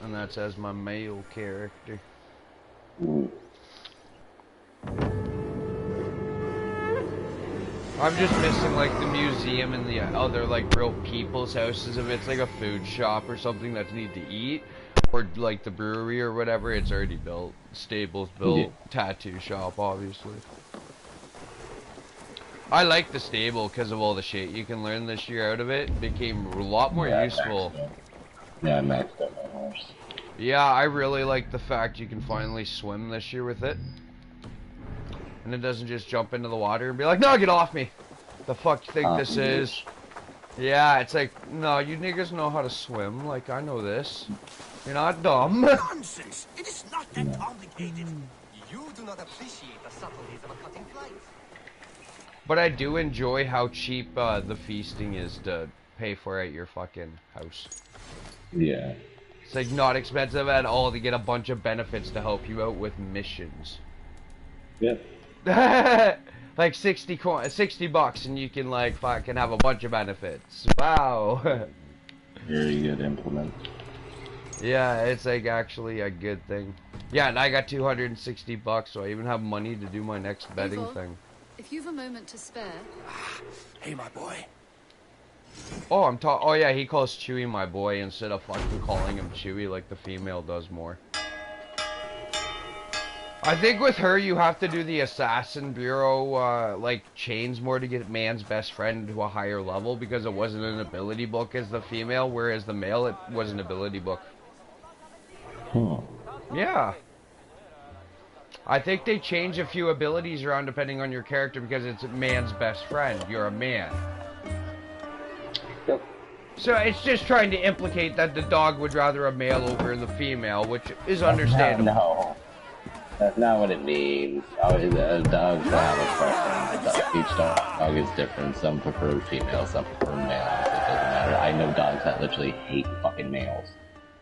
And that's as my male character. Ooh. I'm just missing like the museum and the other like real people's houses. If it's like a food shop or something that need to eat, or like the brewery or whatever, it's already built. Stable's built. Yeah. Tattoo shop, obviously. I like the stable because of all the shit you can learn this year out of it. It became a lot more useful. Yeah, I maxed out my horse. Yeah, I really like the fact you can finally swim this year with it. And it doesn't just jump into the water and be like, no, get off me! The fuck you think this is? Yeah, it's like, no, you niggers know how to swim. Like, I know this. You're not dumb. Nonsense! It is not that complicated. You do not appreciate the subtleties of a cutting flight. But I do enjoy how cheap the feasting is to pay for at your fucking house. Yeah. It's like not expensive at all to get a bunch of benefits to help you out with missions. Yep. Like 60 bucks and you can like fucking have a bunch of benefits. Wow. Very good implement. Yeah, it's like actually a good thing. Yeah, and I got 260 bucks, so I even have money to do my next betting Igor, thing. if you've a moment to spare. Hey, my boy. Oh, oh yeah, he calls Chewie my boy instead of fucking calling him Chewie like the female does more. I think with her you have to do the Assassin Bureau like chains more to get man's best friend to a higher level because it wasn't an ability book as the female, whereas the male it was an ability book. Yeah. I think they change a few abilities around depending on your character because it's man's best friend. You're a man. Yep. So it's just trying to implicate that the dog would rather a male over the female, which is understandable. No. That's not what it means. Dogs have a preference. Each dog is different. Some prefer female, some prefer male. It doesn't matter. I know dogs that literally hate fucking males.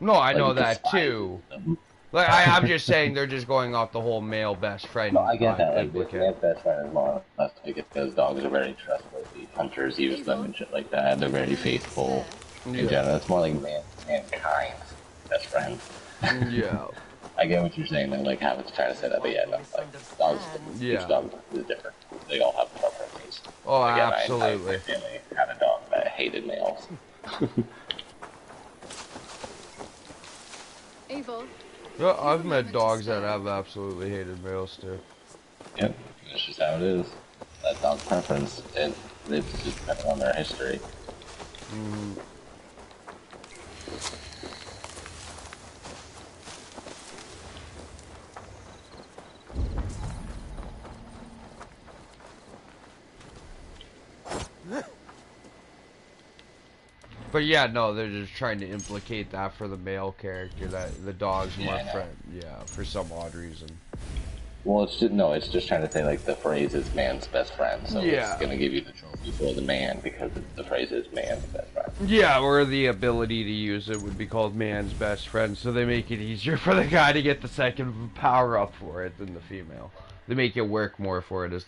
No, I know Like, that despise too. them. Like I'm just saying they're just going off the whole male best friend. No, I get that. Like, implicate. man's best friend is more or less because dogs are very trustworthy. Hunters use them and shit like that. They're very faithful in general. It's more like mankind's best friend. Yeah. I get what you're saying, though, like, Habit's trying to say that, but yeah, no, like, dogs, each dog is different. They all have preferences. Oh, Again, absolutely. I family had a dog that hated males. Eivor, Yeah, I've met dogs that have absolutely hated males too. Yep, that's just how it is. That dog's preference, and it's just depending on their history. But yeah, no, they're just trying to implicate that for the male character, that the dog's more friend. Yeah, for some odd reason. Well, it's just trying to say, like, the phrase is man's best friend, so Yeah. it's gonna give you the trophy for the man, because the phrase is man's best friend. Yeah, or the ability to use it would be called man's best friend, so they make it easier for the guy to get the second power up for it than the female. They make it work more for it as